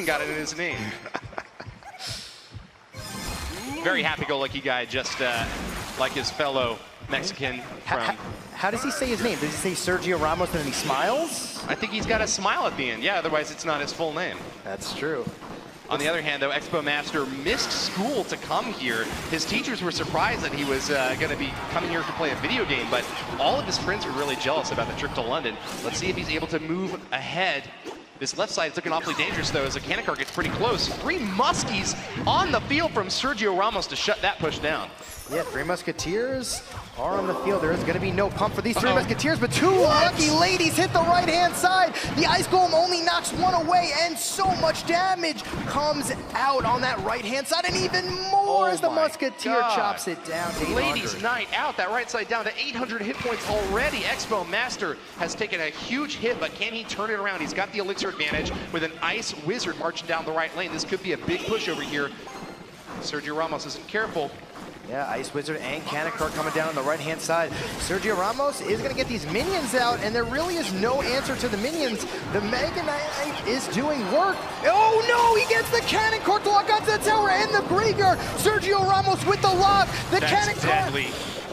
even got it in his name. Very happy-go-lucky guy, just like his fellow Mexican from... How does he say his name? Does he say Sergio Ramos and then he smiles? I think he's got a smile at the end. Yeah, otherwise it's not his full name. That's true. On the other hand, though, Expo Master missed school to come here. His teachers were surprised that he was going to be coming here to play a video game, but all of his friends were really jealous about the trip to London. Let's see if he's able to move ahead. This left side is looking awfully dangerous, though, as the cannon car gets pretty close. 3 Muskies on the field from Sergio Ramos to shut that push down. Yeah, 3 Musketeers are on the field. There is going to be no pump for these 3 Musketeers, but 2 lucky ladies hit the right-hand side. The Ice Golem only knocks 1 away, and so much damage comes out on that right-hand side, and even more as the Musketeer chops it down to 800. Ladies night out, that right side down to 800 hit points already. Expo Master has taken a huge hit, but can he turn it around? He's got the elixir advantage with an Ice Wizard marching down the right lane. This could be a big push over here. Sergio Ramos isn't careful. Yeah, Ice Wizard and Cannon Cart coming down on the right-hand side. Sergio Ramos is going to get these minions out, and there really is no answer to the minions. The Mega Knight is doing work. Oh no, he gets the Cannon Cart to lock onto the tower and the Graveyard. Sergio Ramos with the lock. The Cannon Cart. Deadly.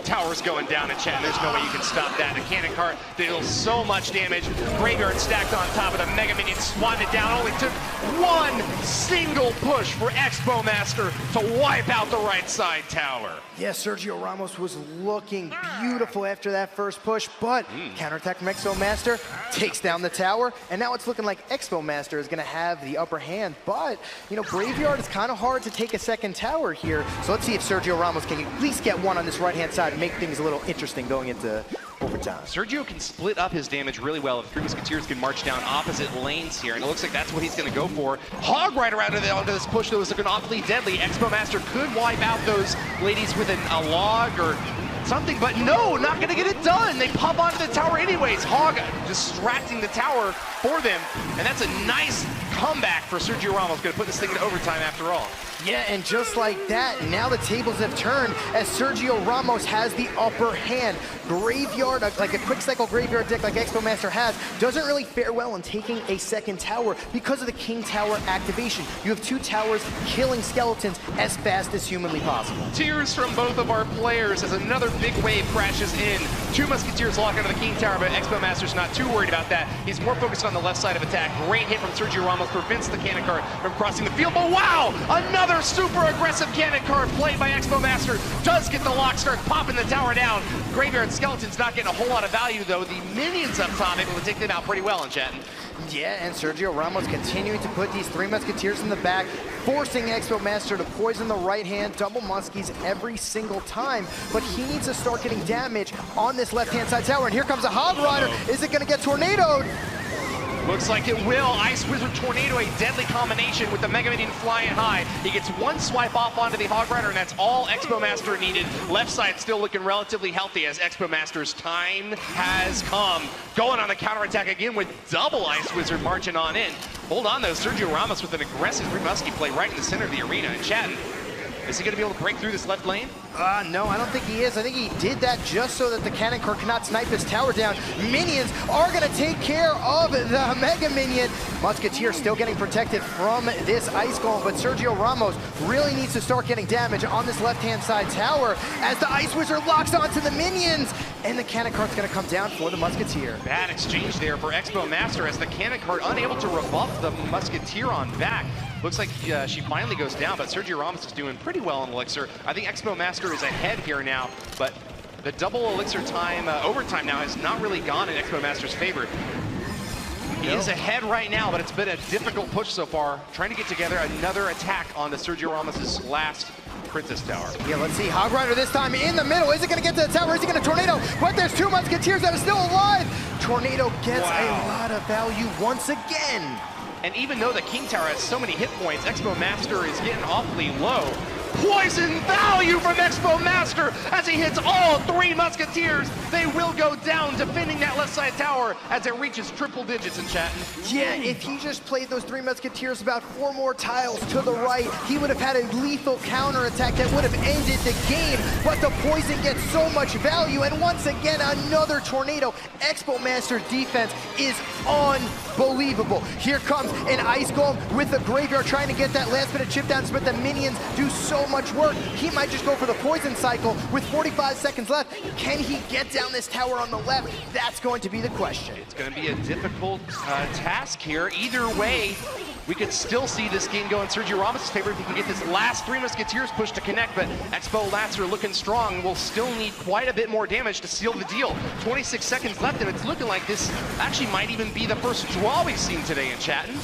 Tower's going down in chat. There's no way you can stop that. The cannon cart deals so much damage. Graveyard stacked on top of the Mega Minion, swatted it down. Only took 1 single push for Expo Master to wipe out the right side tower. Yeah, Sergio Ramos was looking beautiful after that first push, but counterattack from Expo Master takes down the tower, and now it's looking like Expo Master is going to have the upper hand. But, you know, Graveyard is kind of hard to take a second tower here, so let's see if Sergio Ramos can at least get 1 on this right-hand side and make things a little interesting going into overtime. Sergio can split up his damage really well if 3 Musketeers can march down opposite lanes here, and it looks like that's what he's going to go for. Hog Rider out onto this push, though, is looking awfully deadly. Expo Master could wipe out those ladies with a log or something, but no, not going to get it done. They pop onto the tower anyways. Hog distracting the tower for them, and that's a nice comeback for Sergio Ramos. Going to put this thing into overtime after all. Yeah, and just like that, now the tables have turned as Sergio Ramos has the upper hand. Graveyard, like a quick cycle Graveyard deck like Expo Master has, doesn't really fare well in taking a second tower because of the King Tower activation. You have 2 towers killing skeletons as fast as humanly possible. Tears from both of our players as another big wave crashes in. 2 Musketeers lock onto the King Tower, but Expo Master's not too worried about that. He's more focused on the left side of attack. Great hit from Sergio Ramos, prevents the cannon cart from crossing the field, but wow! Another super aggressive cannon cart played by Expo Master. Does get the lock, starts popping the tower down. Graveyard Skeleton's not getting a whole lot of value, though. The minions up top able to take them out pretty well in chat. Yeah, and Sergio Ramos continuing to put these 3 Musketeers in the back, forcing Expo Master to poison the right hand, double Muskies every single time. But he needs to start getting damage on this left-hand side tower. And here comes a Hog Rider. Is it going to get tornadoed? Looks like it will. Ice Wizard Tornado, a deadly combination with the Mega Minion flying high. He gets 1 swipe off onto the Hog Rider, and that's all Expo Master needed. Left side still looking relatively healthy as Expo Master's time has come. Going on the counterattack again with double Ice Wizard marching on in. Hold on though, Sergio Ramos with an aggressive 3 Muskie play right in the center of the arena and chatting. Is he going to be able to break through this left lane? No, I don't think he is. I think he did that just so that the cannon cart cannot snipe his tower down. Minions are going to take care of the Mega Minion. Musketeer still getting protected from this Ice Golem, but Sergio Ramos really needs to start getting damage on this left-hand side tower as the Ice Wizard locks onto the minions, and the cannon cart's going to come down for the Musketeer. Bad exchange there for Expo Master as the cannon cart unable to rebuff the Musketeer on back. Looks like she finally goes down, but Sergio Ramos is doing pretty well on Elixir. I think Expo Master is ahead here now, but the double Elixir time, overtime now, has not really gone in Expo Master's favor. He is ahead right now, but it's been a difficult push so far, trying to get together another attack on the Sergio Ramos' last Princess Tower. Yeah, let's see. Hog Rider this time in the middle. Is it going to get to the tower? Is he going to tornado? But there's 2 Musketeers that are still alive. Tornado gets a lot of value once again. And even though the King Tower has so many hit points, Expo Master is getting awfully low. Poison value from Expo Master as he hits all 3 Musketeers. They will go down, defending that left side tower as it reaches triple digits in chat. Yeah, if he just played those 3 Musketeers about 4 more tiles to the right, he would have had a lethal counterattack that would have ended the game. But the poison gets so much value, and once again, another tornado. Expo Master's defense is on unbelievable. Here comes an Ice Golem with the Graveyard trying to get that last bit of chip downs, but the minions do so much work. He might just go for the poison cycle with 45 seconds left. Can he get down this tower on the left? That's going to be the question. It's going to be a difficult task here. Either way, we could still see this game go in Sergio Ramos' favor if he can get this last 3 Musketeers push to connect, but Expo Lats are looking strong. Will still need quite a bit more damage to seal the deal. 26 seconds left, and it's looking like this actually might even be the first draw we've seen today in Chattin.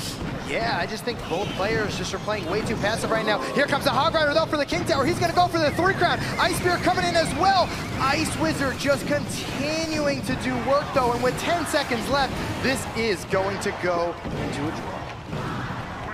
Yeah, I just think both players just are playing way too passive right now. Here comes the Hog Rider though for the King Tower. He's gonna go for the 3 crown. Ice Spear coming in as well. Ice Wizard just continuing to do work though, and with 10 seconds left, this is going to go into a draw.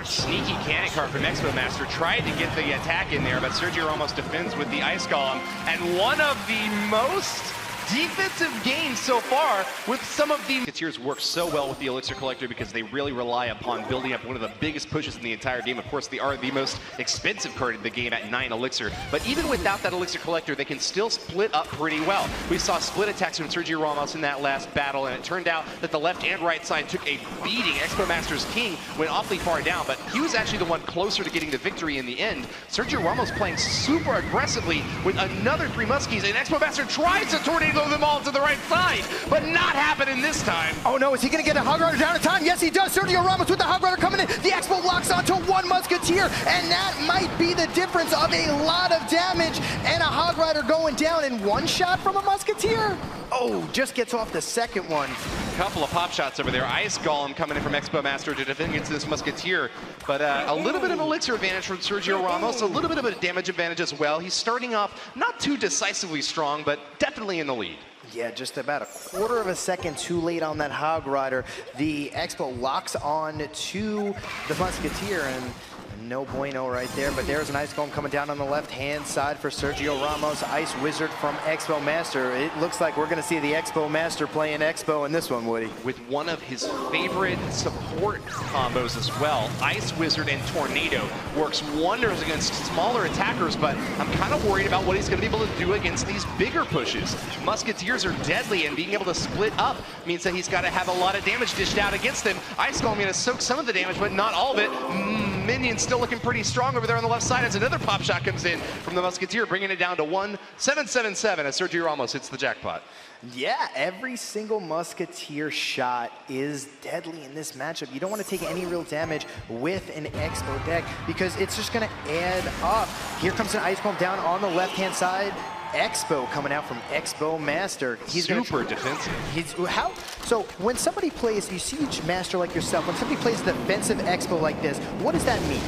Sneaky cannon card from Expo Master, tried to get the attack in there, but Sergio Ramos defends with the Ice Golem. And one of the most defensive games so far with some of the Musketeers work so well with the Elixir Collector because they really rely upon building up one of the biggest pushes in the entire game. Of course, they are the most expensive card in the game at 9 Elixir, but even without that Elixir Collector, they can still split up pretty well. We saw split attacks from Sergio Ramos in that last battle, and it turned out that the left and right side took a beating. Expo Master's King went awfully far down, but he was actually the one closer to getting the victory in the end. Sergio Ramos playing super aggressively with another 3 Muskies, and Expo Master tries to tornado them all to the right side, but not happening this time. Oh no, is he gonna get a Hog Rider down in time? Yes, he does. Sergio Ramos with the Hog Rider coming in. The Expo locks onto 1 Musketeer, and that might be the difference of a lot of damage, and a Hog Rider going down in 1 shot from a Musketeer. Oh, just gets off the second one. Couple of pop shots over there. Ice Golem coming in from Expo Master to defend against this Musketeer, but a little bit of elixir advantage from Sergio Ramos, a little bit of a damage advantage as well. He's starting off not too decisively strong, but definitely in the lead. Yeah, just about a 1/4 of a second too late on that Hog Rider. The Expo locks on to the Musketeer, and no bueno right there, but there's an Ice Golem coming down on the left-hand side for Sergio Ramos. Ice Wizard from Expo Master. It looks like we're going to see the Expo Master playing Expo in this one, Woody. With one of his favorite support combos as well. Ice Wizard and Tornado works wonders against smaller attackers, but I'm kind of worried about what he's going to be able to do against these bigger pushes. Musketeers are deadly, and being able to split up means that he's got to have a lot of damage dished out against them. Ice Golem going to soak some of the damage, but not all of it. Minions still looking pretty strong over there on the left side as another pop shot comes in from the Musketeer, bringing it down to 1-7-7-7 as Sergio Ramos hits the jackpot. Yeah, every single Musketeer shot is deadly in this matchup. You don't want to take any real damage with an Expo deck because it's just going to add up. Here comes an Ice Golem down on the left-hand side. Expo coming out from Expo Master. He's super defensive. So when somebody plays, you see each master like yourself, when somebody plays defensive Expo like this, what does that mean?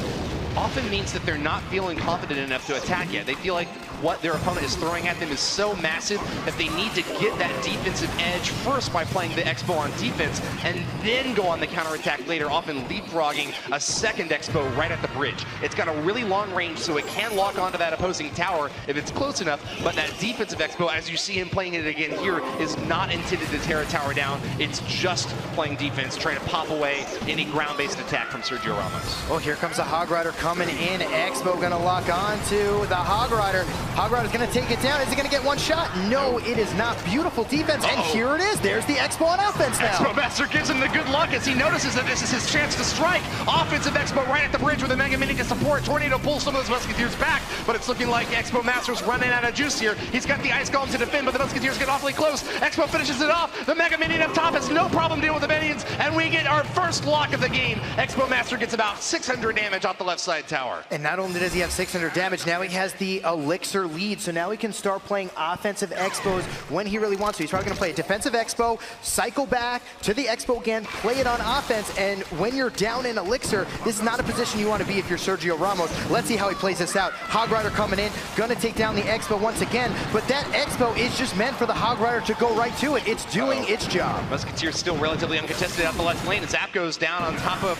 Often means that they're not feeling confident enough to attack yet. They feel like what their opponent is throwing at them is so massive that they need to get that defensive edge first by playing the Expo on defense and then go on the counterattack later, often leapfrogging a second Expo right at the bridge. It's got a really long range, so it can lock onto that opposing tower if it's close enough, but that defensive Expo, as you see him playing it again here, is not intended to tear a tower down. It's just playing defense, trying to pop away any ground-based attack from Sergio Ramos. Well, here comes the Hog Rider coming in. Expo gonna lock on to the Hog Rider. Hog Rider's gonna take it down. Is he gonna get 1 shot? No, it is not. Beautiful defense, and here it is. There's the Expo on offense now. Expo Master gives him the good luck as he notices that this is his chance to strike. Offensive Expo right at the bridge with a Mega Mini to support. Tornado pulls some of those Musketeers back, but it's looking like Expo Master's running out of juice here. He's got the Ice Golem to defend, but the Musketeers get awfully close. Expo finishes it off. The Mega Minion up top has no problem dealing with the minions, and we get our first lock of the game. Expo Master gets about 600 damage off the left side tower. And not only does he have 600 damage, now he has the Elixir lead, so now he can start playing offensive Expos when he really wants to. He's probably going to play a defensive Expo, cycle back to the Expo again, play it on offense, and when you're down in Elixir, this is not a position you want to be if you're Sergio Ramos. Let's see how he plays this out. Hog Rider coming in, going to take down the Expo once again, but that Expo is just meant for the Hog Rider to go right to it. It's doing its job. Musketeer's still relatively uncontested out the left lane. Zap goes down on top of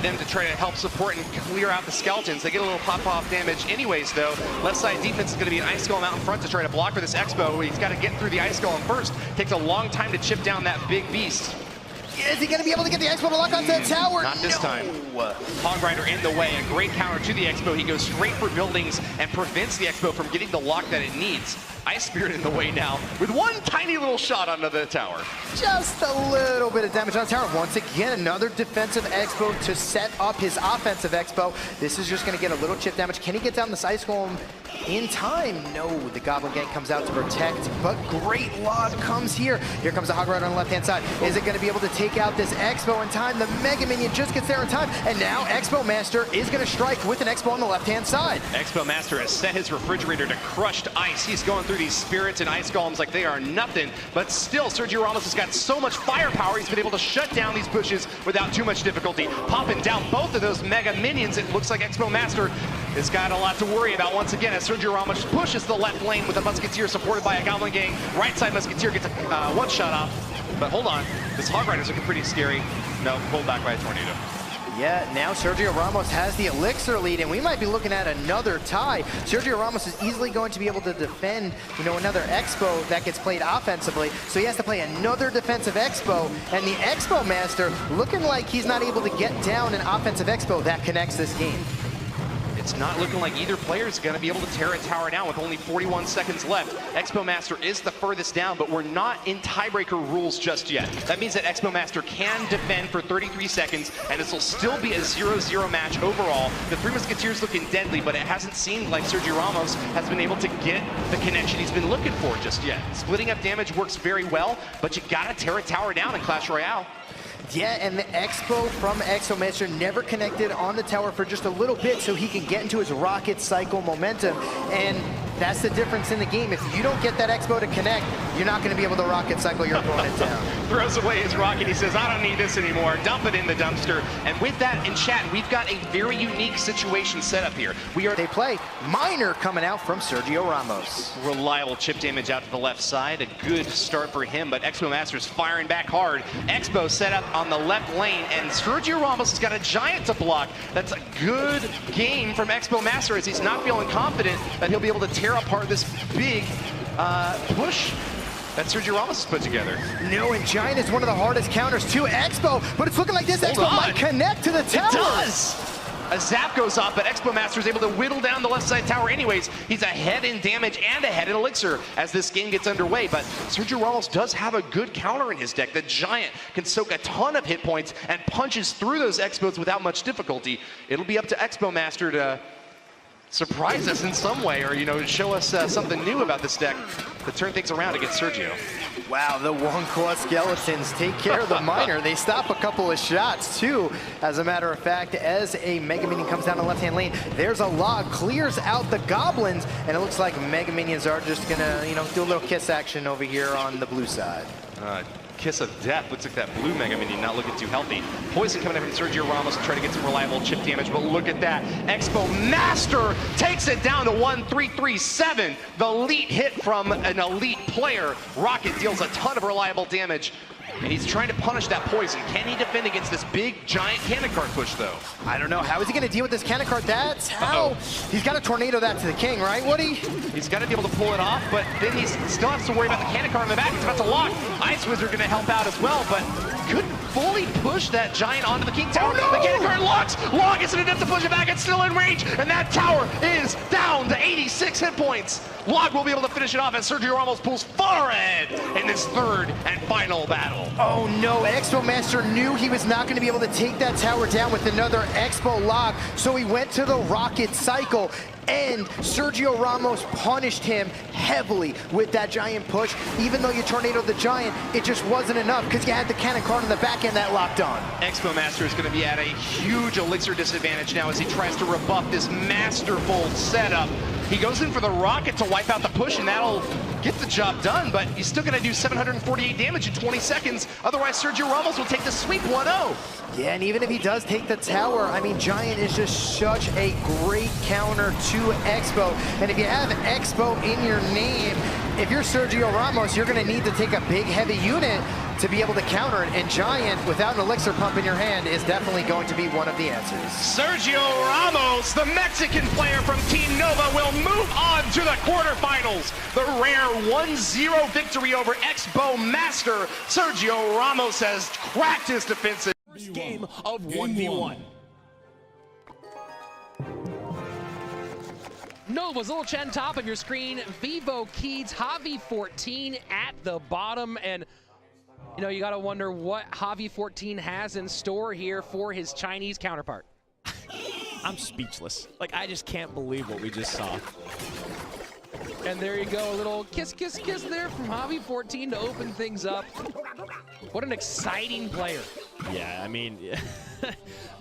them to try to help support and clear out the skeletons. They get a little pop-off damage anyways, though. Left side defense is going to be an Ice Golem out in front to try to block for this Expo. He's got to get through the Ice Golem first. Takes a long time to chip down that big beast. Is he going to be able to get the Expo to lock onto the tower? Not this time. Hog Rider in the way. A great counter to the Expo. He goes straight for buildings and prevents the Expo from getting the lock that it needs. Ice Spirit in the way now with one tiny little shot onto the tower. Just a little bit of damage on the tower. Once again, another defensive Expo to set up his offensive Expo. This is just going to get a little chip damage. Can he get down this Ice Golem in time? No, the Goblin Gang comes out to protect, but great log comes here. Here comes the Hog Rider on the left-hand side. Is it going to be able to take out this Expo in time? The Mega Minion just gets there in time, and now Expo Master is going to strike with an Expo on the left-hand side. Expo Master has set his refrigerator to crushed ice. He's going through these spirits and ice golems like they are nothing, but still Sergio Ramos has got so much firepower, he's been able to shut down these bushes without too much difficulty. Popping down both of those Mega Minions, it looks like Expo Master has got a lot to worry about once again as Sergio Ramos pushes the left lane with a Musketeer supported by a Goblin Gang. Right side Musketeer gets a one shot off, but hold on, this Hog Rider's looking pretty scary. No, pulled back by a tornado. Yeah, now Sergio Ramos has the Elixir lead, and we might be looking at another tie. Sergio Ramos is easily going to be able to defend, another Expo that gets played offensively, so he has to play another defensive Expo, and the Expo Master looking like he's not able to get down an offensive Expo that connects this game. It's not looking like either player is going to be able to tear a tower down with only 41 seconds left. Expo Master is the furthest down, but we're not in tiebreaker rules just yet. That means that Expo Master can defend for 33 seconds, and this will still be a 0-0 match overall. The Three Musketeers looking deadly, but it hasn't seemed like Sergio Ramos has been able to get the connection he's been looking for just yet. Splitting up damage works very well, but you got to tear a tower down in Clash Royale. Yeah, and the Expo from Expo Master never connected on the tower for just a little bit so he can get into his rocket cycle momentum. And that's the difference in the game. If you don't get that Expo to connect, you're not going to be able to rocket cycle your opponent down. Throws away his rocket. He says, I don't need this anymore. Dump it in the dumpster. And with that, in chat, we've got a very unique situation set up here. They play Miner coming out from Sergio Ramos. Reliable chip damage out to the left side. A good start for him, but Expo Master's firing back hard. Expo set up on the left lane, and Sergio Ramos has got a Giant to block. That's a good game from Expo Master as he's not feeling confident that he'll be able to tear apart this big push that Sergio Ramos has put together. No, and Giant is one of the hardest counters to Expo, but it's looking like this Expo might connect to the tower. It does! A zap goes off, but Expo Master is able to whittle down the left side tower anyways. He's ahead in damage and ahead in Elixir as this game gets underway, but Sergio Ramos does have a good counter in his deck. The Giant can soak a ton of hit points and punches through those Expos without much difficulty. It'll be up to Expo Master to surprise us in some way, or show us something new about this deck to turn things around against Sergio. Wow, the one-claw Skeletons take care of the Miner. They stop a couple of shots too. As a matter of fact, as a Mega Minion comes down the left-hand lane, there's a log, clears out the Goblins, and it looks like Mega Minions are just gonna, do a little kiss action over here on the blue side. Kiss of death. Looks like that blue Mega Minion not looking too healthy. Poison coming in from Sergio Ramos to try to get some reliable chip damage, but look at that. Expo Master takes it down to 1-3-3-7. The elite hit from an elite player. Rocket deals a ton of reliable damage, and he's trying to punish that poison. Can he defend against this big, giant cannon card push, though? I don't know. How is he going to deal with this cannon card? That's how. He's got to tornado that to the king, right, Woody? He's got to be able to pull it off, but then he still has to worry about the cannon card in the back. He's about to lock. Ice Wizard going to help out as well, but couldn't fully push that giant onto the king tower. The cannon card locks. Log is going to attempt to push it back. It's still in range, and that tower is down to 86 hit points. Log will be able to finish it off as Sergio Ramos pulls far ahead in this third and final battle. Oh no, Expo Master knew he was not going to be able to take that tower down with another Expo log, so he went to the rocket cycle, and Sergio Ramos punished him heavily with that giant push. Even though you tornadoed the giant, it just wasn't enough because you had the cannon card on the back end that locked on. Expo Master is going to be at a huge Elixir disadvantage now as he tries to rebuff this masterful setup. He goes in for the rocket to wipe out the push, and that'll get the job done, but he's still going to do 748 damage in 20 seconds. Otherwise, Sergio Ramos will take the sweep 1-0. Yeah, and even if he does take the tower, I mean, Giant is just such a great counter to Expo. And if you have Expo in your name, if you're Sergio Ramos, you're going to need to take a big, heavy unit to be able to counter it. And Giant, without an Elixir pump in your hand, is definitely going to be one of the answers. Sergio Ramos, the Mexican player from Team Nova, will move on to the quarterfinals. The rare 1-0 victory over Expo Master. Sergio Ramos has cracked his defensive. First game of 1v1. No, it was Little Chen top of your screen. Vivo Keeds, Javi 14 at the bottom. And, you know, you got to wonder what Javi 14 has in store here for his Chinese counterpart. I'm speechless. Like, I just can't believe what we just saw. And there you go, a little kiss, kiss, kiss there from Javi 14 to open things up. What an exciting player. Yeah, I mean,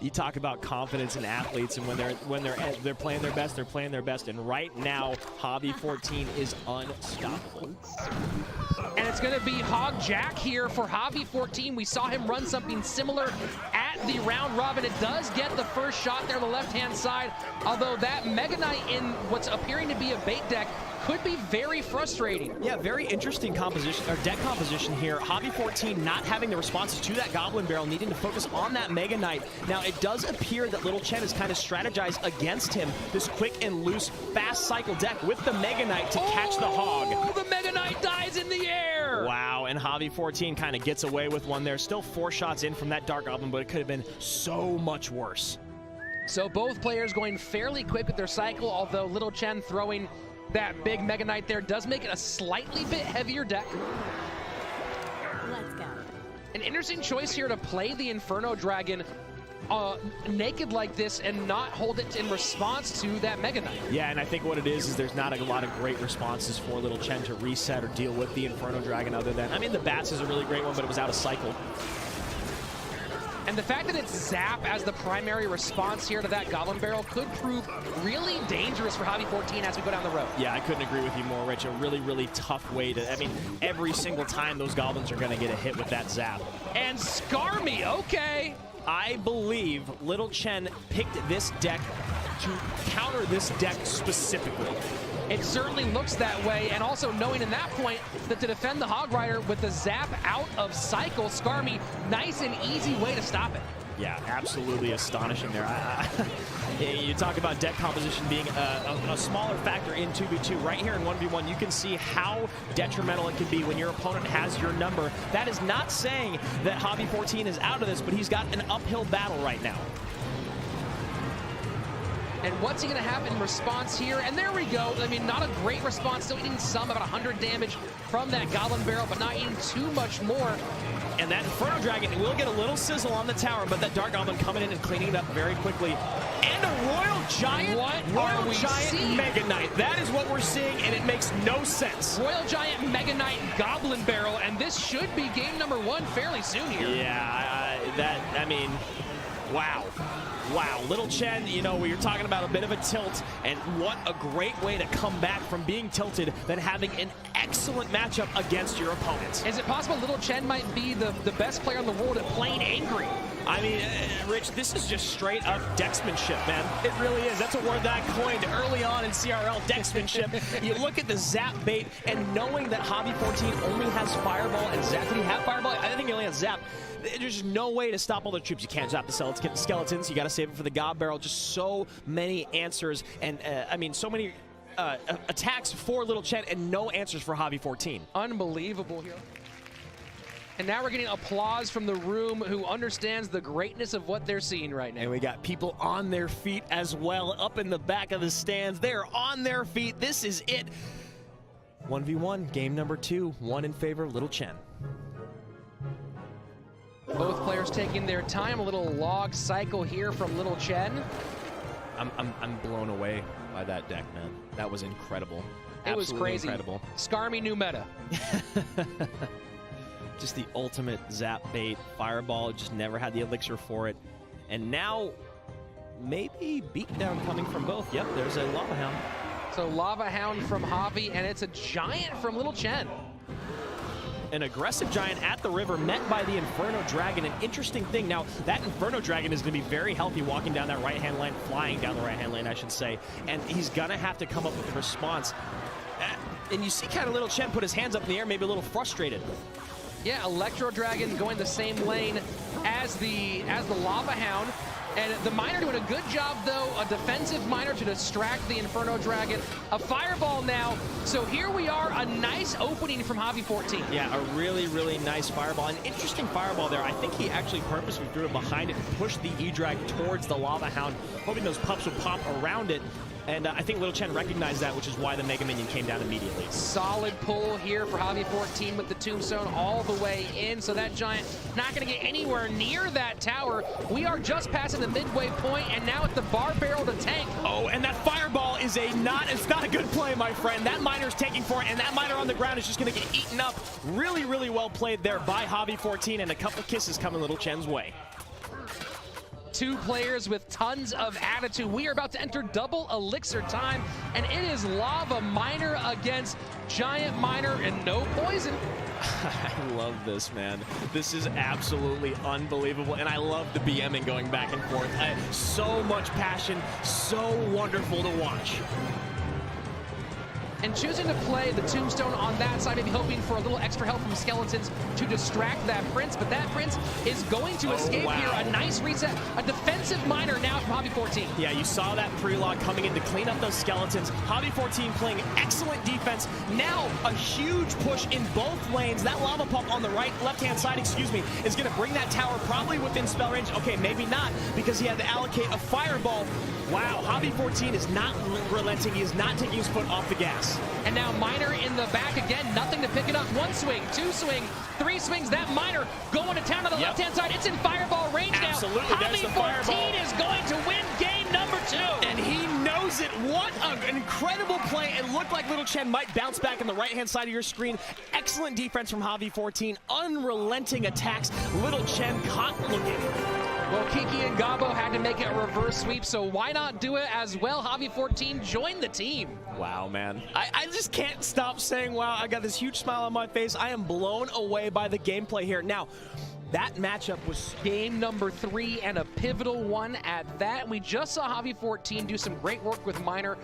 you talk about confidence in athletes, and when they're playing their best, they're playing their best. And right now, Javi 14 is unstoppable. And it's going to be Hog Jack here for Javi 14. We saw him run something similar at the round robin. It does get the first shot there on the left-hand side, although that Mega Knight in what's appearing to be a bait deck could be very frustrating. Yeah, very interesting composition, or deck composition here. Javi 14 not having the responses to that Goblin Barrel, needing to focus on that Mega Knight. Now, it does appear that Little Chen has kind of strategized against him, this quick and loose, fast cycle deck with the Mega Knight to catch the Hog. Oh, the Mega Knight dies in the air! Wow, and Javi 14 kind of gets away with one there. Still 4 shots in from that Dark Goblin, but it could have been so much worse. So both players going fairly quick with their cycle, although Little Chen throwing that big Mega Knight there does make it a slightly bit heavier deck. Let's go. An interesting choice here to play the Inferno Dragon naked like this and not hold it in response to that Mega Knight. Yeah, and I think what it is there's not a lot of great responses for Little Chen to reset or deal with the Inferno Dragon other than, I mean, the Bats is a really great one, but it was out of cycle. And the fact that it's Zap as the primary response here to that Goblin Barrel could prove really dangerous for Javi 14 as we go down the road. Yeah, I couldn't agree with you more, Rich. A really, really tough way to, I mean, every single time those Goblins are going to get a hit with that Zap. And Skarmy, okay. I believe Little Chen picked this deck to counter this deck specifically. It certainly looks that way, and also knowing in that point that to defend the Hog Rider with the Zap out of cycle, Skarmy, nice and easy way to stop it. Yeah, absolutely astonishing there. You talk about deck composition being a smaller factor in 2v2. Right here in 1v1, you can see how detrimental it can be when your opponent has your number. That is not saying that Javi 14 is out of this, but he's got an uphill battle right now. And what's he going to have in response here? And there we go. I mean, not a great response. Still eating some, about 100 damage from that Goblin Barrel, but not eating too much more. And that Inferno Dragon will get a little sizzle on the tower, but that Dark Goblin coming in and cleaning it up very quickly. And a Royal Giant? What Royal are we Giant seeing? Mega Knight. That is what we're seeing, and it makes no sense. Royal Giant, Mega Knight, Goblin Barrel, and this should be game number 1 fairly soon here. Yeah, I mean, wow. Wow, Little Chen, you know, we were talking about a bit of a tilt, and what a great way to come back from being tilted than having an excellent matchup against your opponent. Is it possible Little Chen might be the best player in the world at playing angry? I mean, Rich, this is just straight up decksmanship, man. It really is. That's a word that I coined early on in CRL, decksmanship. You look at the Zap bait, and knowing that Javi 14 only has Fireball and Zap, did he have Fireball? I think he only has Zap. There's no way to stop all the troops. You can't zap the skeletons. You got to save it for the God Barrel. Just so many answers, and I mean, so many attacks for Little Chen and no answers for Javi 14. Unbelievable here. And now we're getting applause from the room who understands the greatness of what they're seeing right now. And we got people on their feet as well, up in the back of the stands. They're on their feet. This is it. 1v1, game number 2, 1 in favor of Little Chen. Both players taking their time. A little log cycle here from Little Chen. I'm blown away by that deck, man. That was incredible. It was crazy. Incredible. Skarmy new meta. Just the ultimate Zap bait. Fireball just never had the elixir for it. And now, maybe beatdown coming from both. Yep, there's a Lava Hound. So Lava Hound from Javi, and it's a Giant from Little Chen. An aggressive Giant at the river met by the Inferno Dragon. An interesting thing. Now, that Inferno Dragon is going to be very healthy walking down that right-hand lane, flying down the right-hand lane, I should say. And he's going to have to come up with a response. And you see kind of Little Chen put his hands up in the air, maybe a little frustrated. Yeah, Electro Dragon going the same lane as the Lava Hound. And the miner doing a good job, though. A defensive miner to distract the Inferno Dragon. A fireball now. So here we are, a nice opening from Javi 14. Yeah, a really, really nice fireball. An interesting fireball there. I think he actually purposely threw it behind it and pushed the E-Drag towards the Lava Hound, hoping those pups would pop around it. And I think Little Chen recognized that, which is why the Mega Minion came down immediately. Solid pull here for Javi 14 with the Tombstone all the way in. So that Giant not going to get anywhere near that tower. We are just passing the midway point, and now it's the bar barrel to tank. Oh, and that fireball is it's not a good play, my friend. That miner's taking for it, and that miner on the ground is just going to get eaten up. Really, really well played there by Javi 14, and a couple kisses coming Little Chen's way. Two players with tons of attitude. We are about to enter double elixir time, and it is Lava Miner against Giant Miner, and no poison. I love this, man. This is absolutely unbelievable, and I love the BMing going back and forth. So much passion, so wonderful to watch. And choosing to play the Tombstone on that side, maybe hoping for a little extra help from Skeletons to distract that Prince, but that Prince is going to escape here. A nice reset, a defensive miner now from Javi 14. Yeah, you saw that pre-log coming in to clean up those Skeletons. Javi 14 playing excellent defense. Now a huge push in both lanes. That Lava Pump on the left-hand side, excuse me, is going to bring that tower probably within spell range. Okay, maybe not, because he had to allocate a fireball. Wow, Javi 14 is not relenting. He is not taking his foot off the gas. And now Miner in the back again, nothing to pick it up. One swing, two swing, three swings. That Miner going to town on the left-hand side. It's in fireball range now. Absolutely, there's the Javi 14 fireball. is going to win game number 2. And he knows it. What an incredible play. It looked like Little Chen might bounce back on the right-hand side of your screen. Excellent defense from Javi 14. Unrelenting attacks. Little Chen caught looking. Well, Kiki and Gabo had to make it a reverse sweep, so why not do it as well? Javi 14 joined the team. Wow, man. I just can't stop saying wow. I got this huge smile on my face. I am blown away by the gameplay here. Now, that matchup was game number 3 and a pivotal one at that. We just saw Javi 14 do some great work with Miner.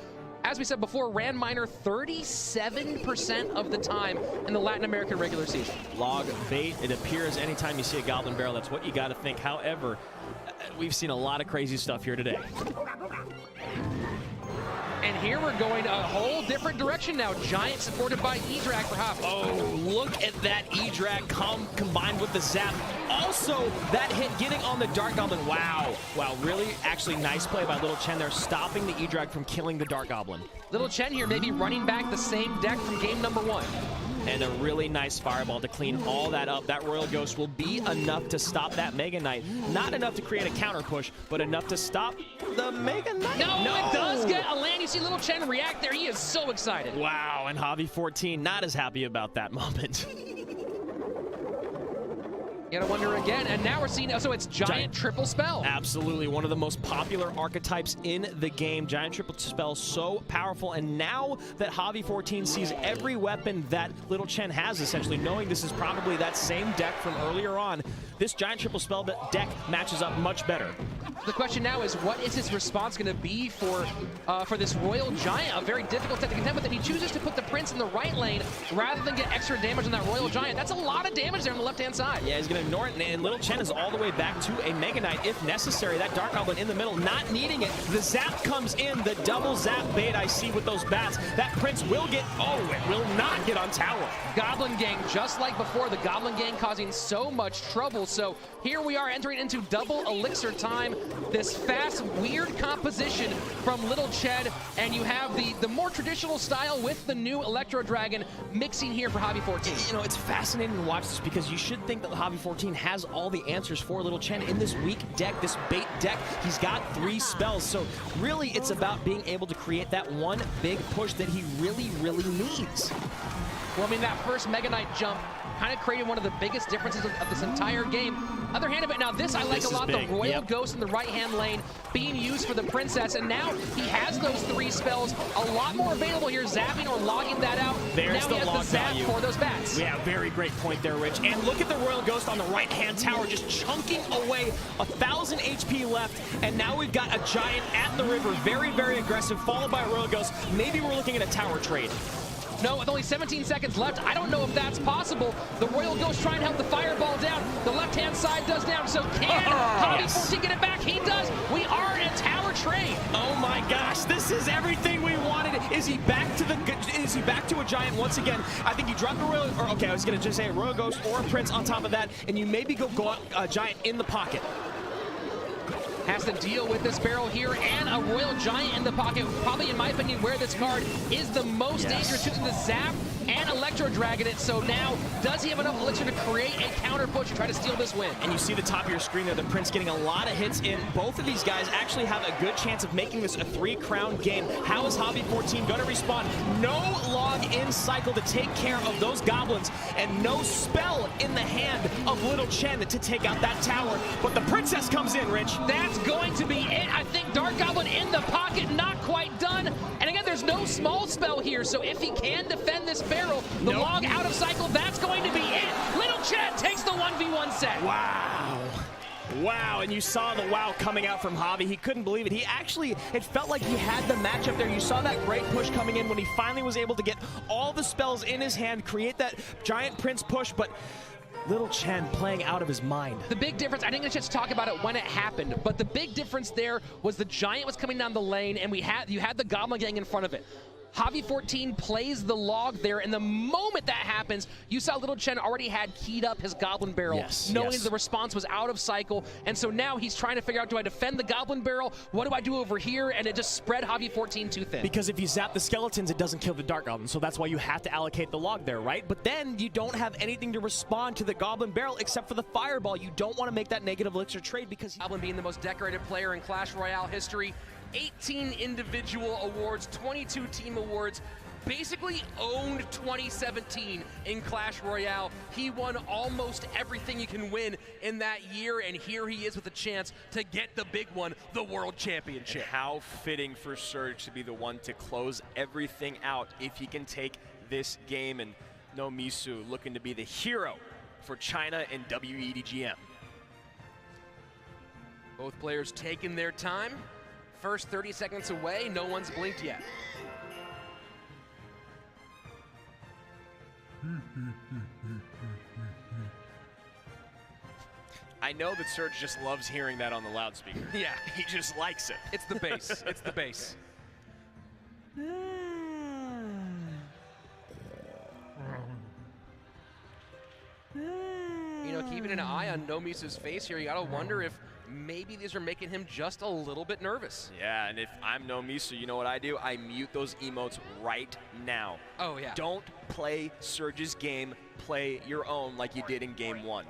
As we said before, ran Miner 37% of the time in the Latin American regular season. Log bait. It appears anytime you see a Goblin Barrel, that's what you got to think. However, we've seen a lot of crazy stuff here today. And here we're going a whole different direction now. Giant supported by E-Drag for Javi. Oh, look at that E-Drag combined with the zap. Also, that hit getting on the Dark Goblin. Wow. Wow, really actually nice play by Little Chen there, stopping the E-Drag from killing the Dark Goblin. Little Chen here maybe running back the same deck from game number 1. And a really nice fireball to clean all that up. That Royal Ghost will be enough to stop that Mega Knight. Not enough to create a counter push, but enough to stop the Mega Knight. No, it does get a land. You see Little Chen react there. He is so excited. Wow, and Javi 14 not as happy about that moment. You gotta wonder again, and now we're seeing, so it's Giant Triple Spell. Absolutely, one of the most popular archetypes in the game. Giant Triple Spell, so powerful, and now that Javi 14 sees every weapon that Little Chen has, essentially, knowing this is probably that same deck from earlier on, this Giant Triple Spell deck matches up much better. The question now is, what is his response going to be for this Royal Giant? A very difficult deck to contend with, and he chooses to put the Prince in the right lane rather than get extra damage on that Royal Giant. That's a lot of damage there on the left-hand side. Yeah, he's going to ignore it, and Little Chen is all the way back to a Mega Knight if necessary. That Dark Goblin in the middle, not needing it. The zap comes in, the double zap bait I see with those bats. That Prince will get, it will not get on tower. Goblin Gang, just like before, the Goblin Gang causing so much trouble. So here we are entering into double elixir time. This fast, weird composition from Little Chen, and you have the more traditional style with the new Electro Dragon mixing here for Javi 14. You know, it's fascinating to watch this because you should think that Javi 14 has all the answers for Little Chen in this weak deck, this bait deck. He's got 3 spells, so really it's about being able to create that one big push that he really, really needs. Well, I mean, that first Mega Knight jump kind of created one of the biggest differences of this entire game. Other hand of it, now this I like a lot, the Royal Ghost in the right-hand lane being used for the Princess, and now he has those 3 spells, a lot more available here, zapping or logging that out. There's now the he has log the zap value for those bats. Yeah, very great point there, Rich. And look at the Royal Ghost on the right-hand tower, just chunking away 1,000 HP left, and now we've got a Giant at the river, very, very aggressive, followed by a Royal Ghost. Maybe we're looking at a tower trade. No, with only 17 seconds left, I don't know if that's possible. The Royal Ghost trying to help the fireball down. The left-hand side does down, so can Hobby14 get it back? He does. We are in a tower trade. Oh my gosh, this is everything we wanted. Is he back to a giant once again? I think he dropped the Royal, or okay, I was gonna just say a Royal Ghost or a Prince on top of that, and you maybe go giant in the pocket. Has to deal with this barrel here and a Royal Giant in the pocket. Probably, in my opinion, where this card is the most dangerous, using the Zap and Electro Dragon it. So now, does he have enough elixir to create a counter push to try to steal this win? And you see the top of your screen there, the Prince getting a lot of hits in. Both of these guys actually have a good chance of making this a 3-crown game. How is Hobby14 going to respond? No log in cycle to take care of those goblins, and no spell in the hand of Little Chen to take out that tower. But the Princess comes in, Rich. That's going to be it. I think Dark Goblin in the pocket, not quite done. And again, there's no small spell here, so if he can defend this barrel, the log out of cycle, that's going to be it. Little Chad takes the 1v1 set. Wow. Wow, and you saw the wow coming out from Hobby. He couldn't believe it. He actually, it felt like he had the matchup there. You saw that great push coming in when he finally was able to get all the spells in his hand, create that giant Prince push, but Little Chen playing out of his mind. The big difference, I didn't get a chance to talk about it when it happened, but the big difference there was the Giant was coming down the lane, and you had the Goblin getting in front of it. Hobby14 plays the log there, and the moment that happens, you saw Little Chen already had keyed up his Goblin Barrel, knowing the response was out of cycle, and so now he's trying to figure out, do I defend the Goblin Barrel? What do I do over here? And it just spread Hobby14 too thin. Because if you zap the skeletons, it doesn't kill the Dark Goblin, so that's why you have to allocate the log there, right? But then you don't have anything to respond to the Goblin Barrel except for the Fireball. You don't want to make that negative elixir trade because Goblin being the most decorated player in Clash Royale history, 18 individual awards, 22 team awards, basically owned 2017 in Clash Royale. He won almost everything you can win in that year, and here he is with a chance to get the big one, the World Championship. And how fitting for Surge to be the one to close everything out if he can take this game, and No Misu looking to be the hero for China and WEDGM. Both players taking their time. First 30 seconds away, no one's blinked yet. I know that Surge just loves hearing that on the loudspeaker. Yeah. He just likes it. It's the bass. It's the bass. You know, keeping an eye on No Misu's face here, you gotta wonder if maybe these are making him just a little bit nervous. Yeah, and if I'm No Misu, you know what I do? I mute those emotes right now. Oh, yeah. Don't play Surge's game, play your own like you did in game 1.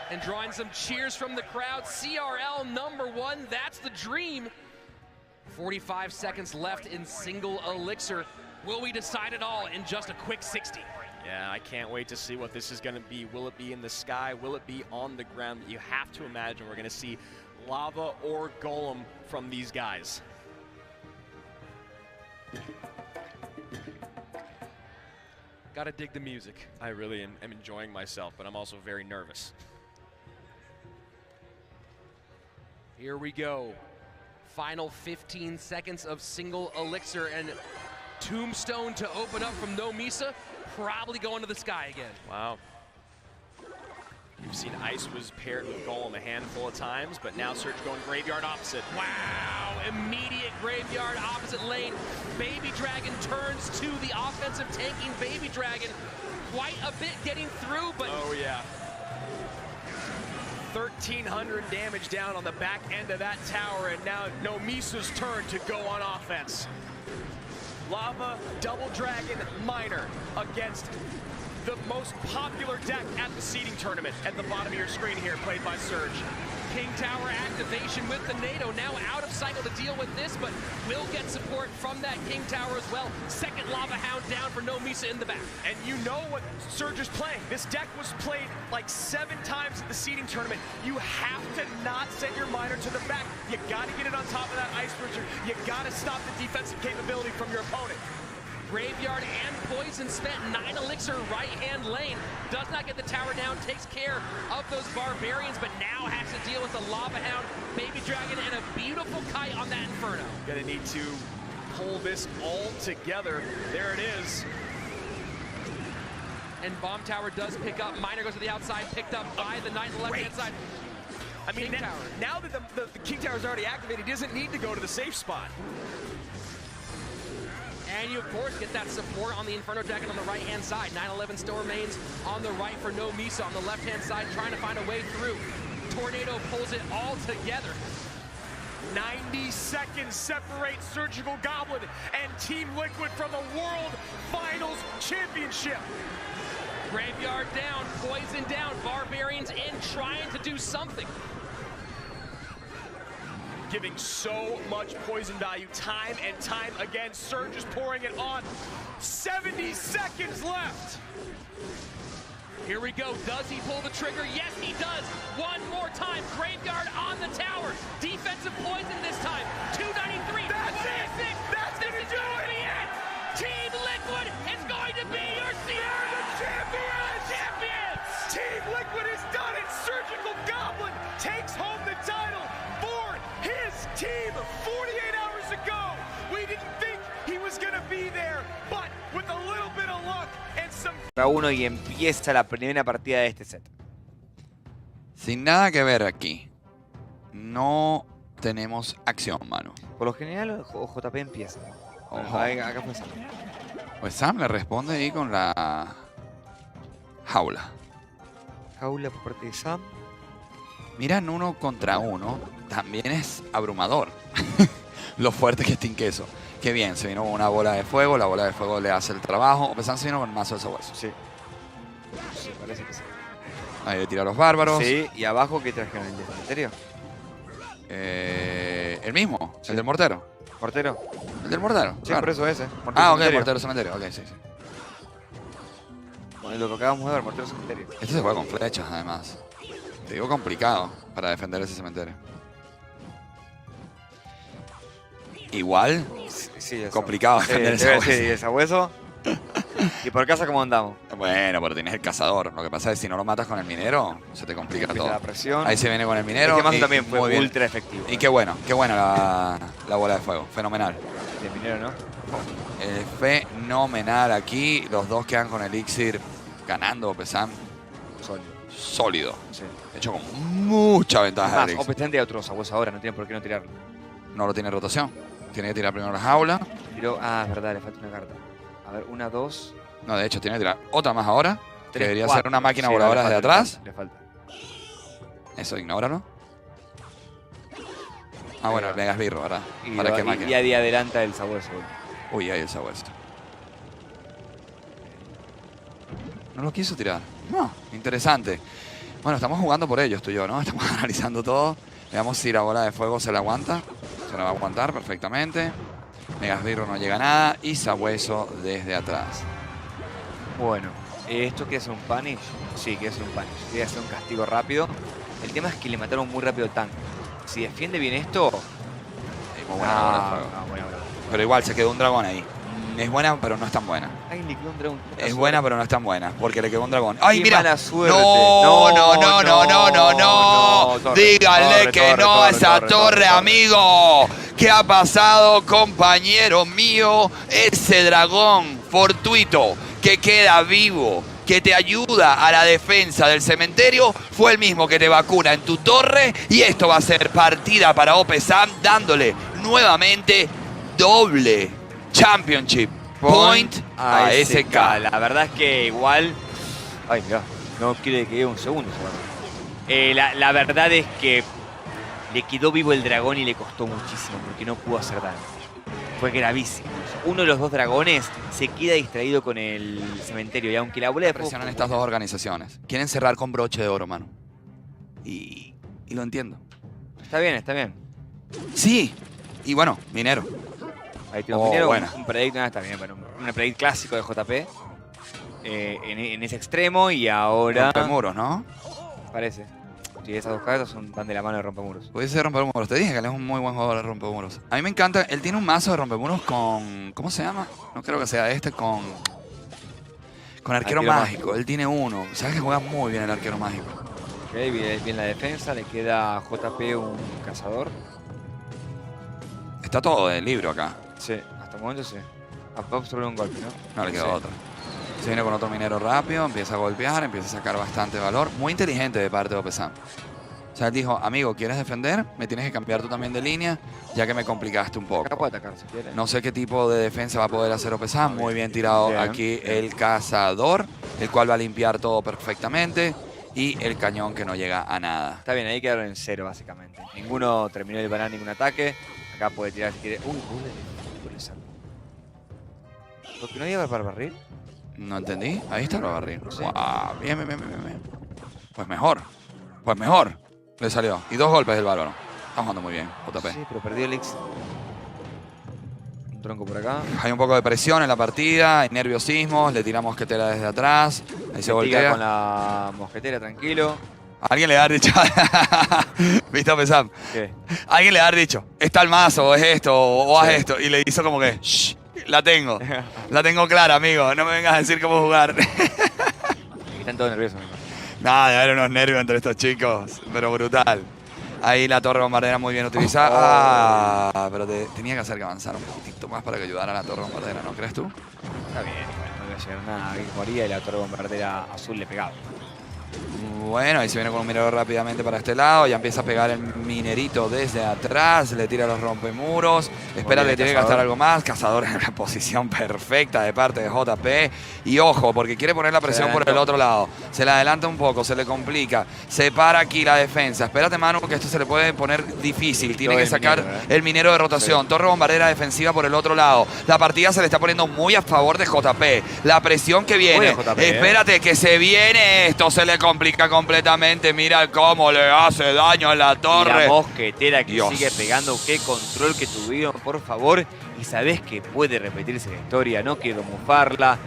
And drawing some cheers from the crowd, CRL #1, that's the dream. 45 seconds left in single elixir. Will we decide it all in just a quick 60? Yeah, I can't wait to see what this is going to be. Will it be in the sky? Will it be on the ground? You have to imagine we're going to see lava or golem from these guys. Gotta dig the music. I really am enjoying myself, but I'm also very nervous. Here we go. Final 15 seconds of single elixir, and Tombstone to open up from No Misa, probably going to the sky again. Wow. You've seen Ice was paired with Golem a handful of times, but now Surge going Graveyard opposite. Wow, immediate Graveyard opposite lane. Baby Dragon turns to the offensive tanking Baby Dragon. Quite a bit getting through, but... Oh, yeah. 1,300 damage down on the back end of that tower, and now No Misu's turn to go on offense. Lava, Double Dragon, Miner against the most popular deck at the seeding tournament at the bottom of your screen here, played by Surge. King Tower activation with the NATO, now out of cycle to deal with this, but will get support from that King Tower as well. Second Lava Hound down for No Misa in the back. And you know what Surge is playing. This deck was played like 7 times at the seeding tournament. You have to not send your Miner to the back. You gotta get it on top of that Ice Wizard. You gotta stop the defensive capability from your opponent. Graveyard and Poison spent 9 elixir right-hand lane. Does not get the tower down, takes care of those Barbarians, but now has to deal with the Lava Hound, Baby Dragon, and a beautiful kite on that Inferno. Gonna need to pull this all together. There it is. And Bomb Tower does pick up. Miner goes to the outside, picked up by the Knight on the left-hand side. I mean, now that the King Tower is already activated, he doesn't need to go to the safe spot. And you, of course, get that support on the Inferno Dragon on the right-hand side. 9-11 still remains on the right for no Misa on the left-hand side, trying to find a way through. Tornado pulls it all together. 90 seconds separate Surgical Goblin and Team Liquid from the World Finals Championship. Graveyard down, Poison down, Barbarians in, trying to do something. Giving so much poison value time and time again. Surge is pouring it on. 70 seconds left. Here we go. Does he pull the trigger? Yes, he does. One more time. Graveyard on the tower. Defensive poison this time. 293. That's it. That's gonna do it. Team Liquid is going to be your Sierra champions. Team Liquid has done it. Surgical Goblin takes home the title for his team 48 hours ago. We didn't think he was gonna be there, but with a little bit of luck and some... Uno y empieza la primera partida de este set. Sin nada que ver aquí. No tenemos acción, mano. Por lo general, JP empieza. Ojo. Acá fue Sam. Pues Sam le responde ahí con la jaula. Jaula por parte de Sam. Miran 1 contra 1. También es abrumador. Lo fuerte que está Queso. Qué bien, se vino con una bola de fuego. La bola de fuego le hace el trabajo. Sam se vino con el mazo de sabueso. Sí. Sí, parece que sí. Ahí le tira a los bárbaros. Sí, y abajo, ¿qué trajeron? ¿El del cementerio? El mismo, sí. El del mortero. ¿Mortero? El del mortero. Sí, claro. por eso ese. Ok, mortero cementerio. Ok, sí, sí. Bueno, lo que acabamos de ver, mortero cementerio. Este se juega con flechas, además. Te digo complicado para defender ese cementerio. Igual, Sí, complicado defender el sabueso. Sí, el sabueso. ¿Y por casa cómo andamos? Bueno, pero tienes el cazador. Lo que pasa es que si no lo matas con el minero, se te complica Empieza todo. la presión. Ahí se viene con el minero. Este mazo y también fue muy bien. ultra efectivo. Y qué buena la bola de fuego. Fenomenal. De minero, ¿no? Fenomenal aquí. Los dos quedan con el elixir ganando, Pesam. Sólido. Sí. De hecho, con mucha ventaja Más, del elixir. Opestán de otro sabueso ahora, no tiene por qué no tirarlo. No lo tiene rotación. Tiene que tirar primero la jaula. Tiró, es verdad, le falta una carta. A ver, 1, 2. No, de hecho, tiene que tirar otra más ahora. 3, Debería 4. ser una máquina Sí, voladora le desde falta, atrás. Le falta. Eso, ignóralo. Ah, bueno, el mega esbirro, ¿verdad? ¿Para qué máquina? Y adelanta el sabueso. Uy, ahí el sabueso. No lo quiso tirar. No, interesante. Bueno, estamos jugando por ellos, tú y yo, ¿no? Estamos analizando todo. Veamos si la bola de fuego se la aguanta. Se la va a aguantar perfectamente. Megasbirro no llega a nada. Y sabueso desde atrás. Bueno, ¿esto quiere ser un punish? Sí, quiere ser un punish. Quiere hacer un castigo rápido. El tema es que le mataron muy rápido el tanque. Si defiende bien esto... Muy buena bola de fuego. buena. Pero igual, se quedó un dragón ahí. Es buena, pero no es tan buena. Ay, le quedó un dragón. Es buena, pero no es tan buena. Porque le quedó un dragón. ¡Ay, Qué mira! mala suerte. No. Torre, Díganle que torre, no a torre, esa torre, torre, amigo. ¿Qué ha pasado, compañero mío? Ese dragón fortuito que queda vivo, que te ayuda a la defensa del cementerio, fue el mismo que te vacuna en tu torre. Y esto va a ser partida para OPSAM, dándole nuevamente doble Championship Point a SK. La verdad es que igual... Ay, mirá, no quiere que quede un segundo. La verdad es que le quedó vivo el dragón y le costó muchísimo porque no pudo hacer daño. Fue gravísimo. Uno de los dos dragones se queda distraído con el cementerio y aunque la bola de fuego... Presionan estas dos organizaciones. Quieren cerrar con broche de oro, mano. Y lo entiendo. Está bien, está bien. Sí. Y bueno, minero. Ahí tiene un minero, buena. un predict, está bien, bueno, un predict clásico de JP. En ese extremo y ahora... Rompemuros, ¿no? Parece. Sí, esas dos cartas van de la mano de rompemuros. Puede ser rompemuros. Te dije que él es un muy buen jugador de rompemuros. A mí me encanta. Él tiene un mazo de rompemuros con... ¿Cómo se llama? No creo que sea este, con arquero mágico. Él tiene uno. Sabes que juega muy bien el arquero mágico. Ok. bien la defensa. Le queda a JP un cazador. Está todo de libro acá. Sí, hasta el momento sí. Va a absorber un golpe, ¿no? No le queda otra. Se viene con otro minero rápido, empieza a golpear, empieza a sacar bastante valor. Muy inteligente de parte de Opesam. O sea, él dijo, amigo, ¿quieres defender? Me tienes que cambiar tú también de línea, ya que me complicaste un poco. Acá puede atacar si quiere. No sé qué tipo de defensa va a poder hacer Opesam. Muy bien tirado Bien, aquí bien. el cazador, el cual va a limpiar todo perfectamente. Y el cañón que no llega a nada. Está bien, ahí quedaron en 0 básicamente. Ninguno terminó de disparar ningún ataque. Acá puede tirar si quiere. Uy, le salvo. ¿Por qué no lleva para barril? No entendí. Ahí está el barril. Sí. Wow, bien. Pues mejor. Pues mejor. Le salió. Y 2 golpes del bárbaro. Está jugando muy bien, JP. Sí, pero perdió el X. Un tronco por acá. Hay un poco de presión en la partida, hay nerviosismo, le tiramos mosquetera desde atrás. Ahí se Investiga voltea. con la mosquetera, tranquilo. Alguien le ha dicho. ¿Viste, Opesam? ¿Qué? Alguien le ha dicho, está el mazo, o es esto, o haz esto. Y le hizo como que, shh, la tengo. La tengo clara, amigo. No me vengas a decir cómo jugar. Están todos nerviosos, amigo. Nada, de haber unos nervios entre estos chicos, pero brutal. Ahí la torre bombardera muy bien utilizada. Ah, pero tenía que hacer que avanzara un poquitito más para que ayudara a la torre bombardera, ¿no crees tú? Está bien, igual, no iba a llegar nada. Alguien moría y la torre bombardera azul le pegaba. Bueno, ahí se viene con un mirador rápidamente para este lado. Ya empieza a pegar el minerito desde atrás. Le tira los rompemuros. Espera, le tiene que gastar algo más. Cazador en la posición perfecta de parte de JP. Y ojo, porque quiere poner la presión por el otro lado. Se le adelanta un poco, se le complica. Se para aquí la defensa. Espérate, Manu, que esto se le puede poner difícil. Tiene que sacar el minero de rotación. Sí. Torre bombardera defensiva por el otro lado. La partida se le está poniendo muy a favor de JP. La presión que viene. JP, espérate, que se viene esto. Se le complica completamente. Mira cómo le hace daño a la torre. Y la mosquetera que sigue pegando. Qué control que tuvieron, por favor. Y sabés que puede repetirse la historia. No quiero mufarla.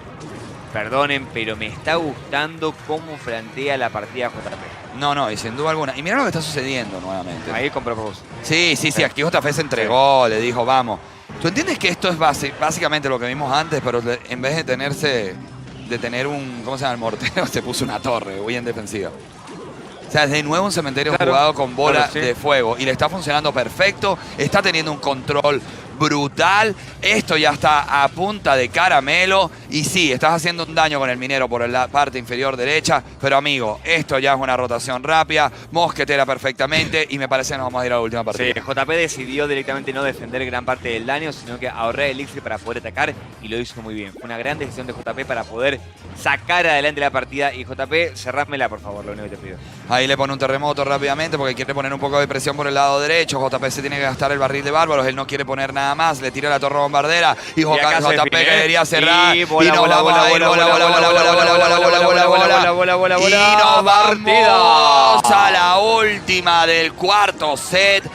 Perdonen, pero me está gustando cómo plantea la partida JP. No, y sin duda alguna. Y mira lo que está sucediendo nuevamente. Ahí con propósito. Sí. Aquí JP se entregó, le dijo, vamos. ¿Tú entiendes que esto es básicamente lo que vimos antes, pero en vez de tener un, ¿cómo se llama? El mortero, se puso una torre, muy en defensiva. O sea, de nuevo un cementerio jugado con bola de fuego. Y le está funcionando perfecto. Está teniendo un control brutal. Esto ya está a punta de caramelo. Y sí, estás haciendo un daño con el minero por la parte inferior derecha. Pero amigo, esto ya es una rotación rápida. Mosquetera perfectamente. Y me parece que nos vamos a ir a la última partida. Sí, JP decidió directamente no defender gran parte del daño, sino que ahorrar el elixir para poder atacar. Y lo hizo muy bien. Fue una gran decisión de JP para poder sacar adelante la partida. Y JP, cerrámela, por favor, lo único que te pido. Ahí le pone un terremoto rápidamente porque quiere poner un poco de presión por el lado derecho. JP se tiene que gastar el barril de bárbaros. Él no quiere poner nada más. Le tira la torre bombardera. Y JP quería cerrar. Y nos vamos a ir. Y nos vamos a la última del cuarto set.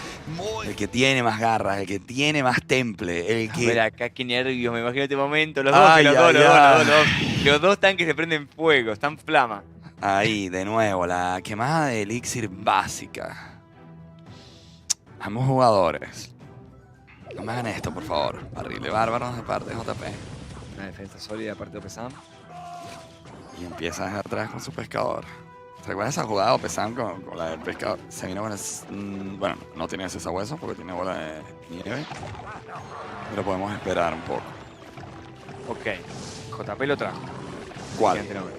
El que tiene más garras, el que tiene más temple, el que... Mira, acá qué nervios, me imagino este momento. Los dos. Los dos tanques se prenden fuego, están flama. Ahí, de nuevo, la quemada de elixir básica. Ambos jugadores. No me hagan esto, por favor. Barril de bárbaros de parte de JP. Una defensa sólida de parte de Opesam. Y empieza desde atrás con su pescador. ¿Se acuerdan esa jugada de Opesam con la del pescador? Se vino con el... bueno, no tiene ese sabueso porque tiene bola de nieve. Pero podemos esperar un poco. Ok. JP lo trajo. ¿Cuál? Gigante noble.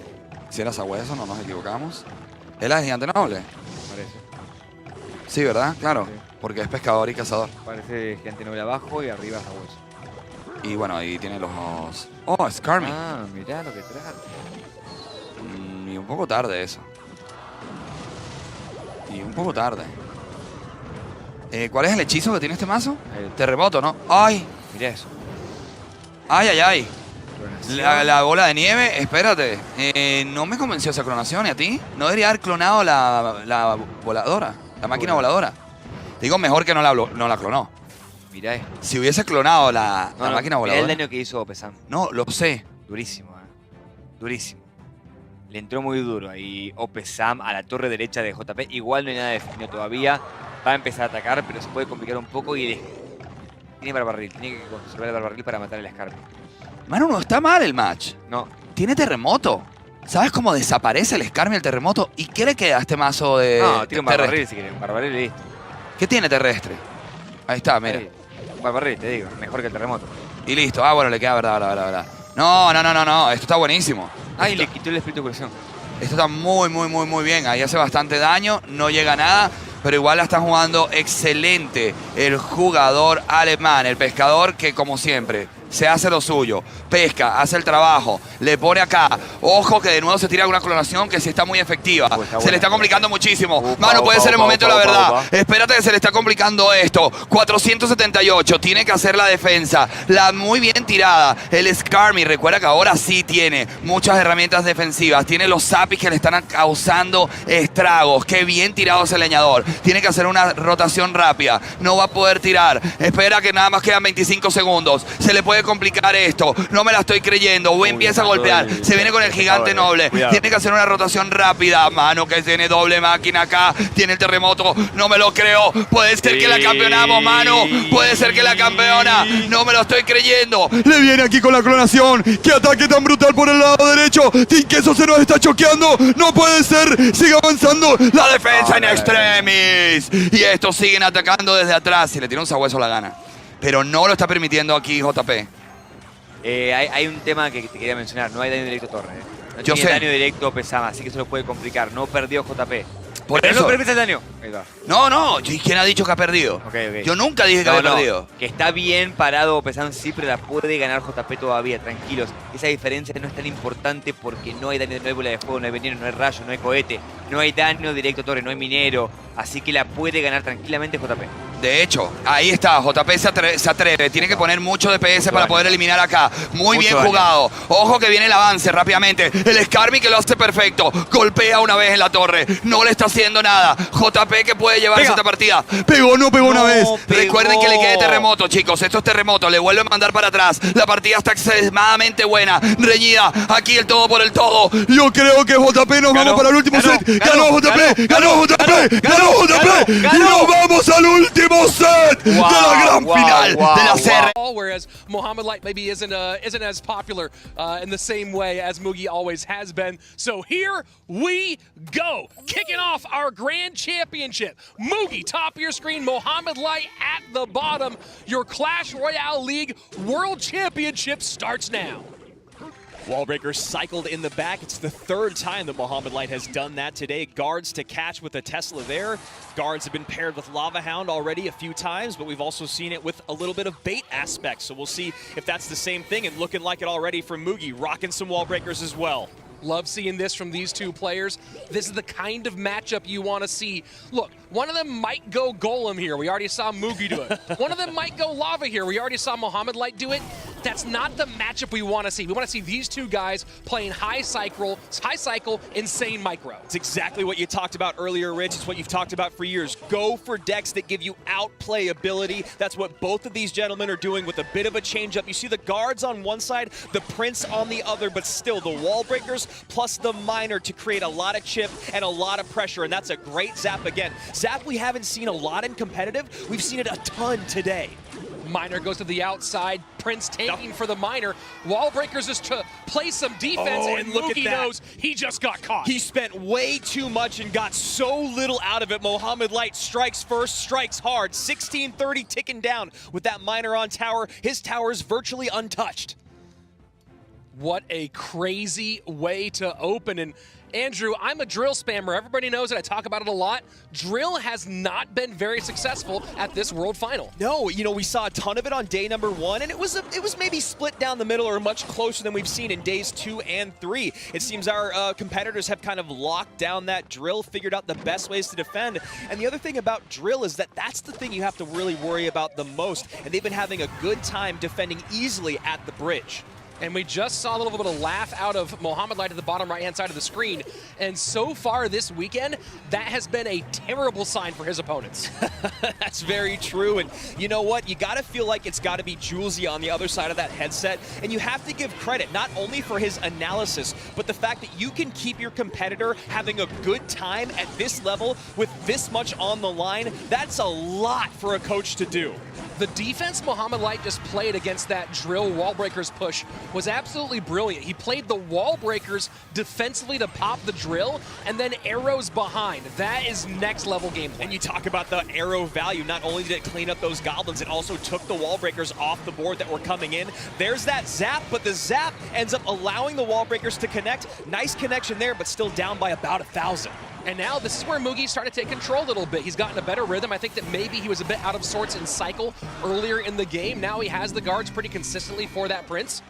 Si era sabueso, no nos equivocamos. ¿Es la de gigante noble? Parece. Sí, ¿verdad? Claro. Sí. Porque es pescador y cazador. Parece gigante noble abajo y arriba sabueso. Y bueno, ahí tiene los... ¡Oh, Skarmy! Ah, mirá lo que trae. Y un poco tarde eso. Y un poco tarde. ¿Cuál es el hechizo que tiene este mazo? Terremoto, ¿no? ¡Ay! Mirá eso. ¡Ay! La bola de nieve, espérate. No me convenció esa clonación, ¿y a ti? No debería haber clonado la voladora, la máquina voladora. Digo, mejor que no la clonó. Mirá esto. Si hubiese clonado la máquina voladora... Mirá el daño que hizo Opesam. No, lo sé. Durísimo, durísimo. Le entró muy duro ahí Opesam a la torre derecha de JP. Igual no hay nada definido todavía. Va a empezar a atacar, pero se puede complicar un poco y tiene barbarril. Tiene que conservar el barbaril para matar el Scarpe. Manu, no está mal el match. No. Tiene terremoto. ¿Sabes cómo desaparece el Skarmy, el terremoto? ¿Y qué le queda a este mazo de No, tiene un terrestre? barbaril si quieren. Un barbaril y listo. ¿Qué tiene terrestre? Ahí está, mira. Ahí. Un barbaril, te digo. Mejor que el terremoto. Y listo. Ah, bueno, le queda verdad. No. Esto está buenísimo. Ay, le quitó el espíritu de colección. Esto está muy bien. Ahí hace bastante daño, no llega a nada, pero igual la está jugando excelente el jugador alemán, el pescador que, como siempre, se hace lo suyo, pesca, hace el trabajo, le pone acá. Ojo que de nuevo se tira una clonación que sí está muy efectiva. Se le está complicando muchísimo. Mano, puede ser el momento de la verdad. Espérate que se le está complicando esto. 478, tiene que hacer la defensa. Muy bien tirada. El Skarmy, recuerda que ahora sí tiene muchas herramientas defensivas. Tiene los zapis que le están causando estragos. Qué bien tirado ese leñador. Tiene que hacer una rotación rápida. No va a poder tirar. Espera que nada más quedan 25 segundos. Se le puede complicar esto. No me la estoy creyendo. Empieza a golpear. Se viene con el gigante noble. Tiene que hacer una rotación rápida. Mano, que tiene doble máquina acá. Tiene el terremoto. No me lo creo. Puede ser que la campeonamos, mano. Puede ser que la campeona. No me lo estoy creyendo. Le viene aquí con la clonación. ¡Qué ataque tan brutal por el lado derecho! Queso se nos está choqueando. No puede ser. Sigue avanzando. La defensa en extremis. Y estos siguen atacando desde atrás. Si le tiene un sabueso la gana. Pero no lo está permitiendo aquí JP. Hay un tema que te quería mencionar. No hay daño directo Torre. No Yo tiene sé. daño directo Pesama, así que eso lo puede complicar. No perdió JP. Por Pero eso. no permite el daño. Ahí va. No. ¿Y quién ha dicho que ha perdido? Ok. Yo nunca dije que había perdido. Que está bien parado Pesam, sí, pero la puede ganar JP todavía, tranquilos. Esa diferencia no es tan importante porque no hay daño, no hay bola de fuego, no hay veneno, no hay rayo, no hay cohete, no hay daño directo Torre, no hay minero. Así que la puede ganar tranquilamente JP. De hecho, ahí está, JP se atreve, tiene que poner mucho DPS para poder eliminar acá. Muy bien jugado. Ojo que viene el avance rápidamente. El Skarmy que lo hace perfecto. Golpea una vez en la torre. No le está haciendo nada. JP que puede llevarse esta partida. Pegó una vez. Recuerden que le quede terremoto, chicos. Esto es terremoto. Le vuelve a mandar para atrás. La partida está extremadamente buena. Reñida. Aquí el todo por el todo. Yo creo que JP nos vamos para el último set. Ganó JP. Y nos vamos al último set de la gran final de la serie. Whereas Mohamed Light maybe isn't as popular in the same way as Mugi always has been. So here we go, kicking off our grand championship. Mugi top of your screen, Mohamed Light at the bottom. Your Clash Royale League World Championship starts now. Wallbreaker cycled in the back. It's the third time that Mohamed Light has done that today. Guards to catch with a Tesla there. Guards have been paired with Lava Hound already a few times, but we've also seen it with a little bit of bait aspects. So we'll see if that's the same thing, and looking like it already from Mugi, rocking some Wallbreakers as well. Love seeing this from these two players. This is the kind of matchup you want to see. Look, one of them might go Golem here. We already saw Mugi do it. One of them might go Lava here. We already saw Mohamed Light do it. That's not the matchup we want to see. We want to see these two guys playing high cycle, insane micro. It's exactly what you talked about earlier, Rich. It's what you've talked about for years. Go for decks that give you outplay ability. That's what both of these gentlemen are doing with a bit of a change-up. You see the guards on one side, the Prince on the other, but still the Wallbreakers plus the Miner to create a lot of chip and a lot of pressure, and that's a great Zap again. Zap we haven't seen a lot in competitive. We've seen it a ton today. Miner goes to the outside. Prince taking for the Miner. Wallbreakers is to play some defense, and look Mugi at that. knows he just got caught. He spent way too much and got so little out of it. Mohamed Light strikes first, strikes hard. 1630 ticking down with that Miner on tower. His tower's virtually untouched. What a crazy way to open. And Andrew, I'm a drill spammer. Everybody knows it. I talk about it a lot. Drill has not been very successful at this World Final. No, you know, we saw a ton of it on day number 1, and it was maybe split down the middle or much closer than we've seen in days 2 and 3. It seems our competitors have kind of locked down that drill, figured out the best ways to defend. And the other thing about drill is that that's the thing you have to really worry about the most. And they've been having a good time defending easily at the bridge. And we just saw a little bit of laugh out of Mohamed Light at the bottom right-hand side of the screen. And so far this weekend, that has been a terrible sign for his opponents. That's very true. And you know what? You got to feel like it's got to be Julesy on the other side of that headset. And you have to give credit, not only for his analysis, but the fact that you can keep your competitor having a good time at this level with this much on the line. That's a lot for a coach to do. The defense Mohamed Light just played against that drill wall breakers push was absolutely brilliant. He played the wall breakers defensively to pop the drill, and then arrows behind. That is next level gameplay. And you talk about the arrow value. Not only did it clean up those goblins, it also took the wall breakers off the board that were coming in. There's that zap, but the zap ends up allowing the wall breakers to connect. Nice connection there, but still down by about 1,000. And now this is where Mugi's starting to take control a little bit. He's gotten a better rhythm. I think that maybe he was a bit out of sorts in cycle earlier in the game. Now he has the guards pretty consistently for that Prince.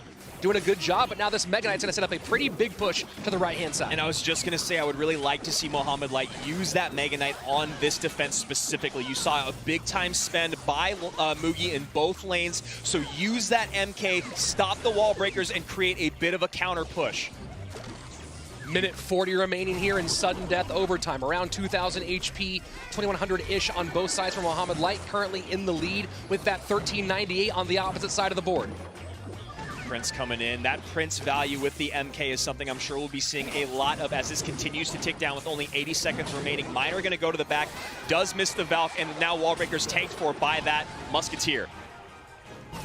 Doing a good job, but now this Mega Knight's going to set up a pretty big push to the right-hand side. And I was just going to say, I would really like to see Mohamed Light use that Mega Knight on this defense specifically. You saw a big-time spend by Mugi in both lanes, so use that MK, stop the wall breakers, and create a bit of a counter push. Minute 40 remaining here in sudden death overtime. Around 2,000 HP, 2,100-ish on both sides for Mohamed Light, currently in the lead with that 1398 on the opposite side of the board. Prince coming in. That Prince value with the MK is something I'm sure we'll be seeing a lot of as this continues to tick down with only 80 seconds remaining. Miner going to go to the back, does miss the Valk, and now Wallbreaker's tanked for by that Musketeer.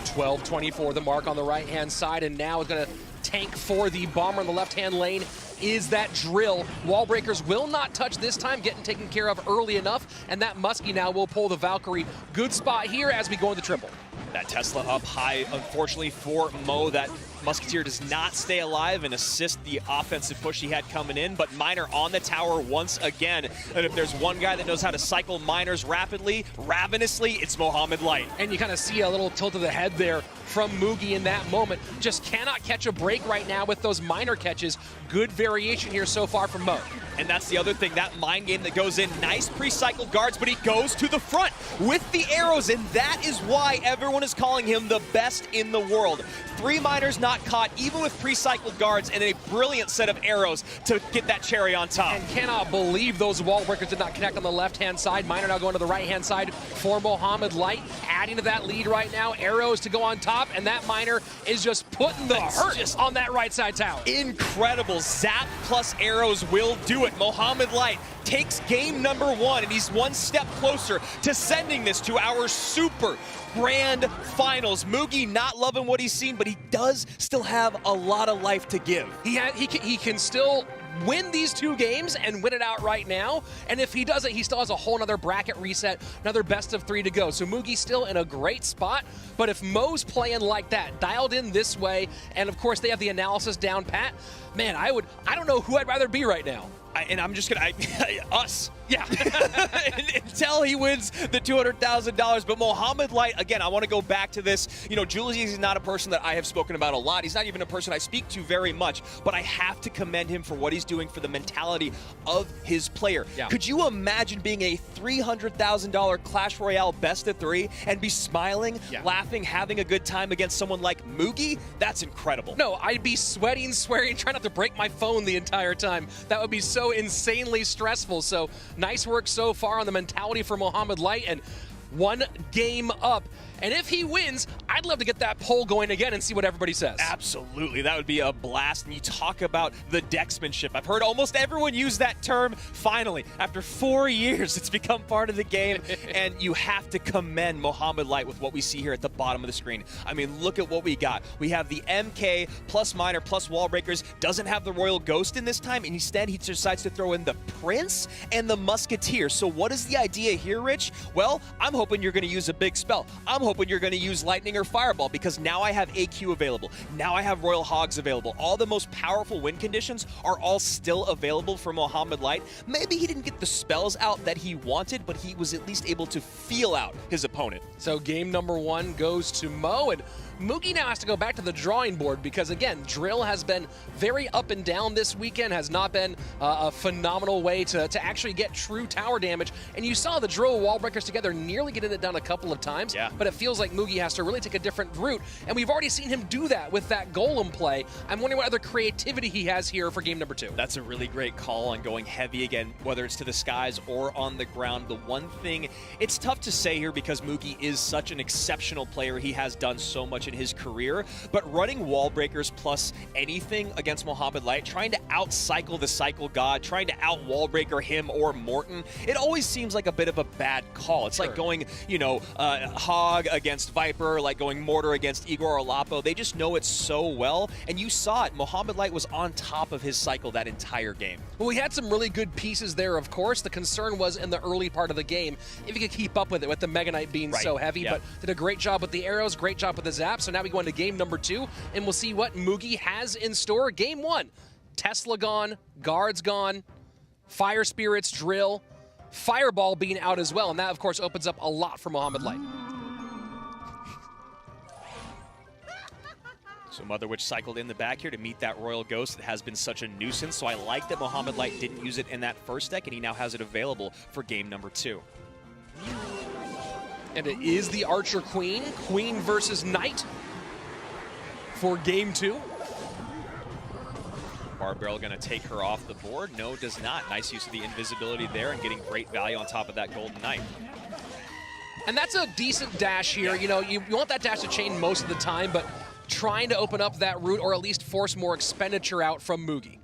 12:24 the mark on the right-hand side, and now is going to tank for the Bomber in the left-hand lane is that drill. Wallbreakers will not touch this time, getting taken care of early enough, and that Muskie now will pull the Valkyrie. Good spot here as we go into triple. That Tesla up high, unfortunately for Mo. That Musketeer does not stay alive and assist the offensive push he had coming in, but Miner on the tower once again. And if there's one guy that knows how to cycle miners rapidly, ravenously, it's Mohamed Light. And you kind of see a little tilt of the head there from Mugi in that moment. Just cannot catch a break right now with those miner catches. Good variation here so far from Mo. And that's the other thing, that mind game that goes in. Nice pre-cycled guards, but he goes to the front with the arrows, and that is why everyone is calling him the best in the world. 3 miners not caught, even with pre-cycled guards, and a brilliant set of arrows to get that cherry on top. And cannot believe those wall breakers did not connect on the left-hand side. Miner now going to the right-hand side for Mohamed Light, adding to that lead right now. Arrows to go on top, and that Miner is just putting the hurt on that right side tower. Incredible. Zap plus arrows will do it. Mohamed Light takes game number 1, and he's one step closer to sending this to our super grand finals. Mugi not loving what he's seen, but he does still have a lot of life to give. He can still win these 2 games and win it out right now, and if he doesn't, he still has a whole nother bracket reset, another best of 3 to go. So Mugi's still in a great spot, but if Mo's playing like that, dialed in this way, and of course they have the analysis down pat, man, I don't know who I'd rather be right now. And I'm just gonna, us. Yeah. Until he wins the $200,000. But Mohamed Light, again, I want to go back to this. You know, Julius is not a person that I have spoken about a lot. He's not even a person I speak to very much. But I have to commend him for what he's doing for the mentality of his player. Yeah. Could you imagine being a $300,000 Clash Royale best of 3 and be smiling, laughing, having a good time against someone like Mugi? That's incredible. No, I'd be sweating, swearing, trying not to break my phone the entire time. That would be so insanely stressful. So nice work so far on the mentality for Mohamed Light, and 1 game up. And if he wins, I'd love to get that poll going again and see what everybody says. Absolutely, that would be a blast. And you talk about the decksmanship. I've heard almost everyone use that term. Finally, after 4 years, it's become part of the game. And you have to commend Mohamed Light with what we see here at the bottom of the screen. I mean, look at what we got. We have the MK plus Miner plus Wall Breakers. Doesn't have the Royal Ghost in this time, and instead he decides to throw in the Prince and the Musketeer. So what is the idea here, Rich? Well, I'm hoping you're going to use a big spell. I'm hoping you're going to use Lightning or Fireball, because now I have AQ available. Now I have Royal Hogs available. All the most powerful win conditions are all still available for Mohamed Light. Maybe he didn't get the spells out that he wanted, but he was at least able to feel out his opponent. So game number 1 goes to Mo, and Mugi now has to go back to the drawing board because, again, Drill has been very up and down this weekend, has not been a phenomenal way to actually get true tower damage. And you saw the Drill wall breakers together nearly getting it down a couple of times, but it feels like Mugi has to really take a different route. And we've already seen him do that with that Golem play. I'm wondering what other creativity he has here for game number 2. That's a really great call on going heavy again, whether it's to the skies or on the ground. The one thing, it's tough to say here because Mugi is such an exceptional player. He has done so much in his career, but running wall breakers plus anything against Mohamed Light, trying to out-cycle the cycle god, trying to out-wall breaker him or Morten, it always seems like a bit of a bad call. It's like going, you know, Hog against Viper, like going Mortar against Igor or Lapo. They just know it so well, and you saw it. Mohamed Light was on top of his cycle that entire game. Well, we had some really good pieces there, of course. The concern was in the early part of the game, if he could keep up with it, with the Mega Knight being so heavy, but did a great job with the arrows, great job with the zap. So now we go into game number 2, and we'll see what Mugi has in store. Game 1, Tesla gone, guards gone, Fire Spirits, Drill, Fireball being out as well, and that, of course, opens up a lot for Mohamed Light. So Mother Witch cycled in the back here to meet that Royal Ghost that has been such a nuisance. So I like that Mohamed Light didn't use it in that first deck, and he now has it available for game number 2. And it is the Archer Queen, Queen versus Knight for game 2. Barbarrel gonna take her off the board. No, does not. Nice use of the invisibility there and getting great value on top of that Golden Knight. And that's a decent dash here. You know, you want that dash to chain most of the time, but trying to open up that route or at least force more expenditure out from Mugi.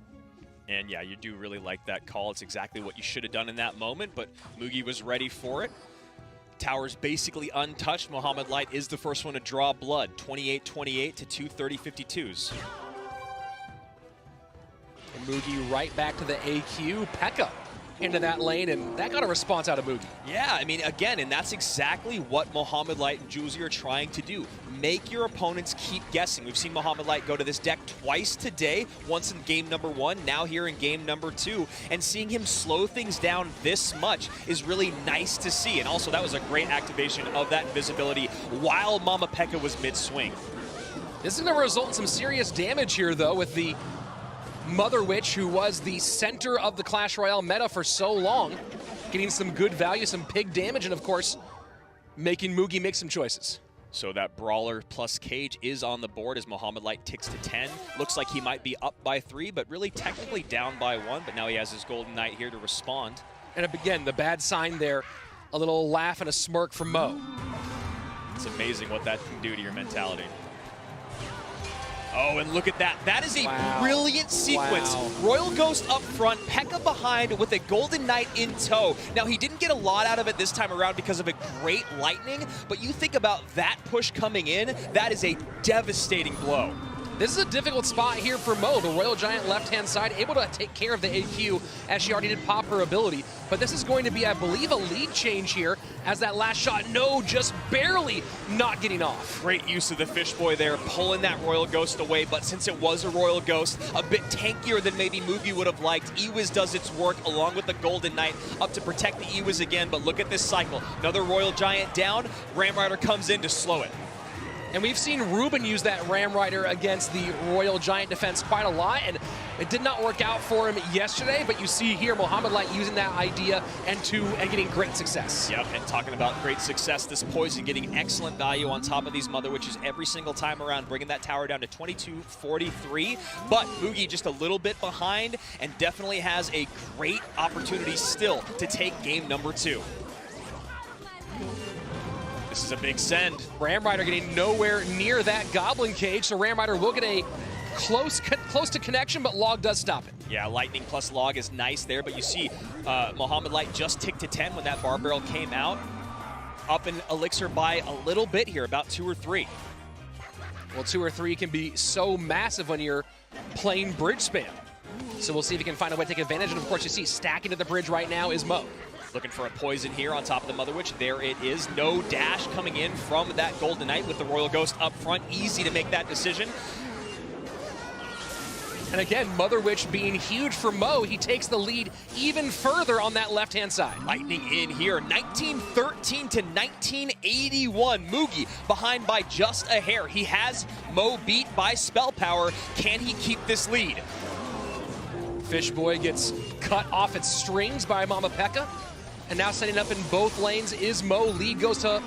And yeah, you do really like that call. It's exactly what you should have done in that moment, but Mugi was ready for it. Tower's basically untouched. Mohamed Light is the first one to draw blood. 28-28 to 230-52s. And Mugi right back to the AQ. Pekka into that lane, and that got a response out of Mugi. Yeah, I mean, again, and that's exactly what Mohamed Light and Juicy are trying to do. Make your opponents keep guessing. We've seen Mohamed Light go to this deck twice today, once in game number 1, now here in game number 2, and seeing him slow things down this much is really nice to see. And also, that was a great activation of that invisibility while Mama Pekka was mid-swing. This is going to result in some serious damage here, though, with the Mother Witch, who was the center of the Clash Royale meta for so long, getting some good value, some pig damage, and of course, making Mugi make some choices. So that Brawler plus Cage is on the board as Mohamed Light ticks to 10. Looks like he might be up by 3, but really technically down by 1, but now he has his Golden Knight here to respond. And again, the bad sign there, a little laugh and a smirk from Mo. It's amazing what that can do to your mentality. Oh, and look at that. That is a brilliant sequence. Wow. Royal Ghost up front, Pekka behind with a Golden Knight in tow. Now, he didn't get a lot out of it this time around because of a great lightning, but you think about that push coming in, that is a devastating blow. This is a difficult spot here for Mo. The Royal Giant left-hand side, able to take care of the AQ as she already did pop her ability. But this is going to be, I believe, a lead change here as that last shot, no, just barely not getting off. Great use of the Fish Boy there, pulling that Royal Ghost away. But since it was a Royal Ghost, a bit tankier than maybe Mugi would have liked, Ewiz does its work along with the Golden Knight up to protect the Ewiz again. But look at this cycle. Another Royal Giant down. Ram Rider comes in to slow it. And we've seen Ruben use that Ram Rider against the Royal Giant defense quite a lot, and it did not work out for him yesterday, but you see here Mohamed Light using that idea and getting great success. Yep, and talking about great success, this Poison getting excellent value on top of these Mother Witches every single time around, bringing that tower down to 22-43, but Mugi just a little bit behind and definitely has a great opportunity still to take game number 2. This is a big send. Ram Rider getting nowhere near that Goblin Cage, so Ram Rider will get a close to connection, but Log does stop it. Yeah, Lightning plus Log is nice there, but you see Mohamed Light just ticked to 10 when that Barbarrel came out. Up in Elixir by a little bit here, about 2 or 3. Well, 2 or 3 can be so massive when you're playing bridge spam. So we'll see if he can find a way to take advantage, and of course you see stacking to the bridge right now is Mo. Looking for a poison here on top of the Mother Witch. There it is. No dash coming in from that Golden Knight with the Royal Ghost up front. Easy to make that decision. And again, Mother Witch being huge for Mo, he takes the lead even further on that left-hand side. Lightning in here, 1913 to 1981. Mugi behind by just a hair. He has Mo beat by spell power. Can he keep this lead? Fish Boy gets cut off its strings by Mama Pekka. And now setting up in both lanes is Mo. Lead goes to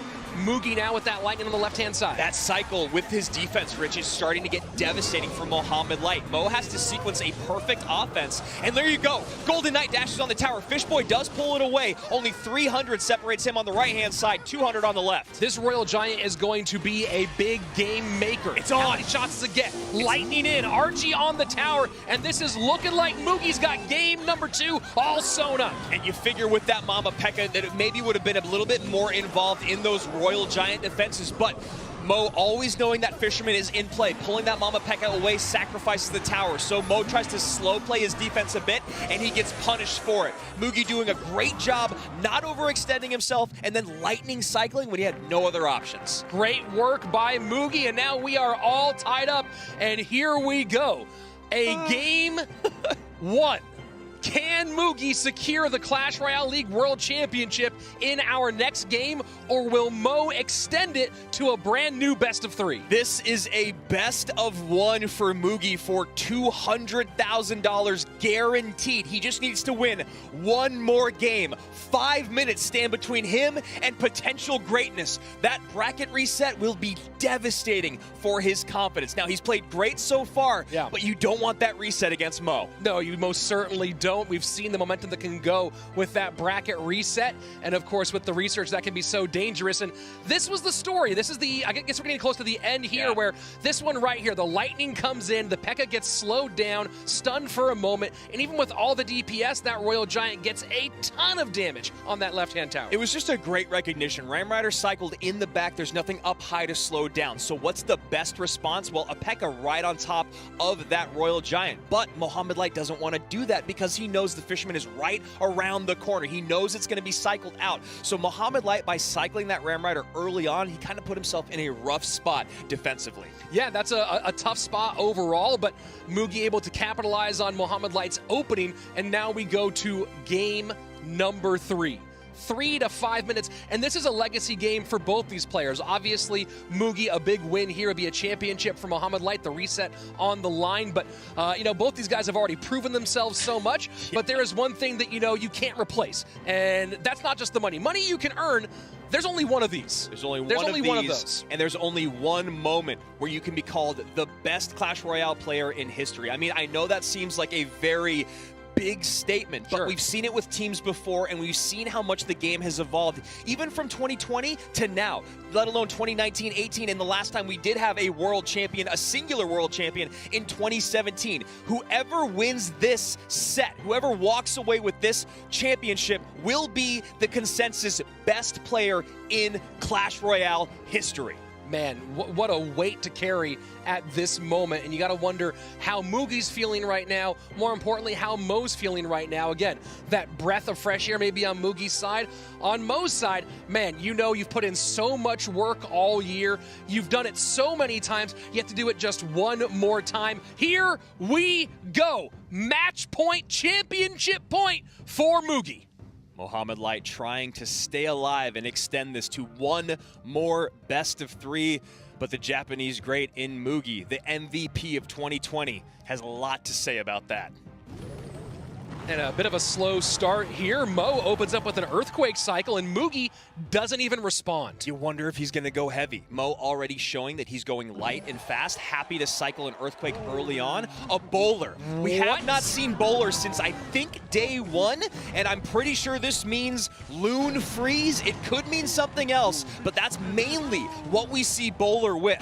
Mugi now with that lightning on the left-hand side. That cycle with his defense, Rich, is starting to get devastating for Mohamed Light. Mo has to sequence a perfect offense, and there you go. Golden Knight dashes on the tower. Fishboy does pull it away. Only 300 separates him on the right-hand side, 200 on the left. This Royal Giant is going to be a big game maker. It's on. How many shots does it get? Lightning in, Archie on the tower, and this is looking like Mugi's got game number 2 all sewn up. And you figure with that Mama Pekka that it maybe would have been a little bit more involved in those Royal Giant defenses, but Mo, always knowing that Fisherman is in play, pulling that Mama Pekka away, sacrifices the tower. So Mo tries to slow play his defense a bit, and he gets punished for it. Mugi doing a great job, not overextending himself, and then lightning cycling when he had no other options. Great work by Mugi, and now we are all tied up, and here we go. A game 1. Can Mugi secure the Clash Royale League World Championship in our next game, or will Mo extend it to a brand new best of 3? This is a best of 1 for Mugi for $200,000 guaranteed. He just needs to win one more game. 5 minutes stand between him and potential greatness. That bracket reset will be devastating for his confidence. Now, he's played great so far, but you don't want that reset against Mo. No, you most certainly don't. We've seen the momentum that can go with that bracket reset, and of course with the research that can be so dangerous. And this was the story. This is the, I guess we're getting close to the end here, where this one right here, the lightning comes in, the Pekka gets slowed down, stunned for a moment, and even with all the DPS, that Royal Giant gets a ton of damage on that left-hand tower. It was just a great recognition. Ram Rider cycled in the back. There's nothing up high to slow down. So what's the best response? Well, a Pekka right on top of that Royal Giant. But Mohamed Light doesn't want to do that because he knows the Fisherman is right around the corner. He knows it's going to be cycled out. So Mohamed Light, by cycling that Ram Rider early on, he kind of put himself in a rough spot defensively. Yeah, that's a tough spot overall, but Mugi able to capitalize on Mohamed Light's opening, and now we go to game number 3. 3 to 5 minutes, and this is a legacy game for both these players. Obviously, Mugi, a big win here, would be a championship for Mohamed Light, the reset on the line, but you know, both these guys have already proven themselves so much, but there is one thing that, you know, you can't replace, and that's not just the money. Money you can earn. There's only one of these. There's only one of those. And there's only one moment where you can be called the best Clash Royale player in history. I mean, I know that seems like a very big statement, but we've seen it with teams before, and we've seen how much the game has evolved, even from 2020 to now, let alone 2019, 18, and the last time we did have a world champion, a singular world champion in 2017. Whoever wins this set, whoever walks away with this championship will be the consensus best player in Clash Royale history. Man, what a weight to carry at this moment, and you got to wonder how Mugi's feeling right now, more importantly, how Mo's feeling right now. Again, that breath of fresh air maybe on Mugi's side. On Mo's side, man, you know you've put in so much work all year. You've done it so many times. You have to do it just one more time. Here we go. Match point, championship point for Mugi. Mohamed Light trying to stay alive and extend this to one more best of 3. But the Japanese great in Mugi, the MVP of 2020, has a lot to say about that. And a bit of a slow start here. Mo opens up with an earthquake cycle, and Mugi doesn't even respond. You wonder if he's going to go heavy. Mo already showing that he's going light and fast. Happy to cycle an earthquake early on. A bowler. We have not seen bowlers since, I think, day 1, and I'm pretty sure this means Loon Freeze. It could mean something else, but that's mainly what we see bowler with.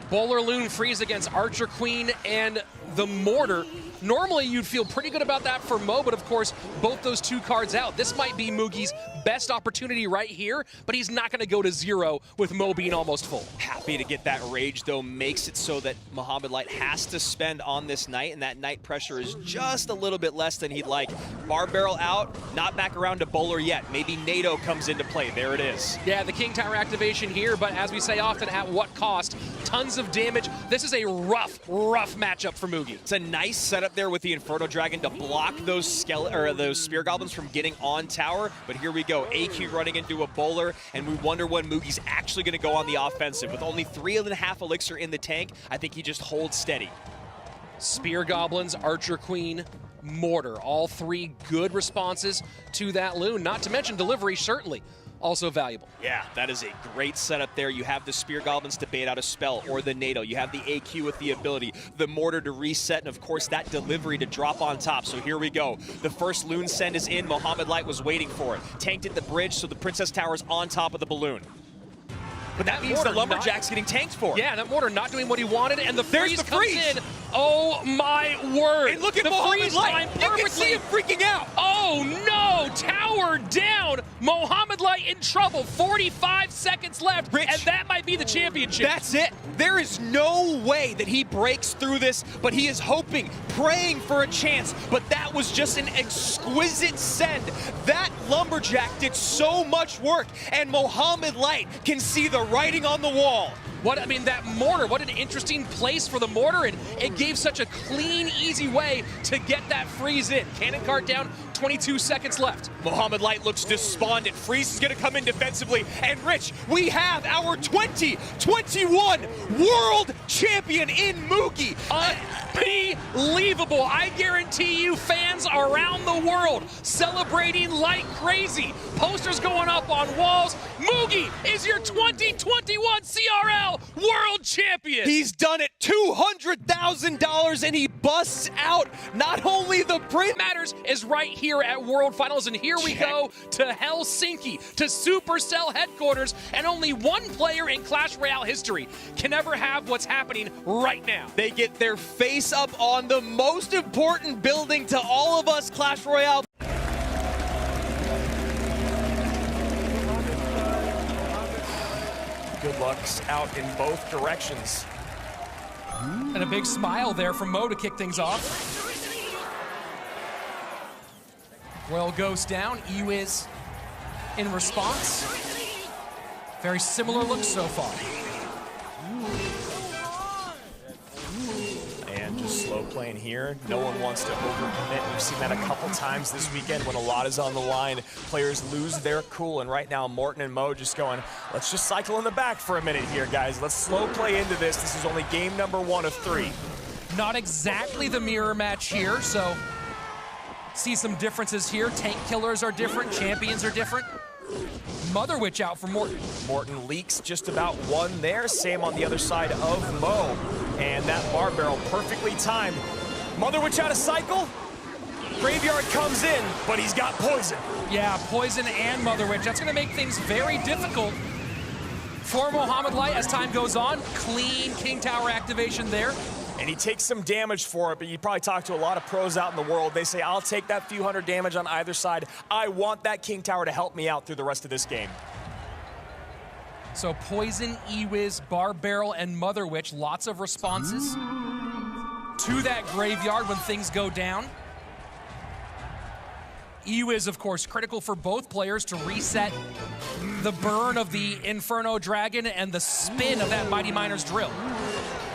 Bowler Loon Freeze against Archer Queen and the Mortar. Normally, you'd feel pretty good about that for Mo, but of course, both those 2 cards out. This might be Mugi's best opportunity right here, but he's not going to go to 0 with Mo being almost full. Happy to get that rage, though, makes it so that Mohamed Light has to spend on this Knight, and that Knight pressure is just a little bit less than he'd like. Bar Barrel out, not back around to Bowler yet. Maybe NATO comes into play. There it is. Yeah, the King Tower activation here, but as we say often, at what cost? Tons of damage. This is a rough matchup for Mugi. It's a nice setup there with the Inferno Dragon to block those Spear Goblins from getting on tower, but here we go. AQ running into a bowler, and we wonder when Mugi's actually going to go on the offensive. With only 3.5 elixir in the tank, I think he just holds steady. Spear Goblins, Archer Queen, Mortar. All 3 good responses to that Loon. Not to mention delivery, certainly. also valuable. Yeah, that is a great setup there. You have the Spear Goblins to bait out a spell, or the NATO. You have the AQ with the ability, the Mortar to reset, and of course that delivery to drop on top. So here we go. The first Loon Send is in. Mohamed Light was waiting for it. Tanked at the bridge, so the Princess Tower's on top of the balloon. But that means the Lumberjack's getting tanked for. Yeah, that Mortar not doing what he wanted, and the freeze comes in. Oh my word! And look at the Mohamed Light. time You can see him freaking out. Oh no! Tower down. Mohamed Light in trouble. 45 seconds left, Rich, and that might be the championship. That's it. There is no way that he breaks through this, but he is hoping, praying for a chance. But that was just an exquisite send. That Lumberjack did so much work, and Mohamed Light can see the writing on the wall. That Mortar, what an interesting place for the Mortar, and it gave such a clean, easy way to get that freeze in. Cannon cart down, 22 seconds left. Mohamed Light looks despondent. Freeze is going to come in defensively. And Rich, we have our 2021 World Champion in Moogie. Unbelievable. I guarantee you fans around the world celebrating like crazy. Posters going up on walls. Moogie is your 2021 CRL World Champion. He's done it. $200,000, and he busts out not only the print. Matters is right here at World Finals, and here we go to Helsinki, to Supercell headquarters, and only one player in Clash Royale history can ever have what's happening right now. They get their face up on the most important building to all of us Clash Royale. Good luck's out in both directions. And a big smile there from Mo to kick things off. Royal goes down, Ewiz in response. Very similar looks so far. And just slow playing here. No one wants to overcommit. We've seen that a couple times this weekend when a lot is on the line. Players lose their cool, and right now Morten and Mo just going, let's just cycle in the back for a minute here, guys. Let's slow play into this. This is only game number 1 of 3. Not exactly the mirror match here, so see some differences here. Tank killers are different, champions are different. Mother Witch out for Morten. Morten leaks just about one there. Same on the other side of Mo. And that bar barrel perfectly timed. Mother Witch out of cycle. Graveyard comes in, but he's got poison. Yeah, poison and Mother Witch. That's going to make things very difficult for Mohamed Light as time goes on. Clean King Tower activation there. And he takes some damage for it, but you probably talk to a lot of pros out in the world. They say, I'll take that few hundred damage on either side. I want that King Tower to help me out through the rest of this game. So Poison, Ewiz, Bar Barrel, and Mother Witch, lots of responses to that graveyard when things go down. Ewiz, of course, critical for both players to reset the burn of the Inferno Dragon and the spin of that Mighty Miner's Drill.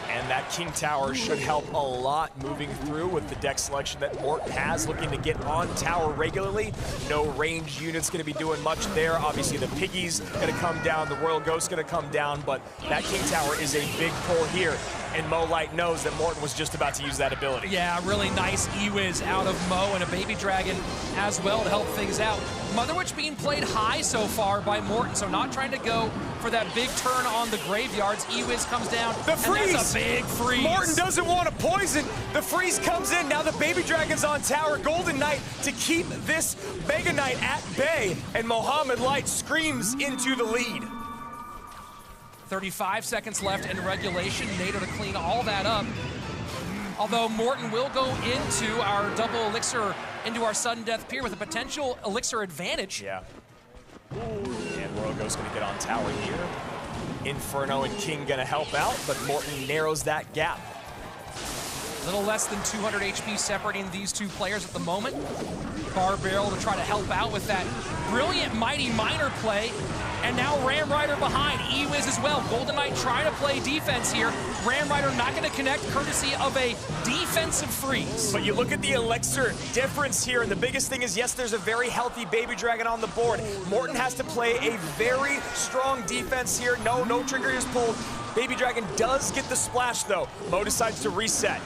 And that King Tower should help a lot moving through with the deck selection that Morten has, looking to get on tower regularly. No ranged units going to be doing much there. Obviously, the Piggy's going to come down, the Royal Ghost's going to come down, but that King Tower is a big pull here. And Mo Light knows that Morten was just about to use that ability. Yeah, really nice Ewiz out of Mo, and a Baby Dragon as well to help things out. Mother Witch being played high so far by Morten, so not trying to go for that big turn on the graveyards. Ewiz comes down, the freeze! And that's a big freeze. Morten doesn't want to poison. The freeze comes in. Now the Baby Dragon's on tower. Golden Knight to keep this Mega Knight at bay, and Mohamed Light screams into the lead. 35 seconds left in regulation. NATO to clean all that up. Although Morten will go into our double elixir, into our sudden death pier with a potential elixir advantage. Yeah. And Royal Ghost's gonna get on tower here. Inferno and King gonna help out, but Morten narrows that gap. A little less than 200 HP separating these two players at the moment. Bar Barrel to try to help out with that brilliant Mighty Miner play. And now Ram Rider behind, Ewiz as well. Golden Knight trying to play defense here. Ram Rider not going to connect courtesy of a defensive freeze. But you look at the elixir difference here, and the biggest thing is, yes, there's a very healthy Baby Dragon on the board. Morten has to play a very strong defense here. No trigger is pulled. Baby Dragon does get the splash, though. Mo decides to reset.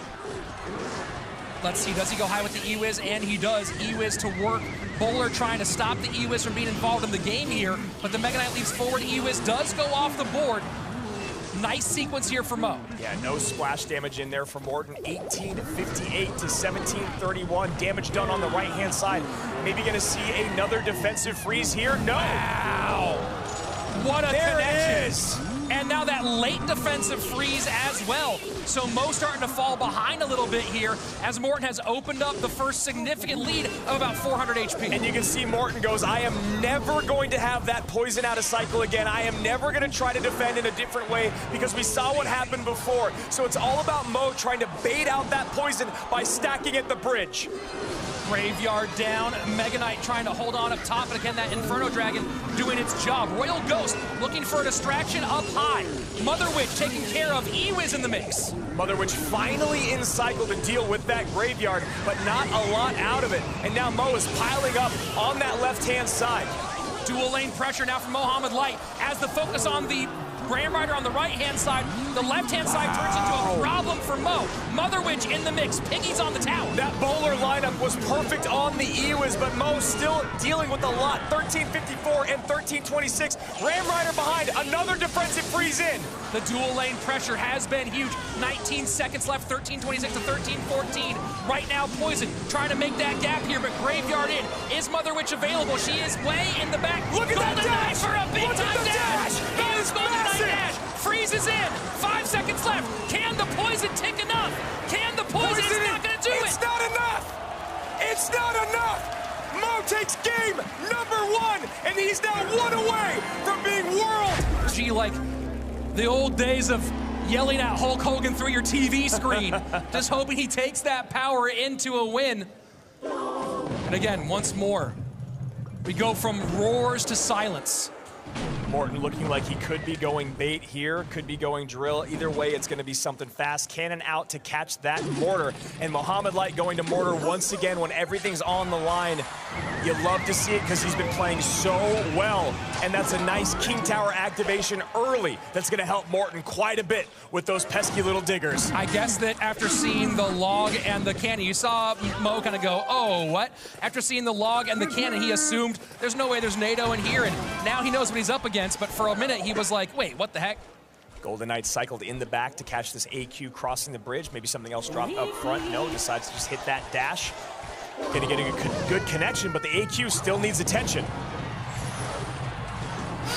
Let's see, does he go high with the Ewiz? And he does. Ewiz to work Bowler trying to stop the Ewis from being involved in the game here, but the Mega Knight leaps forward. Ewis does go off the board. Nice sequence here for Mo. Yeah, no splash damage in there for Morten. 18-58 to 17-31. Damage done on the right-hand side. Maybe gonna see another defensive freeze here. No! Wow! What a There connection. it is! And now that late defensive freeze as well. So Mo starting to fall behind a little bit here as Morten has opened up the first significant lead of about 400 HP. And you can see Morten goes, I am never going to have that poison out of cycle again. I am never going to try to defend in a different way because we saw what happened before. So it's all about Mo trying to bait out that poison by stacking at the bridge. Graveyard down, Mega Knight trying to hold on up top, and again that Inferno Dragon doing its job. Royal Ghost looking for a distraction up high. Mother Witch taking care of Ewiz in the mix. Mother Witch finally in cycle to deal with that graveyard, but not a lot out of it. And now Mo is piling up on that left-hand side. Dual lane pressure now from Mohamed Light as the focus on the Grand Rider on the right-hand side. The left-hand side turns into a problem for Mo. Mother Witch in the mix. Piggy's on the tower. That bowler lineup was perfect on the Ewiz, but Mo still dealing with a lot. 13-54 and 13-26. Ram Rider behind. Another defensive freeze in. The dual lane pressure has been huge. 19 seconds left. 13-26 to 13-14. Right now, Poison trying to make that gap here, but Graveyard in. Is Mother Witch available? She is way in the back. Look at that dash! For a big-time dash! That is Golden Knight massive! dash! Freezes in! 5 seconds left! Can the Poison tick enough? Can the Poison? It's not gonna do it! It's not enough! It's not enough! Mo takes game #1, and he's now 1 away from being world! Gee, like the old days of yelling at Hulk Hogan through your TV screen. Just hoping he takes that power into a win. And again, once more, we go from roars to silence. Morten looking like he could be going bait here, could be going drill. Either way, it's going to be something fast. Cannon out to catch that mortar. And Mohamed Light going to mortar once again when everything's on the line. You love to see it because he's been playing so well. And that's a nice King Tower activation early. That's going to help Morten quite a bit with those pesky little diggers. I guess that after seeing the log and the cannon, you saw Mo kind of go, oh, what? After seeing the log and the cannon, he assumed there's no way there's NATO in here. And now he knows what he's up against. But for a minute, he was like, wait, what the heck? Golden Knight cycled in the back to catch this AQ crossing the bridge. Maybe something else dropped up front. No, decides to just hit that dash. Gonna get a good connection, but the AQ still needs attention.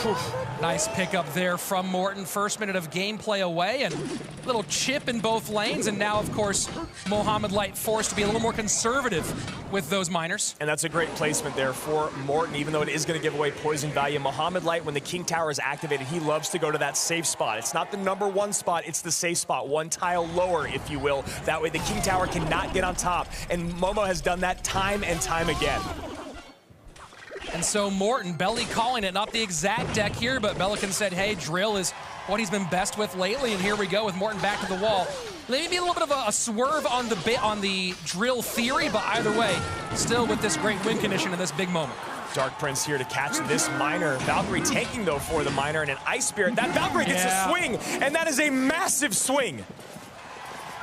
Whew. Nice pickup there from Morten. First minute of gameplay away, and a little chip in both lanes. And now, of course, Mohamed Light forced to be a little more conservative with those miners. And that's a great placement there for Morten, even though it is going to give away poison value. Mohamed Light, when the King Tower is activated, he loves to go to that safe spot. It's not the #1 spot, it's the safe spot. One tile lower, if you will. That way the King Tower cannot get on top. And Momo has done that time and time again. And so Morten, Belly calling it, not the exact deck here, but Bellican said, hey, drill is what he's been best with lately, and here we go with Morten back to the wall. Maybe a little bit of a swerve on the drill theory, but either way, still with this great win condition in this big moment. Dark Prince here to catch this miner. Valkyrie tanking, though, for the miner, and an Ice Spirit. That Valkyrie gets a swing, and that is a massive swing.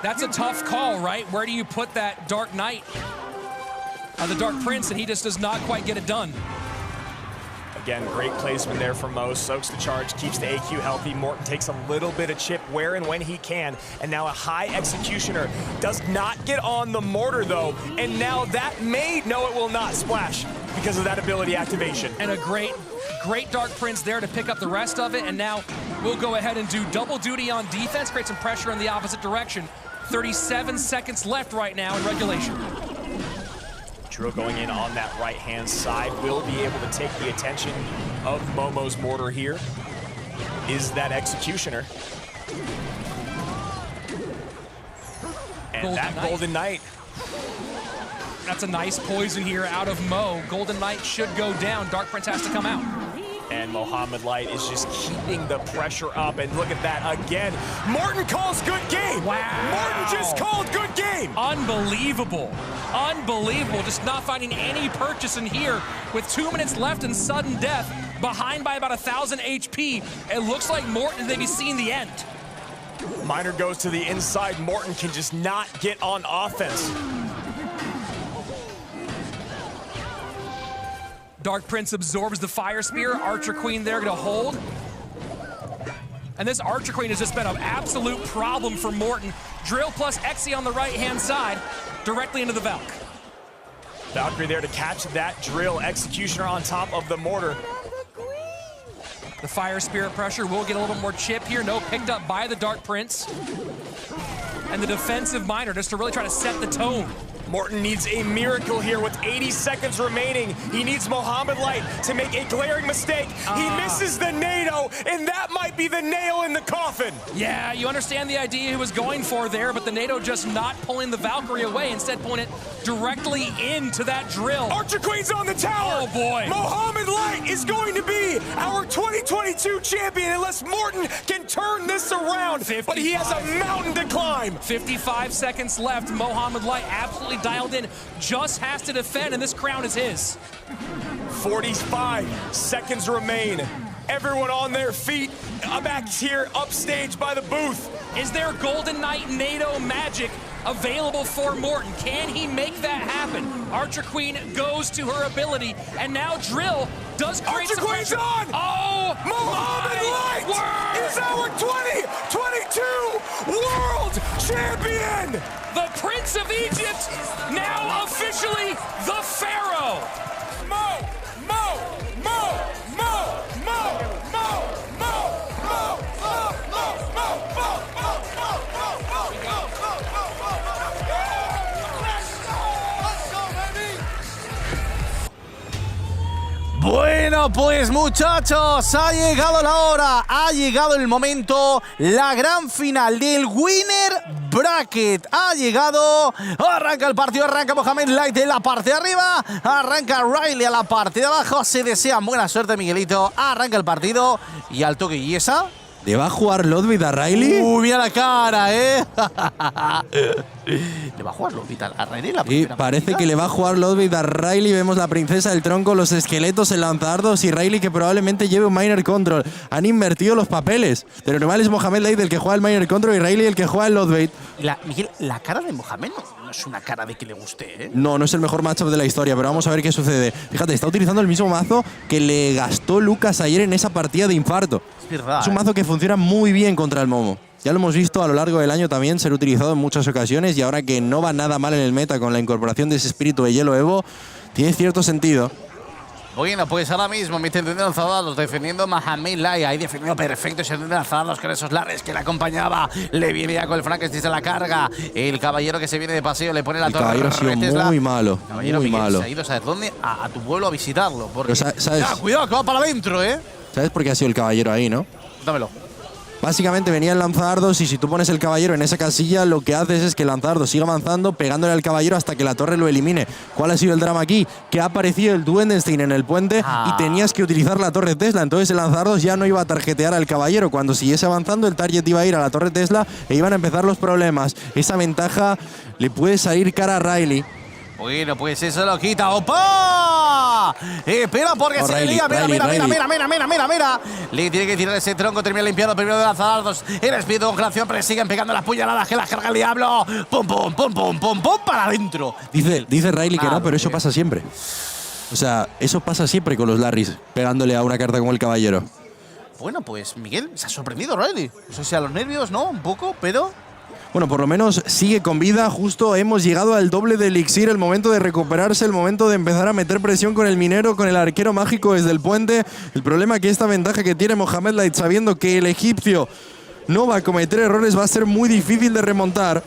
That's a tough call, right? Where do you put that Dark Knight? The Dark Prince, and he just does not quite get it done. Again, great placement there from Mo. Soaks the charge, keeps the AQ healthy. Morten takes a little bit of chip where and when he can. And now a high executioner does not get on the mortar, though. And now that may, no, it will not splash because of that ability activation. And a great Dark Prince there to pick up the rest of it. And now we'll go ahead and do double duty on defense, create some pressure in the opposite direction. 37 seconds left right now in regulation. Drill going in on that right-hand side will be able to take the attention of Momo's mortar here. Is that executioner. And that Golden Knight. That's a nice poison here out of Mo. Golden Knight should go down. Dark Prince has to come out. And Mohamed Light is just keeping the pressure up. And look at that again. Morten calls good game. Wow. Morten just called good game. Unbelievable. Unbelievable. Just not finding any purchase in here with 2 minutes left and sudden death. Behind by about 1,000 HP. It looks like Morten may be seeing the end. Miner goes to the inside. Morten can just not get on offense. Dark Prince absorbs the Fire Spear. Archer Queen there gonna hold. And this Archer Queen has just been an absolute problem for Morten. Drill plus Exi on the right-hand side, directly into the Valk. Valkyrie there to catch that drill. Executioner on top of the mortar. The Fire Spirit pressure will get a little bit more chip here. No, picked up by the Dark Prince. And the defensive miner just to really try to set the tone. Morten needs a miracle here with 80 seconds remaining. He needs Mohamed Light to make a glaring mistake. He misses the NATO, and that might be the nail in the coffin. Yeah, you understand the idea he was going for there, but the NATO just not pulling the Valkyrie away, instead pulling it directly into that drill. Archer Queen's on the tower. Oh boy. Mohamed Light is going to be our 2022 champion unless Morten can turn this around. 55. But he has a mountain to climb. 55 seconds left. Mohamed Light absolutely dialed in, just has to defend, and this crown is his. 45 seconds remain. Everyone on their feet, back here, upstage by the booth. Is there Golden Knight NATO magic available for Morten? Can he make that happen? Archer Queen goes to her ability, and now Drill does create Archer some Queen's pressure. on! Oh, Mohamed Light word! is our 2022 World Champion! The Prince of Egypt, now officially the Pharaoh. Bueno, pues muchachos, ha llegado la hora, ha llegado el momento, la gran final del Winner Bracket ha llegado. Arranca el partido, arranca Mohamed Light en la parte de arriba, arranca Riley a la parte de abajo. Se desean buena suerte, Miguelito. Arranca el partido y al toque y esa. ¿Le va a jugar Ludwig a Riley? Mira la cara, ¿eh? ¿Le va a jugar Ludwig a Riley la primera parece partida? que le va a jugar Ludwig a Riley. Vemos la princesa del tronco, los esqueletos, el lanzardos y Riley que probablemente lleve un Miner Control. Han invertido los papeles. Pero normal es Mohamed Light el que juega el Miner Control y Riley el que juega el Ludwig. Miguel, la cara de Mohamed no es una cara de que le guste, ¿eh? No, no es el mejor matchup de la historia, pero vamos a ver qué sucede. Fíjate, está utilizando el mismo mazo que le gastó Lucas ayer en esa partida de infarto. Es verdad, es un mazo que funciona muy bien contra el Momo. Ya lo hemos visto a lo largo del año también ser utilizado en muchas ocasiones y ahora que no va nada mal en el meta con la incorporación de ese espíritu de hielo Evo, tiene cierto sentido. Bueno, pues ahora mismo me de lanzados defendiendo Mohamed Light. Ahí defendido perfecto ese de lanzados con esos lares que le acompañaba. Le viene ya con el Frankenstein a la carga. El caballero que se viene de paseo le pone la torre. El caballero ha sido muy malo. Caballero muy Miguel, malo. se ha ido, ¿sabes dónde? A tu pueblo a visitarlo. Porque… ¿sabes? Cuidado, que va para adentro, ¿eh? ¿Sabes por qué ha sido el caballero ahí, no? Dámelo. Básicamente venía el lanzardos y si tú pones el caballero en esa casilla, lo que haces es que el lanzardos siga avanzando, pegándole al caballero hasta que la torre lo elimine. ¿Cuál ha sido el drama aquí? Que ha aparecido el Duendenstein en el puente y tenías que utilizar la torre Tesla. Entonces el lanzardos ya no iba a tarjetear al caballero. Cuando siguiese avanzando, el target iba a ir a la torre Tesla e iban a empezar los problemas. Esa ventaja le puede salir cara a Riley. Bueno, pues eso lo quita. ¡Opa! Espera porque se le lía. Mira. Le tiene que tirar ese tronco. Termina limpiando primero de lanzardos. El espíritu de congelación, pero siguen pegando las puñaladas que las carga el diablo. Pum, para adentro. Dice Riley que no, pero eso pasa siempre. O sea, eso pasa siempre con los Larrys, pegándole a una carta como el caballero. Bueno, pues Miguel, se ha sorprendido Riley. No sé si a los nervios, ¿no? Un poco, pero… Bueno, por lo menos sigue con vida. Justo hemos llegado al doble de elixir. El momento de recuperarse, el momento de empezar a meter presión con el minero, con el arquero mágico desde el puente. El problema es que esta ventaja que tiene Mohamed Light, sabiendo que el egipcio no va a cometer errores, va a ser muy difícil de remontar.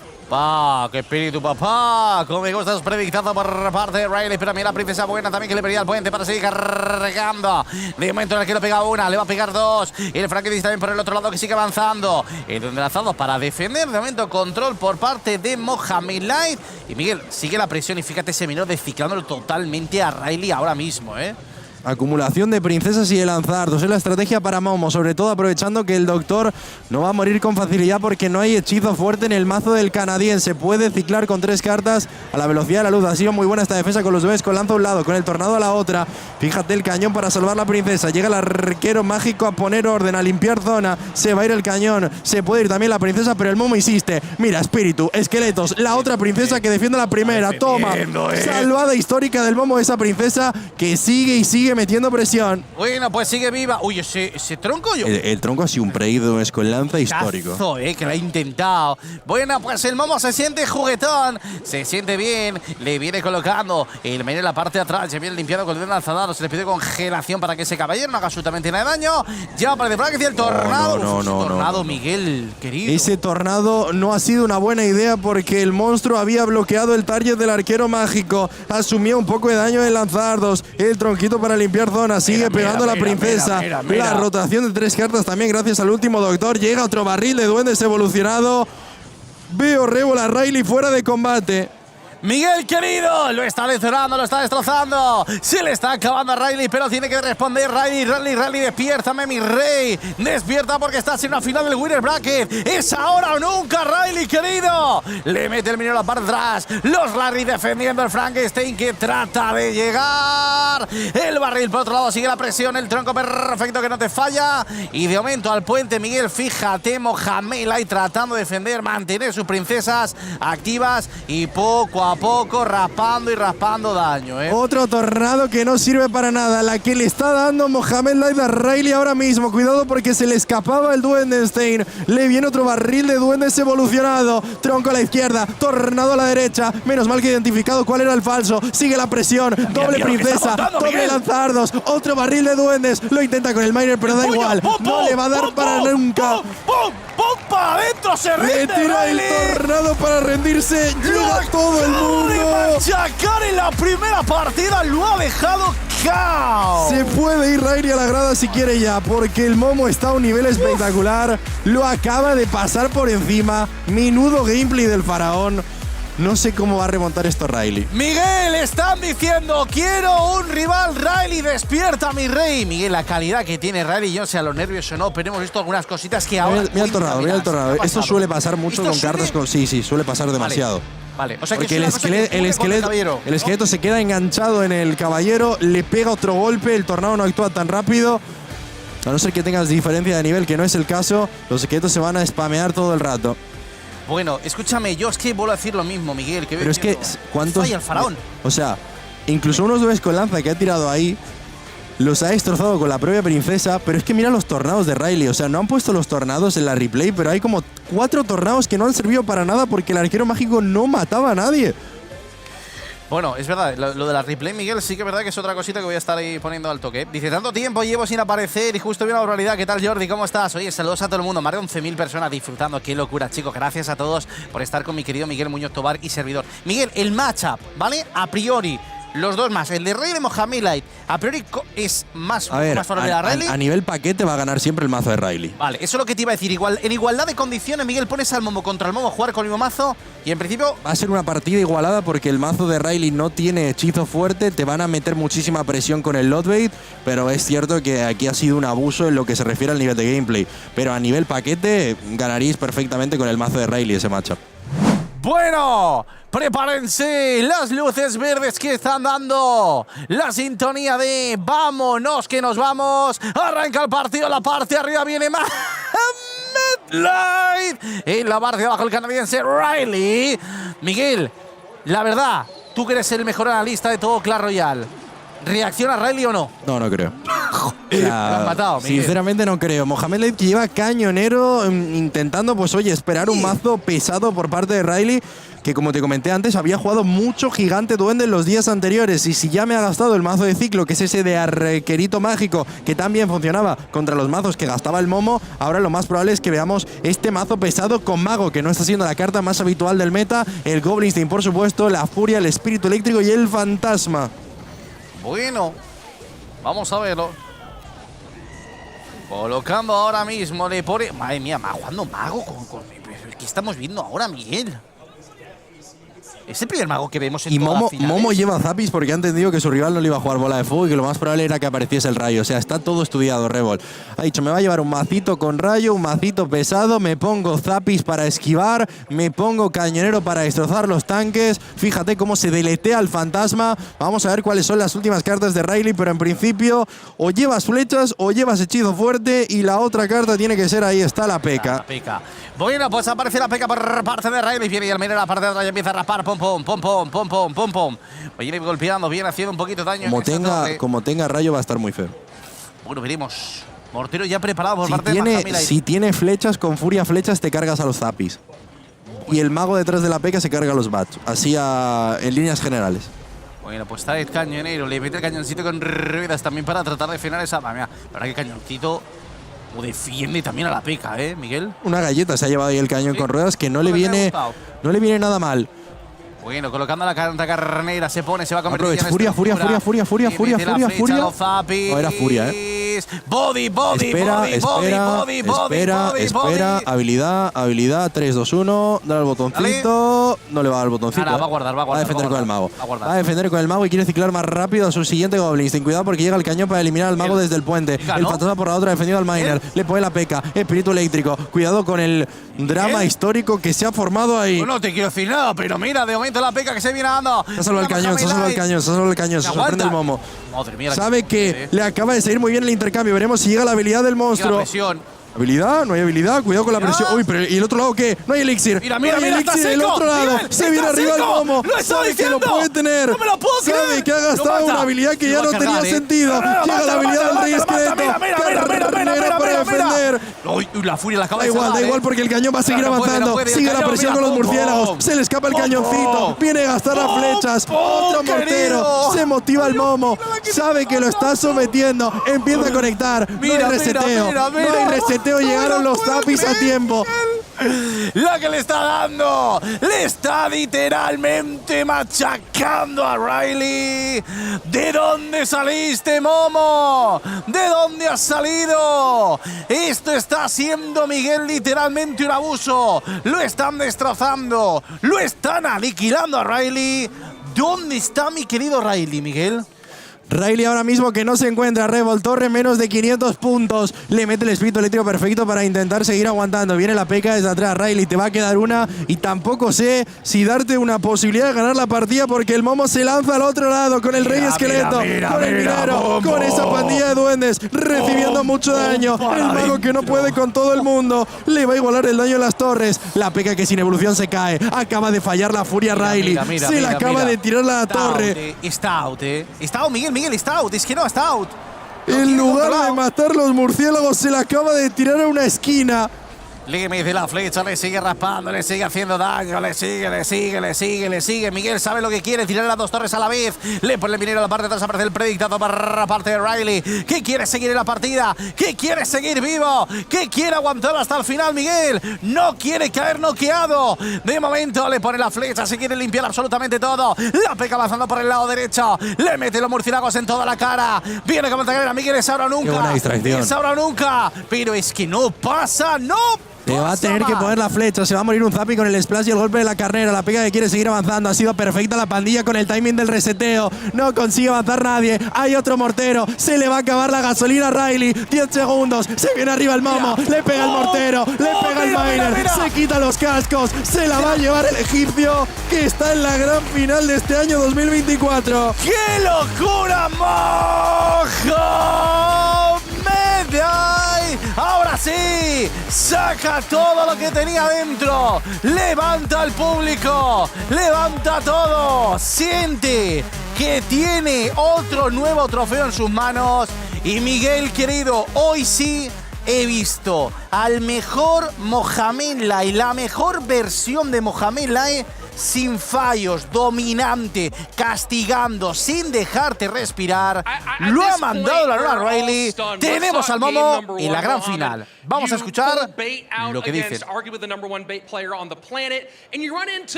¡Qué espíritu, papá! Como me gusta, es predictado por parte de Riley. Pero mira la princesa buena también que le pedía al puente para seguir cargando. De momento el arquero pega una, le va a pegar dos. Y el Frankenstein también por el otro lado que sigue avanzando. El enlazado para defender. De momento control por parte de Mohamed Light. Y Miguel, sigue la presión y fíjate ese minero desciclándolo totalmente a Riley ahora mismo, ¿eh? Acumulación de princesas y de lanzardos. Es la estrategia para Momo, sobre todo aprovechando que el doctor no va a morir con facilidad porque no hay hechizo fuerte en el mazo del canadiense. Puede ciclar con 3 cartas a la velocidad de la luz. Ha sido muy buena esta defensa con los bebés, con lanza a un lado, con el tornado a la otra. Fíjate el cañón para salvar la princesa. Llega el arquero mágico a poner orden, a limpiar zona. Se va a ir el cañón, se puede ir también la princesa, pero el Momo insiste. Mira, espíritu, esqueletos, la otra princesa que defiende la primera. Toma, salvada histórica del Momo, esa princesa que sigue y sigue sigue metiendo presión. Bueno, pues sigue viva. Uy, ese tronco yo. El tronco ha sido un preído con lanza histórico. Cazo, que lo ha intentado. Bueno, pues el Momo se siente juguetón, se siente bien, le viene colocando el medio en la parte de atrás, se viene limpiando con el dedo lanzador, se le pide congelación para que ese caballero no haga absolutamente nada de daño. Ya para el y el tornado. Tornado, Miguel, querido. Ese tornado no ha sido una buena idea porque el monstruo había bloqueado el target del arquero mágico. Asumió un poco de daño en lanzardos. El tronquito para limpiar zona. Sigue pegando a la princesa. La rotación de 3 cartas también gracias al último doctor. Llega otro barril de duendes evolucionado. Veo Rebel a Riley fuera de combate. Miguel, querido, lo está lesionando, lo está destrozando. Se le está acabando a Riley, pero tiene que responder. Riley, despiértame, mi rey. Despierta porque estás en la final del Winner Bracket. Es ahora o nunca, Riley, querido. Le mete el minero a la parte de atrás. Los Larry defendiendo el Frankenstein que trata de llegar. El barril por otro lado sigue la presión. El tronco perfecto que no te falla. Y de momento al puente, Miguel, fíjate, Mohamed ahí tratando de defender, mantener sus princesas activas y poco a poco raspando daño, Otro tornado que no sirve para nada. La que le está dando Mohamed Light a Riley ahora mismo. Cuidado porque se le escapaba el Duendenstein. Le viene otro barril de duendes evolucionado. Tronco a la izquierda, tornado a la derecha. Menos mal que identificado cuál era el falso. Sigue la presión. Doble princesa, doble lanzardos. Otro barril de duendes. Lo intenta con el miner, pero da igual. No le va a dar para nunca. ¡Para adentro! ¡Se rinde! Le tira el tornado para rendirse. Llega todo el mundo. Machacar en la primera partida lo ha dejado cao. Se puede ir Riley a la grada si quiere ya, porque el Momo está a un nivel espectacular. Lo acaba de pasar por encima. Menudo gameplay del faraón. No sé cómo va a remontar esto Riley. Miguel, están diciendo, quiero un rival. Riley, despierta, mi rey. Miguel, la calidad que tiene Riley, yo no sé a los nervios o no, pero hemos visto algunas cositas que ahora… Mira el tornado. Esto suele pasar mucho con cartas con… Sí, suele pasar demasiado. Vale, o sea porque que el esqueleto se queda enganchado en el caballero, le pega otro golpe, el tornado no actúa tan rápido. A no ser que tengas diferencia de nivel, que no es el caso, los esqueletos se van a spamear todo el rato. Bueno, escúchame, yo es que vuelvo a decir lo mismo, Miguel. Que pero es que, ¿cuántos? Falla el faraón. O sea, incluso unos duendes con lanza que ha tirado ahí, los ha destrozado con la propia princesa, pero es que mira los tornados de Riley. O sea, no han puesto los tornados en la replay, pero hay como 4 tornados que no han servido para nada porque el arquero mágico no mataba a nadie. Bueno, es verdad, lo de la replay, Miguel, sí que es verdad que es otra cosita que voy a estar ahí poniendo al toque. Dice, tanto tiempo llevo sin aparecer y justo vi una barbaridad. ¿Qué tal, Jordi? ¿Cómo estás? Oye, saludos a todo el mundo. Más de 11.000 personas disfrutando. Qué locura, chicos. Gracias a todos por estar con mi querido Miguel Muñoz Tobar y servidor. Miguel, el matchup, ¿vale? A priori, los dos más. El de Rey de Mohamed Light, a priori es más favorable a Riley. A nivel paquete va a ganar siempre el mazo de Riley. Vale, eso es lo que te iba a decir. En igualdad de condiciones, Miguel, pones al Momo contra el Momo, jugar con el mismo mazo y en principio… Va a ser una partida igualada porque el mazo de Riley no tiene hechizo fuerte. Te van a meter muchísima presión con el Lotbait, pero es cierto que aquí ha sido un abuso en lo que se refiere al nivel de gameplay. Pero a nivel paquete ganaréis perfectamente con el mazo de Riley ese matchup. Bueno, prepárense las luces verdes que están dando la sintonía de vámonos que nos vamos. Arranca el partido, la parte de arriba viene Mohamed Light. En la parte de abajo el canadiense Riley. Miguel, la verdad, tú que eres el mejor analista de todo Clash Royale, ¿reacciona Riley o no? No creo. Lo has matado, Miguel. Sinceramente no creo. Mohamed Light que lleva cañonero intentando, pues oye, esperar un mazo pesado por parte de Riley, que como te comenté antes, había jugado mucho gigante duende en los días anteriores. Y si ya me ha gastado el mazo de ciclo, que es ese de arquerito mágico, que también funcionaba contra los mazos que gastaba el Momo, ahora lo más probable es que veamos este mazo pesado con mago, que no está siendo la carta más habitual del meta. El Goblinstein, por supuesto, la furia, el espíritu eléctrico y el fantasma. Bueno, vamos a verlo. Colocando ahora mismo, le pone… Madre mía, jugando mago ¿qué estamos viendo ahora, Miguel? Es el primer mago que vemos en todas las finales. Momo lleva zapis porque ha entendido que su rival no le iba a jugar bola de fuego y que lo más probable era que apareciese el rayo. O sea, está todo estudiado, Rebel. Ha dicho, me va a llevar un macito con rayo, un macito pesado, me pongo zapis para esquivar, me pongo cañonero para destrozar los tanques. Fíjate cómo se deletea el fantasma. Vamos a ver cuáles son las últimas cartas de Riley, pero en principio o llevas flechas o llevas hechizo fuerte y la otra carta tiene que ser, ahí está, la P.E.K.K.A. Bueno, pues aparece la P.E.K.K.A por parte de Riley. Viene y el medio de la parte de atrás y empieza a raspar. Pum, pom. Viene golpeando, viene haciendo un poquito de daño. Como tenga rayo va a estar muy feo. Bueno, veremos. Mortero ya preparado por parte de Majamilite. Si tiene flechas, con furia flechas te cargas a los zapis. Y el mago detrás de la peca se carga a los bats. Así en líneas generales. Bueno, pues está el cañonero. Le mete el cañoncito con ruedas también para tratar de frenar esa... Mira, la verdad que el cañoncito defiende también a la peca, Miguel. Una galleta se ha llevado ahí el cañón con ruedas que no le viene nada mal. Bueno, colocando la carnera, se pone, se va a convertir en furia. No, era furia, Body. Espera. Habilidad. 3, 2, 1. Dale al botoncito. Dale. No le va a dar el botoncito. Ahora, va a guardar. Va a defender con el mago. Va a defender con el mago y quiere ciclar más rápido a su siguiente Goblins. Ten cuidado porque llega el cañón para eliminar al mago desde el puente. El fantasma por la otra defendido al miner. Le pone la peca. Espíritu eléctrico. Cuidado con el drama histórico que se ha formado ahí. No te quiero decir nada, pero mira, de momento la peca que se viene dando. Se ha salvado el cañón. Se sorprende el momo. Madre mía, sabe que le acaba de salir muy bien el intercambio. Veremos si llega la habilidad del monstruo. ¿Habilidad? No hay habilidad. Cuidado con la presión. Uy, pero ¿y el otro lado qué? No hay elixir. Mira, elixir del otro lado. Se viene arriba el momo. Sabe que lo puede tener. No me lo puedo creer. Sabe que ha gastado una habilidad que ya no tenía sentido. Llega la habilidad del rey esqueleto. Mira para defender. La furia la acaba de Da igual porque el cañón va a seguir avanzando. Sigue la presión con los murciélagos. Se le escapa el cañoncito. Viene a gastar las flechas. Otro mortero. Se motiva el momo. Sabe que lo está sometiendo. Empieza a conectar. No hay reseteo. No hay reseteo. Llegaron los zapis a tiempo. La que le está dando. Le está literalmente machacando a Riley. ¿De dónde saliste, momo? ¿De dónde has salido? Esto está haciendo, Miguel, literalmente un abuso. Lo están destrozando. Lo están aniquilando a Riley. ¿Dónde está mi querido Riley, Miguel? Riley ahora mismo que no se encuentra. Revol Torre, menos de 500 puntos. Le mete el espíritu eléctrico perfecto para intentar seguir aguantando. Viene la peca desde atrás. Riley, te va a quedar una. Y tampoco sé si darte una posibilidad de ganar la partida porque el momo se lanza al otro lado con el rey esqueleto. Con el minero. Con esa pandilla de duendes. Recibiendo mucho daño. El mago que no puede con todo el mundo. Le va a igualar el daño en las torres. La peca que sin evolución se cae. Acaba de fallar la furia Riley. Se la acaba de tirar la torre. Está out, Está out, Miguel, está out, es que no está out. En lugar de matar los murciélagos, se la acaba de tirar a una esquina. Le mete la flecha, le sigue raspando, le sigue haciendo daño, le sigue. Miguel sabe lo que quiere, tirar las dos torres a la vez. Le pone el minero a la parte de atrás, aparece el predictado para la parte de Riley. ¿Qué quiere seguir en la partida? ¿Qué quiere seguir vivo? ¿Qué quiere aguantar hasta el final, Miguel? No quiere caer noqueado. De momento le pone la flecha, se quiere limpiar absolutamente todo. La peca avanzando por el lado derecho. Le mete los murciélagos en toda la cara. Viene como carrera, Miguel, es ahora o nunca. Qué buena distracción. Es ahora o nunca. Pero es que no pasa, Le va a tener que poner la flecha, se va a morir un zapi con el splash y el golpe de la carnera. La pega que quiere seguir avanzando, ha sido perfecta la pandilla con el timing del reseteo. No consigue avanzar nadie, hay otro mortero, se le va a acabar la gasolina a Riley. 10 segundos, se viene arriba el momo, le pega el mortero, le pega el miner, se quita los cascos, se la va a llevar el egipcio que está en la gran final de este año 2024. ¡Qué locura, Mojo! Ahora sí, saca todo lo que tenía dentro, levanta al público, levanta todo, siente que tiene otro nuevo trofeo en sus manos. Y Miguel, querido, hoy sí he visto al mejor Mohamed Lai, la mejor versión de Mohamed Lai, sin fallos, dominante, castigando, sin dejarte respirar. Lo ha mandado la Luna Riley. Tenemos al momo en la gran final. Vamos a escuchar lo que dicen.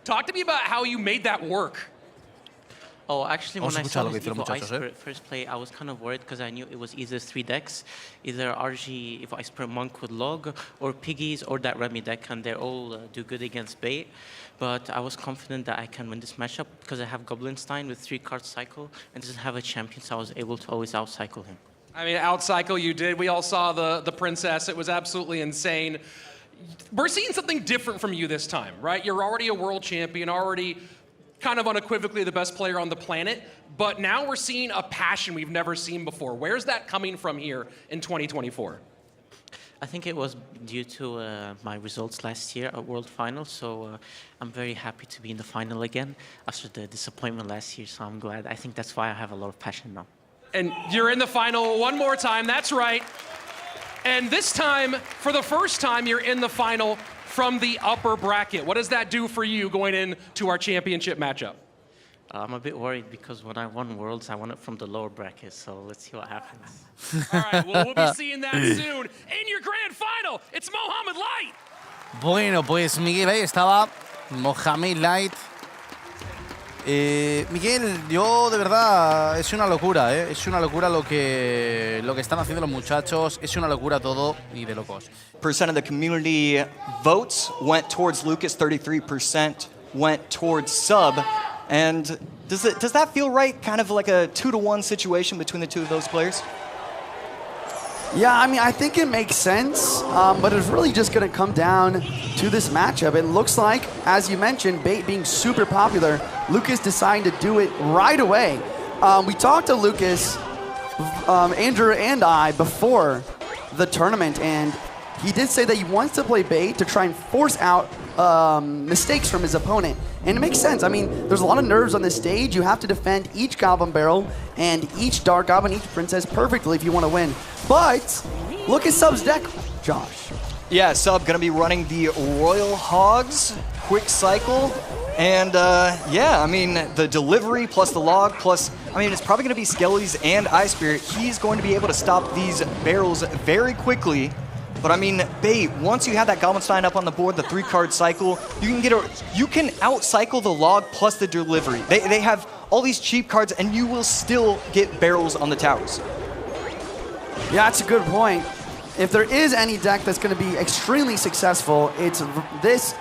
Talk to me about how you made that work. Oh, actually, when I saw this Evo Ice first play, I was kind of worried because I knew it was either 3 decks, either RG Evo Ice Monk with Log, or Piggies, or that Remy deck, and they all do good against bait. But I was confident that I can win this matchup because I have Goblinstein with 3-card cycle and doesn't have a champion, so I was able to always outcycle him. I mean, outcycle you did. We all saw the princess. It was absolutely insane. We're seeing something different from you this time, right? You're already a world champion, already kind of unequivocally the best player on the planet, but now we're seeing a passion we've never seen before. Where's that coming from here in 2024? I think it was due to my results last year at World Finals, so I'm very happy to be in the final again after the disappointment last year, so I'm glad. I think that's why I have a lot of passion now. And you're in the final one more time, that's right. And this time, for the first time, you're in the final from the upper bracket. What does that do for you going into our championship matchup? I'm a bit worried because when I won Worlds, I won it from the lower bracket, so let's see what happens. All right, well, we'll be seeing that soon. In your grand final, it's Mohamed Light. Bueno, pues Miguel, ahí estaba Mohamed Light. Miguel, yo de verdad, es una locura, ¿eh? Es una locura lo que están haciendo los muchachos, es una locura todo y de locos. Percent of the community votes went towards Lucas, 33% went towards Sub. And does that feel right? Kind of like a 2-to-1 situation between the two of those players? Yeah, I mean, I think it makes sense, but it's really just going to come down to this matchup. It looks like, as you mentioned, bait being super popular, Lucas deciding to do it right away. We talked to Lucas, Andrew and I, before the tournament, and he did say that he wants to play bait to try and force out mistakes from his opponent. And it makes sense. I mean, there's a lot of nerves on this stage. You have to defend each Goblin Barrel and each Dark Goblin, each Princess perfectly if you want to win. But look at Sub's deck, Josh. Yeah, Sub gonna be running the Royal Hogs, quick cycle, and yeah, I mean, the delivery plus the log plus, I mean, it's probably gonna be Skellies and Ice Spirit. He's going to be able to stop these barrels very quickly. But I mean, bait, once you have that Goblin Stein up on the board, the 3-card cycle, you can out-cycle the log plus the delivery. They have all these cheap cards, and you will still get barrels on the towers. Yeah, that's a good point. If there is any deck that's going to be extremely successful, it's this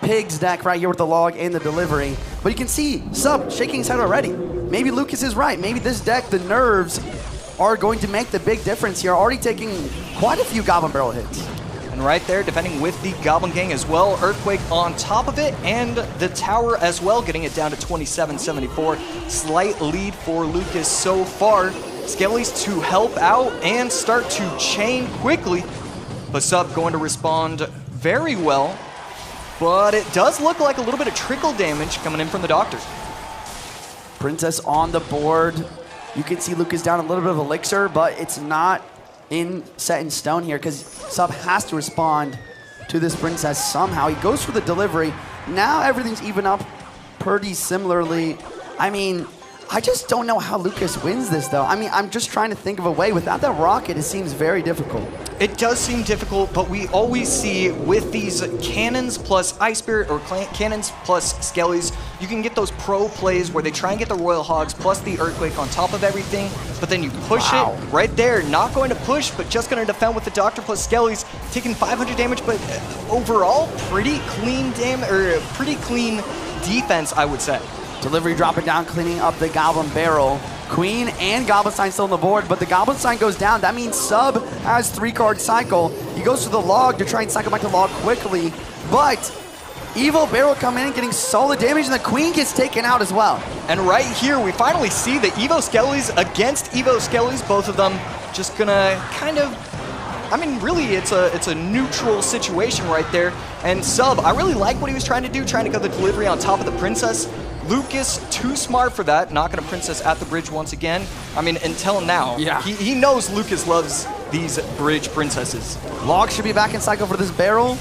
Pig's deck right here with the log and the delivery. But you can see Sub shaking his head already. Maybe Lucas is right. Maybe this deck, the nerves, are going to make the big difference here, already taking quite a few Goblin Barrel hits. And right there, defending with the Goblin Gang as well. Earthquake on top of it, and the tower as well, getting it down to 27-74. Slight lead for Lucas so far. Skellies to help out and start to chain quickly. But Sub going to respond very well. But it does look like a little bit of trickle damage coming in from the Doctors. Princess on the board. You can see Lucas down a little bit of Elixir, but it's not set in stone here because Sub has to respond to this Princess somehow. He goes for the delivery. Now everything's even up pretty similarly. I mean, I just don't know how Lucas wins this, though. I mean, I'm just trying to think of a way. Without that rocket, it seems very difficult. It does seem difficult, but we always see with these cannons plus Ice Spirit or cannons plus Skellies, you can get those pro plays where they try and get the Royal Hogs plus the Earthquake on top of everything, but then you push it right there. Not going to push, but just going to defend with the Doctor plus Skellies, taking 500 damage, but overall, pretty clean pretty clean defense, I would say. Delivery dropping down, cleaning up the Goblin Barrel. Queen and Goblin Sign still on the board, but the Goblin Sign goes down. That means Sub has 3-card cycle. He goes to the log to try and cycle back the log quickly, but Evo Barrel coming in, getting solid damage, and the Queen gets taken out as well. And right here, we finally see the Evo Skellies against Evo Skellies, both of them just gonna kind of, I mean, really, it's a neutral situation right there. And Sub, I really like what he was trying to do, trying to go the delivery on top of the Princess. Lucas, too smart for that, not gonna Princess at the bridge once again. I mean, until now, he knows Lucas loves these bridge Princesses. Log should be back in cycle for this barrel.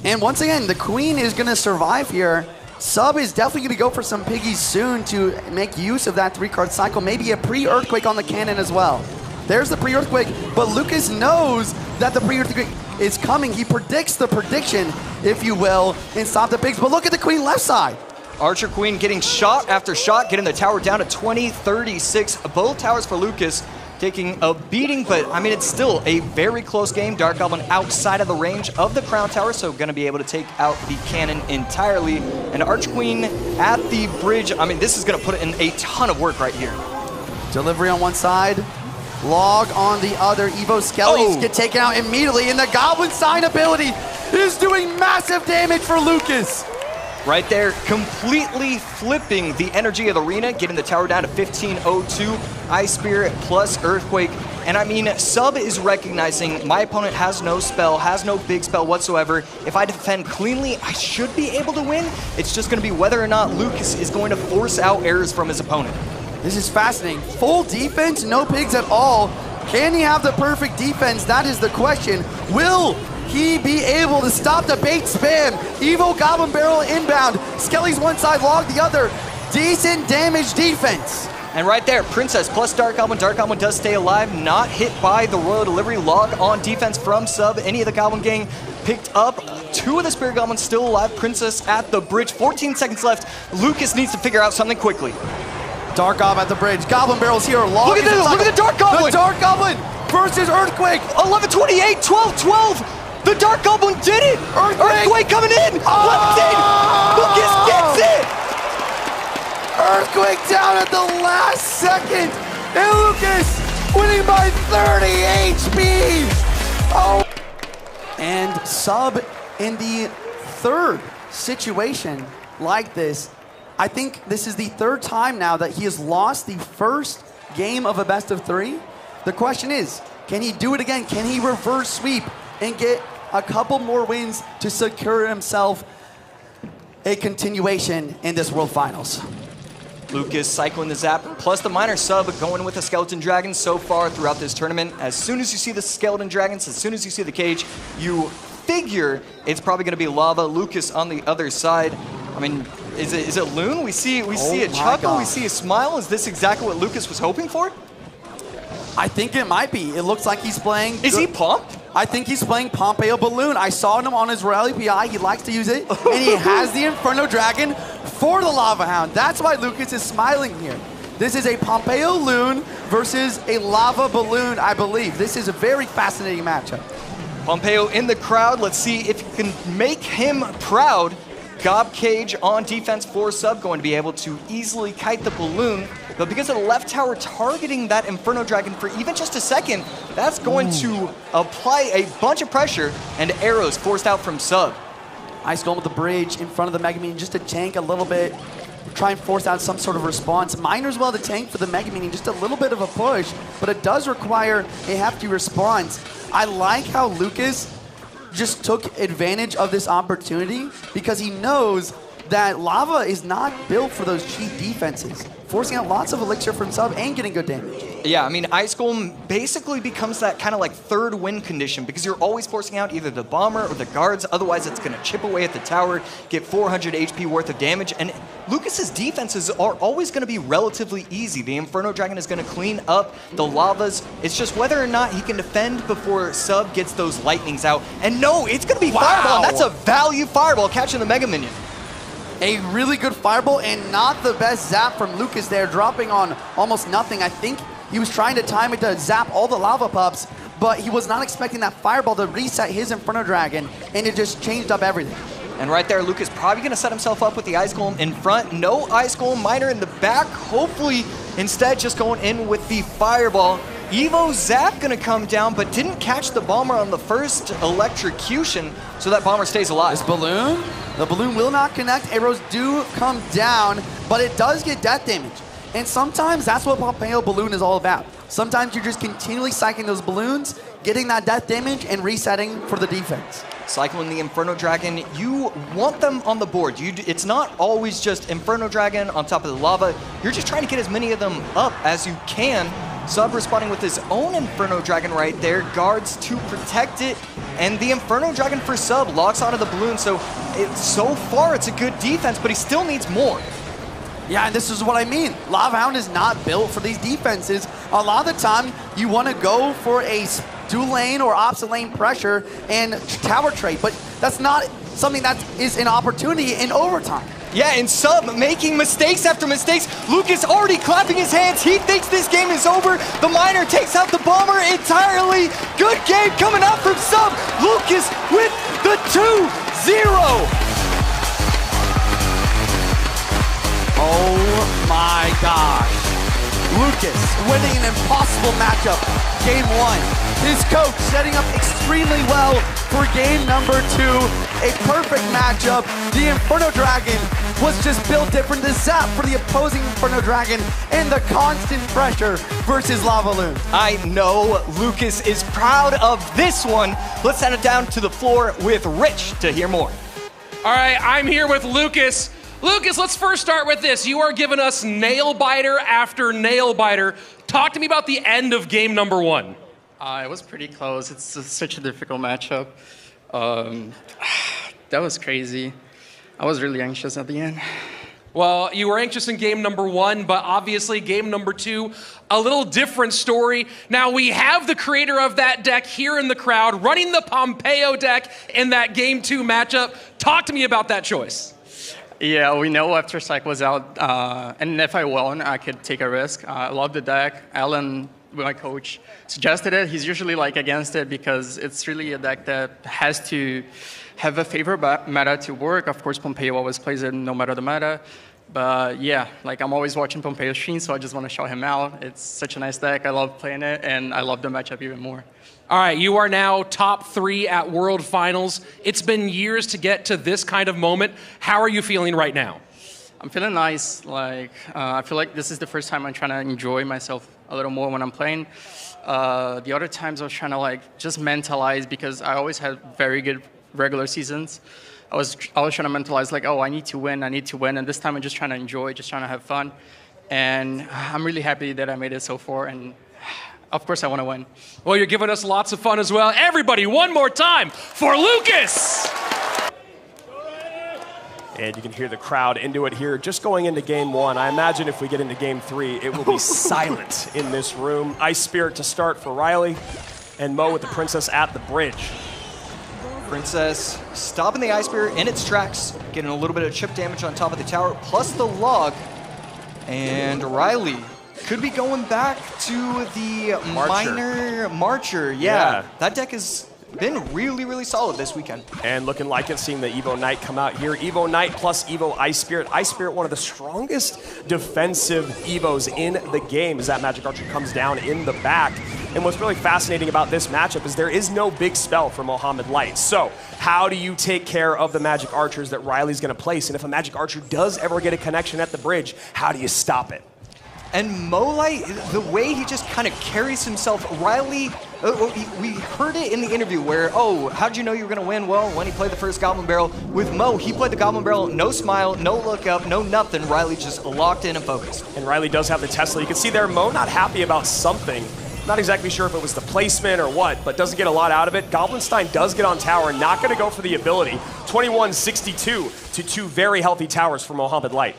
And once again, the Queen is gonna survive here. Sub is definitely gonna go for some piggies soon to make use of that 3-card cycle, maybe a pre-Earthquake on the cannon as well. There's the pre-Earthquake, but Lucas knows that the pre-Earthquake is coming. He predicts the prediction, if you will, and stop the pigs. But look at the Queen left side. Archer Queen getting shot after shot, getting the tower down to 20-36. Both towers for Lucas taking a beating, but I mean, it's still a very close game. Dark Goblin outside of the range of the Crown Tower, so going to be able to take out the cannon entirely. And Archer Queen at the bridge, I mean, this is going to put in a ton of work right here. Delivery on one side, log on the other. Evo Skellies get taken out immediately, and the Goblin Sign ability is doing massive damage for Lucas. Right there, completely flipping the energy of the arena, getting the tower down to 1502. Ice Spirit plus Earthquake And I mean, Sub is recognizing my opponent has no spell, has no big spell whatsoever. If I defend cleanly, I should be able to win. It's just going to be whether or not Lucas is going to force out errors from his opponent. This is fascinating. Full defense, no pigs at all. Can he have the perfect defense? That is the question. Will he be able to stop the bait spam? Evo Goblin Barrel inbound. Skelly's one side, Log the other. Decent damage defense. And right there, Princess plus Dark Goblin. Dark Goblin does stay alive, not hit by the Royal Delivery. Log on defense from Sub. Any of the Goblin gang picked up. 2 of the Spirit Goblins still alive. Princess at the bridge. 14 seconds left. Lucas needs to figure out something quickly. Dark Goblin at the bridge. Goblin Barrel's here. Log look at the Dark Goblin! The Dark Goblin versus Earthquake. 11-28, 12-12. The Dark Goblin did it! Earthquake coming in! Left in! Lucas gets it! Earthquake down at the last second, and Lucas winning by 30 HP. Oh, and Sub in the third situation like this. I think this is the third time now that he has lost the first game of a best of 3. The question is, can he do it again? Can he reverse sweep and get a couple more wins to secure himself a continuation in this World Finals? Lucas cycling the Zap, plus the Miner Sub going with the Skeleton Dragons so far throughout this tournament. As soon as you see the Skeleton Dragons, as soon as you see the cage, you figure it's probably going to be Lava. Lucas on the other side. I mean, is it Loon? We see a chuckle, we see a smile. Is this exactly what Lucas was hoping for? I think it might be. It looks like he's playing... Is he pumped? I think he's playing Pompeo Balloon. I saw him on his Rally PI. He likes to use it. And he has the Inferno Dragon for the Lava Hound. That's why Lucas is smiling here. This is a Pompeo Loon versus a Lava Balloon, I believe. This is a very fascinating matchup. Pompeo in the crowd. Let's see if you can make him proud. Gob Cage on defense for Sub, going to be able to easily kite the balloon. But because of the left tower targeting that Inferno Dragon for even just a second, that's going to apply a bunch of pressure, and arrows forced out from Sub. Ice Golem with the bridge in front of the Mega Minion just to tank a little bit, try and force out some sort of response. Miner's well to tank for the Mega Minion, just a little bit of a push, but it does require a hefty response. I like how Lucas just took advantage of this opportunity because he knows that Lava is not built for those cheap defenses, forcing out lots of elixir from Sub and getting good damage. Yeah, I mean, Ice Golem basically becomes that kind of like third win condition because you're always forcing out either the Bomber or the guards, otherwise it's going to chip away at the tower, get 400 HP worth of damage, and Lucas's defenses are always going to be relatively easy. The Inferno Dragon is going to clean up the lavas. It's just whether or not he can defend before Sub gets those lightnings out. And no, it's going to be Fireball, and that's a value Fireball catching the Mega Minion. A really good Fireball and not the best zap from Lucas there, dropping on almost nothing. I think he was trying to time it to zap all the lava pups, but he was not expecting that Fireball to reset his Inferno Dragon, and it just changed up everything. And right there, Lucas probably going to set himself up with the Ice Golem in front. No Ice Golem Miner in the back. Hopefully, instead, just going in with the Fireball. Evo Zap going to come down, but didn't catch the Bomber on the first electrocution, so that Bomber stays alive. This balloon, the balloon will not connect. Arrows do come down, but it does get death damage. And sometimes that's what Pompeo Balloon is all about. Sometimes you're just continually cycling those balloons, getting that death damage, and resetting for the defense. Cycling the Inferno Dragon, you want them on the board. It's not always just Inferno Dragon on top of the lava. You're just trying to get as many of them up as you can. Sub responding with his own Inferno Dragon right there. Guards to protect it. And the Inferno Dragon for Sub locks onto the balloon. So far, it's a good defense, but he still needs more. Yeah, and this is what I mean. Lava Hound is not built for these defenses. A lot of the time, you want to go for a dual lane or opposite lane pressure and tower trade, but that's not something that is an opportunity in overtime. Yeah, and Sub making mistakes after mistakes. Lucas already clapping his hands. He thinks this game is over. The Miner takes out the Bomber entirely. Good game coming out from Sub. Lucas with the 2-0. Oh my gosh. Lucas winning an impossible matchup. Game 1. His coach setting up extremely well for game number 2. A perfect matchup. The Inferno Dragon was just built different. The zap for the opposing Inferno Dragon and the constant pressure versus Lava Loon. I know Lucas is proud of this one. Let's send it down to the floor with Rich to hear more. All right, I'm here with Lucas. Lucas, let's first start with this. You are giving us nail biter after nail biter. Talk to me about the end of game number 1. It was pretty close. It's such a difficult matchup. That was crazy. I was really anxious at the end. Well, you were anxious in game number 1, but obviously game number 2, a little different story. Now we have the creator of that deck here in the crowd running the Pompeo deck in that game 2 matchup. Talk to me about that choice. Yeah, we know after Psych was out, and if I won, I could take a risk. I love the deck. Alan, my coach, suggested it. He's usually like against it because it's really a deck that has to have a favorite meta to work. Of course, Pompeo always plays it no matter the meta. But yeah, like I'm always watching Pompeo's stream, so I just want to shout him out. It's such a nice deck. I love playing it, and I love the matchup even more. All right, you are now top 3 at World Finals. It's been years to get to this kind of moment. How are you feeling right now? I'm feeling nice. Like I feel like this is the first time I'm trying to enjoy myself a little more when I'm playing. The other times I was trying to like just mentalize because I always had very good regular seasons. I was trying to mentalize like, oh, I need to win, and this time I'm just trying to enjoy, just trying to have fun. And I'm really happy that I made it so far, and of course I want to win. Well, you're giving us lots of fun as well. Everybody, one more time for Lucas! And you can hear the crowd into it here. Just going into game 1, I imagine if we get into game 3, it will be silent in this room. Ice Spirit to start for Riley, and Mo with the Princess at the bridge. Princess stopping the Ice Spirit in its tracks, getting a little bit of chip damage on top of the tower, plus the log. And Riley could be going back to the minor Marcher. Yeah, that deck has been really, really solid this weekend. And looking like it, seeing the Evo Knight come out here. Evo Knight plus Evo Ice Spirit. Ice Spirit, one of the strongest defensive Evos in the game as that Magic Archer comes down in the back. And what's really fascinating about this matchup is there is no big spell for Mohamed Light. So how do you take care of the Magic Archers that Riley's going to place? And if a Magic Archer does ever get a connection at the bridge, how do you stop it? And Molite, the way he just kind of carries himself, Riley, we heard it in the interview where, oh, how'd you know you were going to win? Well, when he played the first Goblin Barrel with Mo, he played the Goblin Barrel, no smile, no look up, no nothing. Riley just locked in and focused. And Riley does have the Tesla. You can see there, Mo not happy about something. Not exactly sure if it was the placement or what, but doesn't get a lot out of it. Goblinstein does get on tower, not going to go for the ability. 21-62 to 2 very healthy towers for Mohamed Light.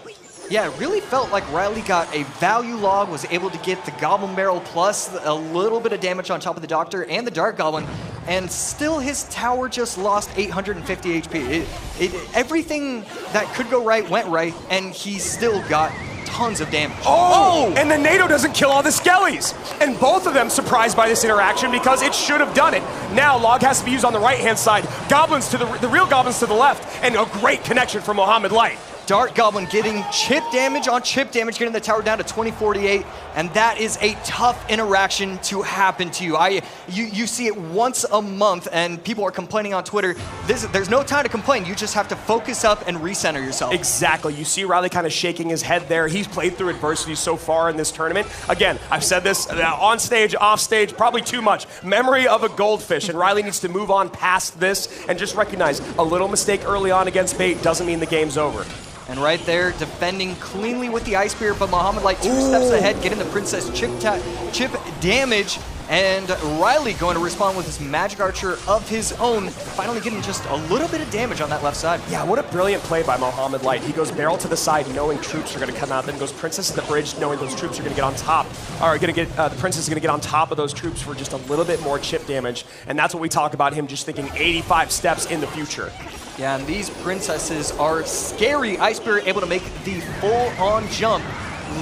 Yeah, it really felt like Riley got a value log, was able to get the Goblin Barrel plus a little bit of damage on top of the Doctor and the Dark Goblin, and still his tower just lost 850 HP. Everything that could go right went right, and he still got tons of damage. Oh! And the NATO doesn't kill all the Skellies. And both of them surprised by this interaction because it should have done it. Now log has to be used on the right-hand side. Goblins to the real Goblins to the left, and a great connection from Mohamed Light. Dark Goblin getting chip damage on chip damage, getting the tower down to 2048, and that is a tough interaction to happen to you. You see it once a month, and people are complaining on Twitter. There's no time to complain. You just have to focus up and recenter yourself. Exactly. You see Riley kind of shaking his head there. He's played through adversity so far in this tournament. Again, I've said this on stage, off stage, probably too much. Memory of a goldfish, and Riley needs to move on past this and just recognize a little mistake early on against Bait doesn't mean the game's over. And right there, defending cleanly with the Ice Spirit, but Mohamed Light 2 steps ahead, getting the Princess chip damage, and Riley going to respond with his Magic Archer of his own, finally getting just a little bit of damage on that left side. Yeah, what a brilliant play by Mohamed Light. He goes barrel to the side, knowing troops are going to come out, then goes Princess to the bridge, knowing those troops are going to get on top, or going to get the Princess is going to get on top of those troops for just a little bit more chip damage, and that's what we talk about him just thinking 85 steps in the future. Yeah, and these Princesses are scary. Ice Spirit able to make the full-on jump.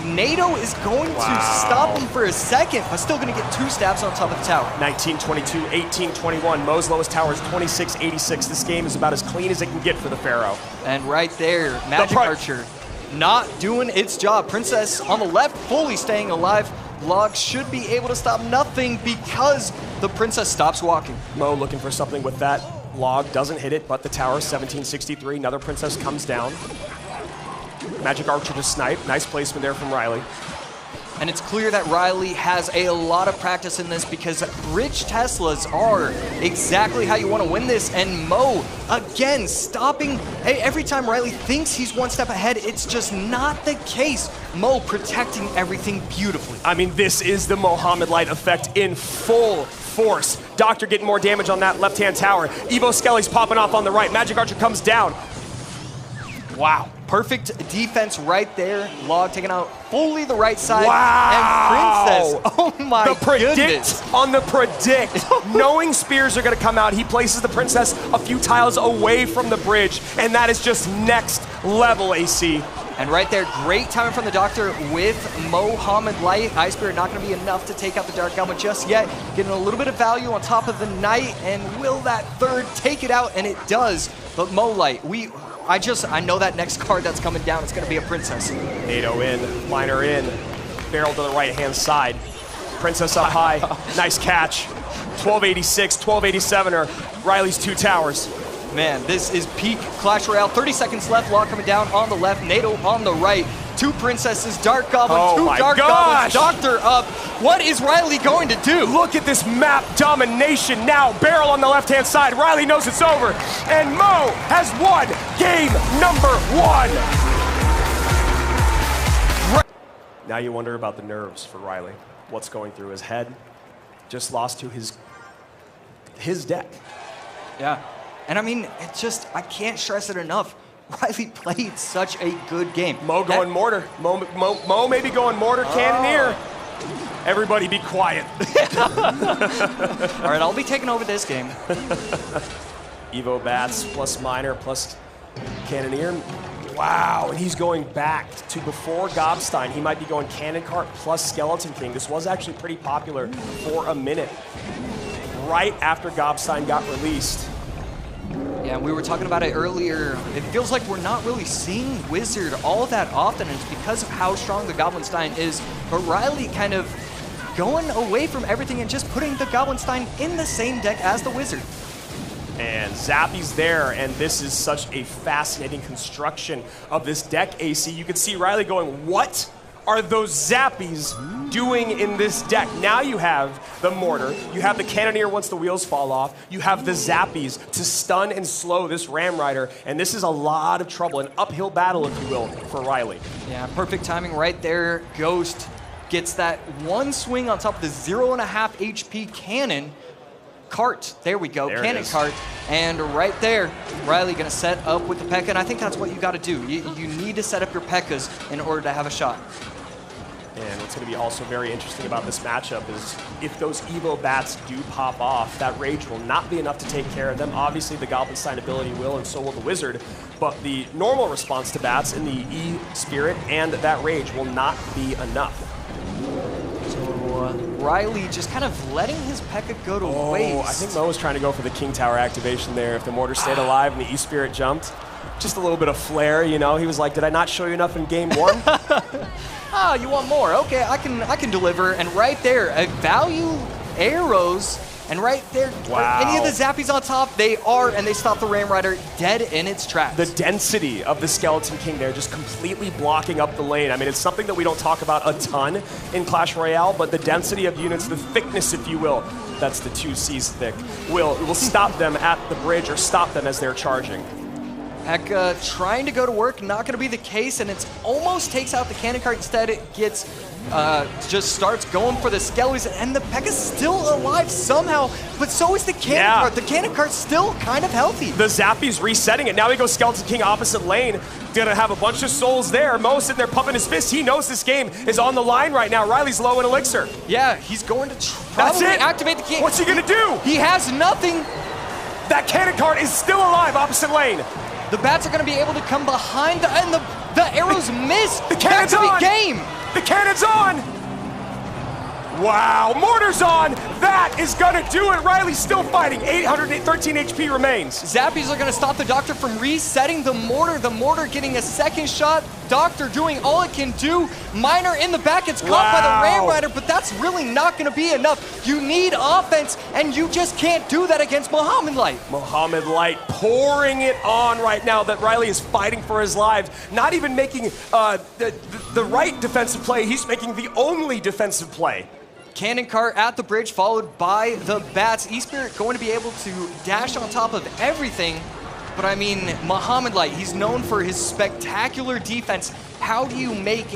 NATO is going to stop him for a second, but still going to get 2 stabs on top of the tower. 19-22, 18-21. Mo's lowest tower is 26-86. This game is about as clean as it can get for the Pharaoh. And right there, Magic Archer not doing its job. Princess on the left, fully staying alive. Log should be able to stop nothing because the Princess stops walking. Mo looking for something with that. Log doesn't hit it, but the tower, 1763. Another Princess comes down. Magic Archer to snipe. Nice placement there from Riley. And it's clear that Riley has a lot of practice in this because Rich Teslas are exactly how you want to win this. And Mo, again, stopping. Every time Riley thinks he's one step ahead, it's just not the case. Mo protecting everything beautifully. I mean, this is the Mohamed Light effect in full force. Doctor getting more damage on that left-hand tower. Evo Skelly's popping off on the right. Magic Archer comes down. Wow. Perfect defense right there. Log taking out fully the right side. Wow! And Princess, oh my goodness. On the predict. Knowing spears are going to come out, he places the Princess a few tiles away from the bridge, and that is just next level, AC. And right there, great timing from the Doctor with Mohamed Light. Ice Spirit not going to be enough to take out the Dark Goblin just yet. Getting a little bit of value on top of the Knight, and will that third take it out? And it does. But Mo Light, I know that next card that's coming down is going to be a Princess. NATO in, Miner in, barrel to the right-hand side. Princess up high, nice catch. 1286, 1287er, Riley's 2 towers. Man, this is peak Clash Royale. 30 seconds left, Log coming down on the left, NATO on the right. 2 Princesses, Dark Goblin, 2 Dark Goblins, Doctor up. What is Riley going to do? Look at this map domination now. Barrel on the left-hand side. Riley knows it's over. And Mo has won game number 1. Now you wonder about the nerves for Riley. What's going through his head? Just lost to his deck. Yeah. And I mean, it's just, I can't stress it enough. Riley played such a good game. Mo going mortar. Mo maybe going mortar, Cannoneer. Everybody be quiet. All right, I'll be taking over this game. Evo Bats plus Miner plus Cannoneer. Wow, and he's going back to before Gobstein. He might be going Cannon Cart plus Skeleton King. This was actually pretty popular for a minute. Right after Gobstein got released. Yeah, we were talking about it earlier. It feels like we're not really seeing Wizard all that often, and it's because of how strong the Goblinstein is. But Riley kind of going away from everything and just putting the Goblinstein in the same deck as the Wizard. And Zappy's there, and this is such a fascinating construction of this deck, AC. You can see Riley going, what are those Zappies doing in this deck? Now you have the Mortar, you have the Cannoneer once the wheels fall off, you have the Zappies to stun and slow this Ram Rider, and this is a lot of trouble, an uphill battle, if you will, for Riley. Yeah, perfect timing right there. Ghost gets that one swing on top of the 0.5 HP cannon. Cart, there we go, there cannon cart, and right there, Riley gonna set up with the P.E.K.K.A, and I think that's what you gotta do. You need to set up your P.E.K.K.As in order to have a shot. And what's going to be also very interesting about this matchup is if those Evo Bats do pop off, that Rage will not be enough to take care of them. Obviously, the Goblinstein ability will, and so will the Wizard. But the normal response to Bats in the E-Spirit and that Rage will not be enough. So Riley just kind of letting his P.E.K.K.A go to waste. I think Mo was trying to go for the King Tower activation there. If the Mortar stayed alive and the E-Spirit jumped, just a little bit of flair, you know. He was like, did I not show you enough in game 1? Oh, you want more? Okay, I can deliver. And right there, value arrows, and right there, wow. Any of the Zappies on top, they stop the Ram Rider dead in its tracks. The density of the Skeleton King there just completely blocking up the lane. I mean, it's something that we don't talk about a ton in Clash Royale, but the density of units, the thickness, if you will, that's the 2 C's thick, will stop them at the bridge or stop them as they're charging. P.E.K.K.A trying to go to work, not going to be the case, and it almost takes out the cannon cart. Instead, it gets just starts going for the skellies, and the P.E.K.K.A's still alive somehow, but so is the cannon cart. The cannon cart's still kind of healthy. The Zappy's resetting it. Now he goes Skeleton King opposite lane. Gonna have a bunch of souls there. Mo sitting there pumping his fist. He knows this game is on the line right now. Riley's low in elixir. Yeah, he's going to probably activate the king. What's he gonna do? He has nothing. That cannon cart is still alive opposite lane. The Bats are going to be able to come behind, and the arrows miss. The cannon's on. Game. The cannon's on. Wow, Mortar's on. That is going to do it. Riley's still fighting. 813 HP remains. Zappies are going to stop the Doctor from resetting the Mortar. The Mortar getting a second shot. Doctor doing all it can do. Miner in the back gets caught by the Ram Rider, but that's really not going to be enough. You need offense, and you just can't do that against Mohamed Light. Mohamed Light pouring it on right now that Riley is fighting for his lives. Not even making the right defensive play, he's making the only defensive play. Cannon cart at the bridge, followed by the bats. Espirit going to be able to dash on top of everything. But I mean, Mohamed Light, he's known for his spectacular defense. How do you make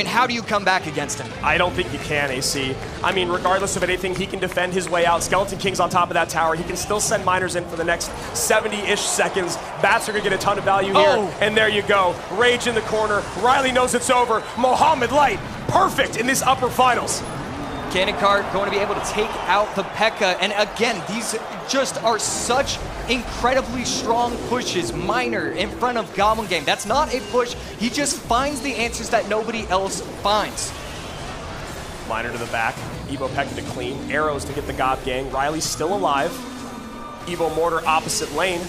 how do you come back against him? I don't think you can, AC. I mean, regardless of anything, he can defend his way out. Skeleton King's on top of that tower. He can still send miners in for the next 70-ish seconds. Bats are gonna get a ton of value here. And there you go. Rage in the corner. Riley knows it's over. Mohamed Light, perfect in this upper finals. Cannon cart going to be able to take out the P.E.K.K.A. And again, these just are such incredibly strong pushes. Miner in front of Goblin Gang. That's not a push. He just finds the answers that nobody else finds. Miner to the back. Evo P.E.K.K.A. to clean. Arrows to get the Gob Gang. Riley's still alive. Evo Mortar opposite lane.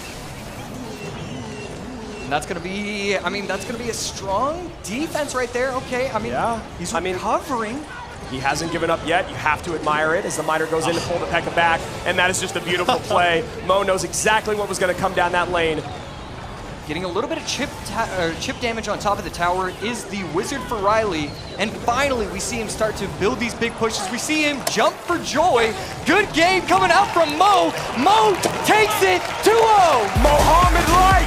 And that's going to be, that's going to be a strong defense right there. Okay, he's recovering. He hasn't given up yet. You have to admire it as the Miner goes in to pull the P.E.K.K.A. back, and that is just a beautiful play. Mo knows exactly what was going to come down that lane. Getting a little bit of chip damage on top of the tower is the wizard for Riley, and finally we see him start to build these big pushes. We see him jump for joy. Good game coming out from Mo. Mo takes it 2-0. Mohamed Light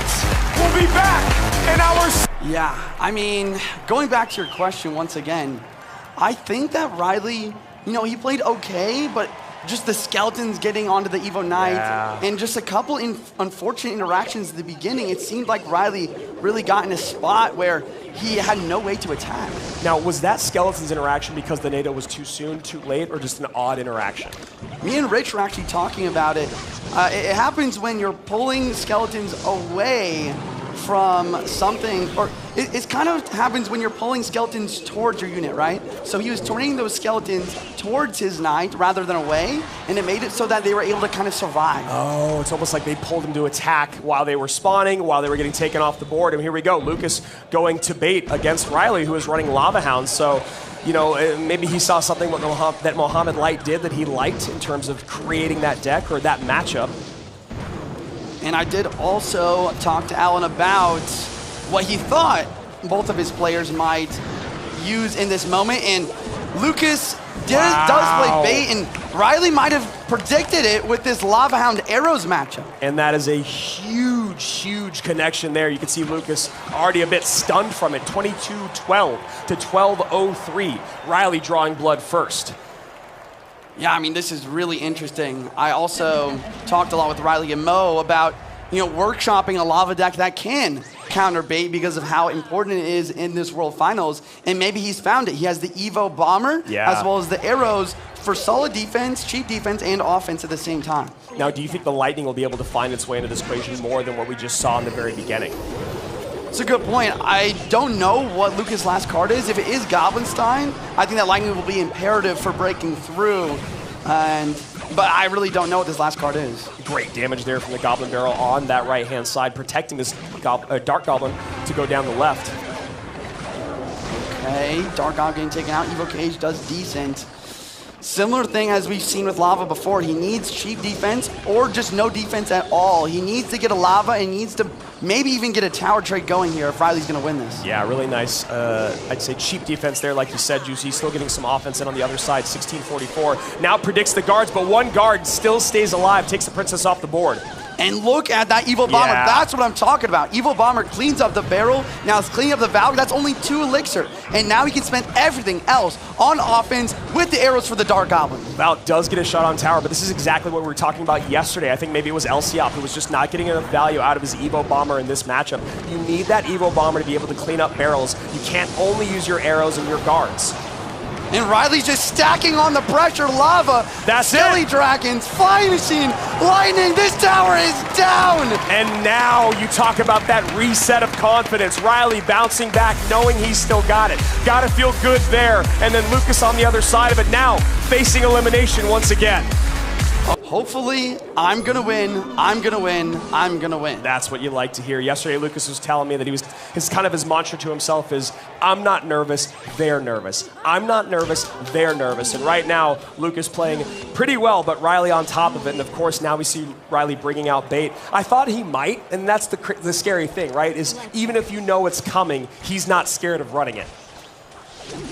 will be back in our... Yeah, I mean, going back to your question once again, I think that Riley, he played okay, but just the skeletons getting onto the Evo Knight and just a couple unfortunate interactions at the beginning, it seemed like Riley really got in a spot where he had no way to attack. Now, was that skeletons interaction because the NATO was too soon, too late, or just an odd interaction? Me and Rich were actually talking about it. It happens when you're pulling skeletons away from something, or it kind of happens when you're pulling skeletons towards your unit, right? So he was turning those skeletons towards his knight rather than away, and it made it so that they were able to kind of survive. Oh, it's almost like they pulled him to attack while they were spawning, while they were getting taken off the board. And here we go, Lucas going to bait against Riley, who is running Lava Hound. So, maybe he saw something that Mohamed Light did that he liked in terms of creating that deck or that matchup. And I did also talk to Alan about what he thought both of his players might use in this moment. And Lucas does play bait, and Riley might have predicted it with this Lava Hound Arrows matchup. And that is a huge, huge connection there. You can see Lucas already a bit stunned from it. 22-12 to 12-03. Riley drawing blood first. Yeah, this is really interesting. I also talked a lot with Riley and Mo about, workshopping a lava deck that can counter bait because of how important it is in this World Finals. And maybe he's found it. He has the Evo Bomber as well as the arrows for solid defense, cheap defense, and offense at the same time. Now, do you think the Lightning will be able to find its way into this equation more than what we just saw in the very beginning? It's a good point. I don't know what Lucas' last card is. If it is Goblinstein, I think that Lightning will be imperative for breaking through. But I really don't know what this last card is. Great damage there from the Goblin Barrel on that right-hand side, protecting this Dark Goblin to go down the left. Okay, Dark Goblin getting taken out. Evo Cage does decent. Similar thing as we've seen with Lava before. He needs cheap defense or just no defense at all. He needs to get a Lava and needs to maybe even get a tower trade going here if Riley's going to win this. Yeah, really nice, I'd say cheap defense there, like you said, Juicy. Still getting some offense in on the other side, 1644. Now predicts the guards, but one guard still stays alive, takes the Princess off the board. And look at that Evo Bomber. Yeah. That's what I'm talking about. Evo Bomber cleans up the barrel. Now it's cleaning up the Valk. That's only 2 elixir. And now he can spend everything else on offense with the arrows for the Dark Goblin. Valk does get a shot on tower, but this is exactly what we were talking about yesterday. I think maybe it was Elsiop who was just not getting enough value out of his Evo Bomber in this matchup. You need that Evo Bomber to be able to clean up barrels. You can't only use your arrows and your guards. And Riley's just stacking on the pressure. Lava, that's Silly Dragons, Flying Machine, Lightning. This tower is down. And now you talk about that reset of confidence. Riley bouncing back, knowing he's still got it. Got to feel good there. And then Lucas on the other side of it now, facing elimination once again. hopefully, I'm going to win, I'm going to win, I'm going to win. That's what you like to hear. Yesterday, Lucas was telling me that his mantra to himself is, I'm not nervous, they're nervous. I'm not nervous, they're nervous. And right now, Lucas playing pretty well, but Riley on top of it. And of course, now we see Riley bringing out bait. I thought he might, and that's the scary thing, right? Is even if you know it's coming, he's not scared of running it.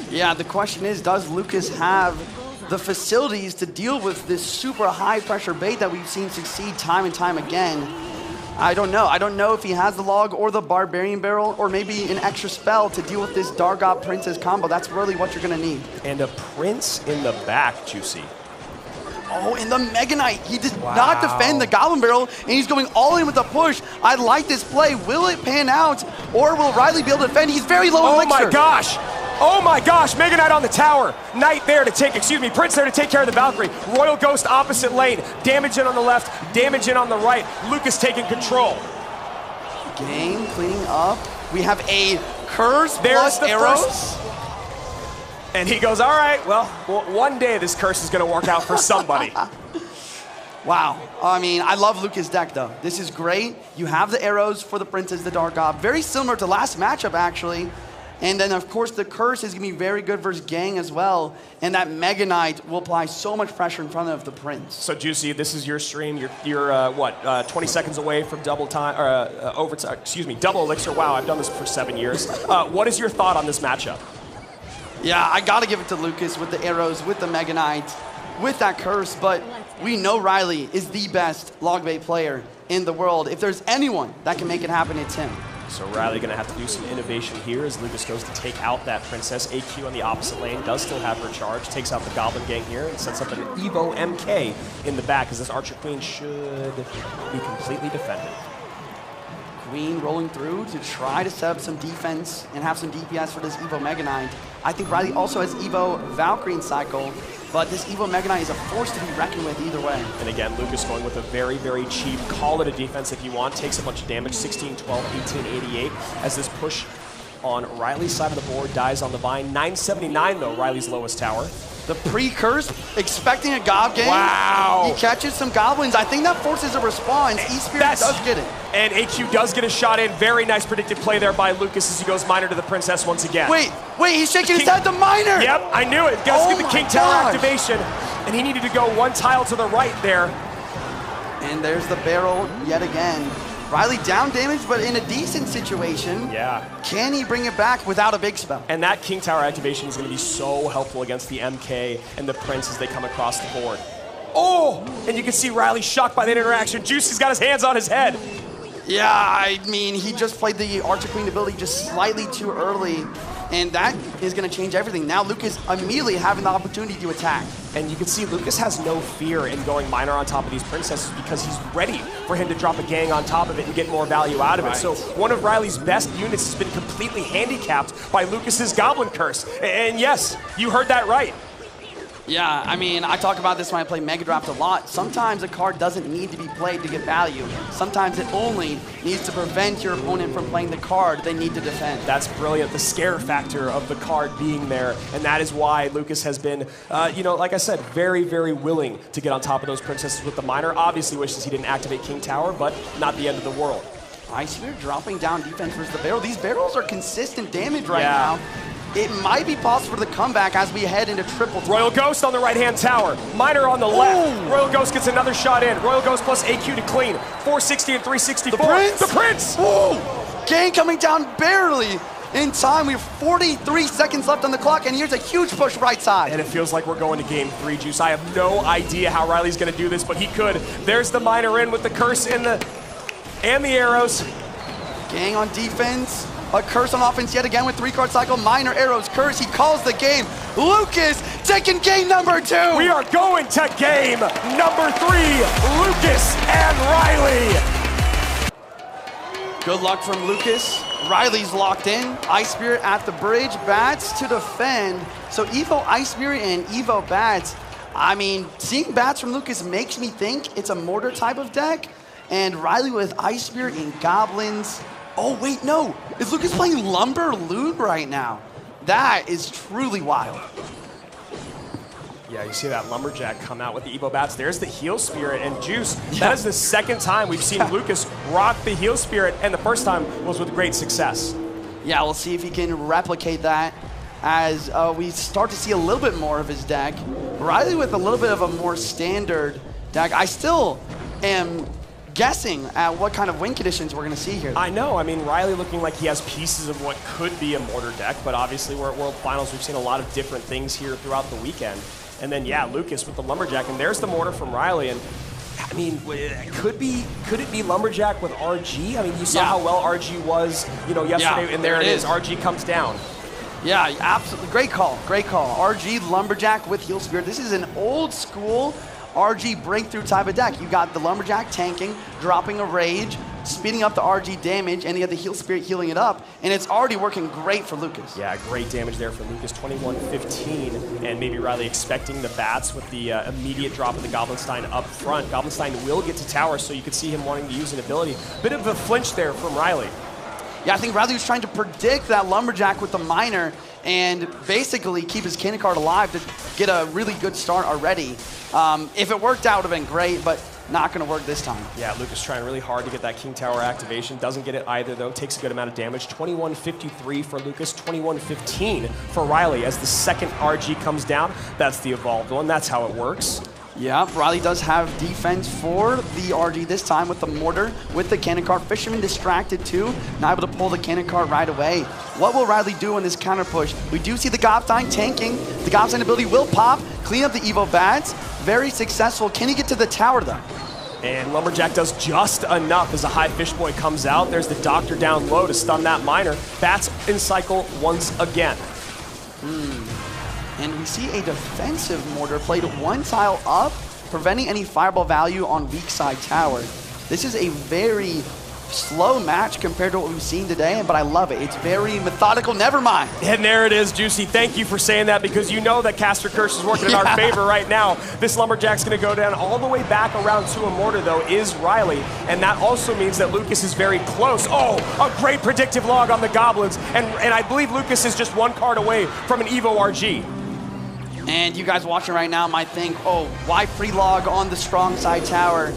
Yeah, the question is, does Lucas have the facilities to deal with this super high pressure bait that we've seen succeed time and time again? I don't know. I don't know if he has the log or the Barbarian Barrel or maybe an extra spell to deal with this Dargob Princess combo. That's really what you're going to need. And a Prince in the back, Juicy. Oh, and the Mega Knight. He did not defend the Goblin Barrel, and he's going all in with the push. I like this play. Will it pan out, or will Riley be able to defend? He's very low elixir. Oh my gosh! Oh my gosh, Mega Knight on the tower. Knight there to take, Prince there to take care of the Valkyrie. Royal Ghost opposite lane. Damage in on the left, damage in on the right. Lucas taking control. Game cleaning up. We have a curse There's plus the arrows. First. And he goes, all right, well, one day this curse is going to work out for somebody. Wow. I mean, I love Lucas' deck, though. This is great. You have the arrows for the Princess, the Dark Gob. Very similar to last matchup, actually. And then, of course, the curse is going to be very good versus Gang as well. And that Mega Knight will apply so much pressure in front of the Prince. So, Juicy, this is your stream. You're 20 seconds away from double time, or overtime, double elixir. Wow, I've done this for 7 years. What is your thought on this matchup? Yeah, I got to give it to Lucas with the arrows, with the Mega Knight, with that curse. But we know Riley is the best log bait player in the world. If there's anyone that can make it happen, it's him. So Riley going to have to do some innovation here as Lucas goes to take out that Princess. AQ on the opposite lane does still have her charge, takes out the Goblin Gang here, and sets up an Evo MK in the back as this Archer Queen should be completely defended. Queen rolling through to try to set up some defense and have some DPS for this Evo Mega Knight. I think Riley also has Evo Valkyrie in cycle, but this Evo Mega Knight is a force to be reckoned with either way. And again, Lucas going with a very, very cheap, call it a defense if you want, takes a bunch of damage, 16, 12, 18, 88, as this push on Riley's side of the board dies on the vine. 979 though, Riley's lowest tower. The pre-curse, expecting a Gob Gang. Wow. He catches some Goblins. I think that forces a response. E-Spirit does get it. And AQ does get a shot in. Very nice predicted play there by Lucas as he goes Miner to the Princess once again. Wait, he's shaking his head to Miner. Yep, I knew it. Guys, get the King Tower activation. And he needed to go one tile to the right there. And there's the barrel yet again. Riley down damage, but in a decent situation. Yeah. Can he bring it back without a big spell? And that King Tower activation is going to be so helpful against the MK and the Prince as they come across the board. Oh! And you can see Riley shocked by that interaction. Juicy's got his hands on his head. Yeah, I mean, he just played the Archer Queen ability just slightly too early, and that is going to change everything. Now Lucas immediately having the opportunity to attack. And you can see Lucas has no fear in going Miner on top of these Princesses because he's ready for him to drop a Gang on top of it and get more value out of it. So one of Riley's best units has been completely handicapped by Lucas's Goblin Curse. And yes, you heard that right. Yeah, I mean, I talk about this when I play Mega Draft a lot. Sometimes a card doesn't need to be played to get value. Sometimes it only needs to prevent your opponent from playing the card they need to defend. That's brilliant, the scare factor of the card being there, and that is why Lucas has been, like I said, very, very willing to get on top of those Princesses with the Miner. Obviously wishes he didn't activate King Tower, but not the end of the world. Icebeard dropping down defense versus the barrel. These barrels are consistent damage right now. It might be possible for the comeback as we head into triple. Royal Ghost on the right-hand tower. Miner on the left. Royal Ghost gets another shot in. Royal Ghost plus AQ to clean. 460 and 364. The Prince! The Prince! Ooh! Gang coming down barely in time. We have 43 seconds left on the clock, and here's a huge push right side. And it feels like we're going to game 3, Juice. I have no idea how Riley's going to do this, but he could. There's the Miner in with the curse and the arrows. Gang on defense. A curse on offense yet again with 3-card cycle. Miner, arrows, curse. He calls the game. Lucas taking game number 2. We are going to game number 3. Lucas and Riley. Good luck from Lucas. Riley's locked in. Ice Spirit at the bridge. Bats to defend. So Evo Ice Spirit and Evo Bats. I mean, seeing Bats from Lucas makes me think it's a Mortar type of deck. And Riley with Ice Spirit and Goblins. Oh, wait, no. Is Lucas playing Lumber Loot right now? That is truly wild. Yeah, you see that Lumberjack come out with the Evo Bats. There's the Heal Spirit, and Juice, that is the second time we've seen Lucas rock the Heal Spirit, and the first time was with great success. Yeah, we'll see if he can replicate that as we start to see a little bit more of his deck. Riley with a little bit of a more standard deck. I still am guessing at what kind of win conditions we're going to see here. I know. I mean, Riley looking like he has pieces of what could be a Mortar deck, but obviously we're at World Finals. We've seen a lot of different things here throughout the weekend. And then, yeah, Lucas with the Lumberjack, and there's the Mortar from Riley. And I mean, could it be Lumberjack with RG? I mean, you saw how well RG was, you know, yesterday, and there it is. RG comes down. Yeah, absolutely. Great call. Great call. RG Lumberjack with Heal Spirit. This is an old school RG breakthrough type of deck. You got the Lumberjack tanking, dropping a Rage, speeding up the RG damage, and you have the Heal Spirit healing it up, and it's already working great for Lucas. Yeah, great damage there for Lucas, 21-15, and maybe Riley expecting the bats with the immediate drop of the Goblinstein up front. Goblinstein will get to tower, so you could see him wanting to use an ability. Bit of a flinch there from Riley. Yeah, I think Riley was trying to predict that Lumberjack with the Miner and basically keep his cannon card alive to get a really good start already. If it worked out, it would have been great, but not going to work this time. Yeah, Lucas trying really hard to get that King Tower activation. Doesn't get it either, though. Takes a good amount of damage. 21-53 for Lucas, 21-15 for Riley as the second RG comes down. That's the evolved one. That's how it works. Yeah, Riley does have defense for the RG this time with the Mortar, with the cannon card. Fisherman distracted too, not able to pull the cannon card right away. What will Riley do in this counter push? We do see the Goblinstein tanking. The Goblinstein ability will pop, clean up the Evo Bats. Very successful. Can he get to the tower though? And Lumberjack does just enough as a high fish boy comes out. There's the Doctor down low to stun that Miner. Bats in cycle once again. And we see a defensive Mortar played one tile up, preventing any fireball value on weak side tower. This is a very slow match compared to what we've seen today, but I love it. It's very methodical. Never mind. And there it is, Juicy. Thank you for saying that, because you know that Caster Curse is working in our favor right now. This Lumberjack's going to go down all the way back around to a Mortar, though, is Riley. And that also means that Lucas is very close. Oh, a great predictive log on the Goblins. And I believe Lucas is just one card away from an Evo RG. And you guys watching right now might think, oh, why free log on the strong side tower?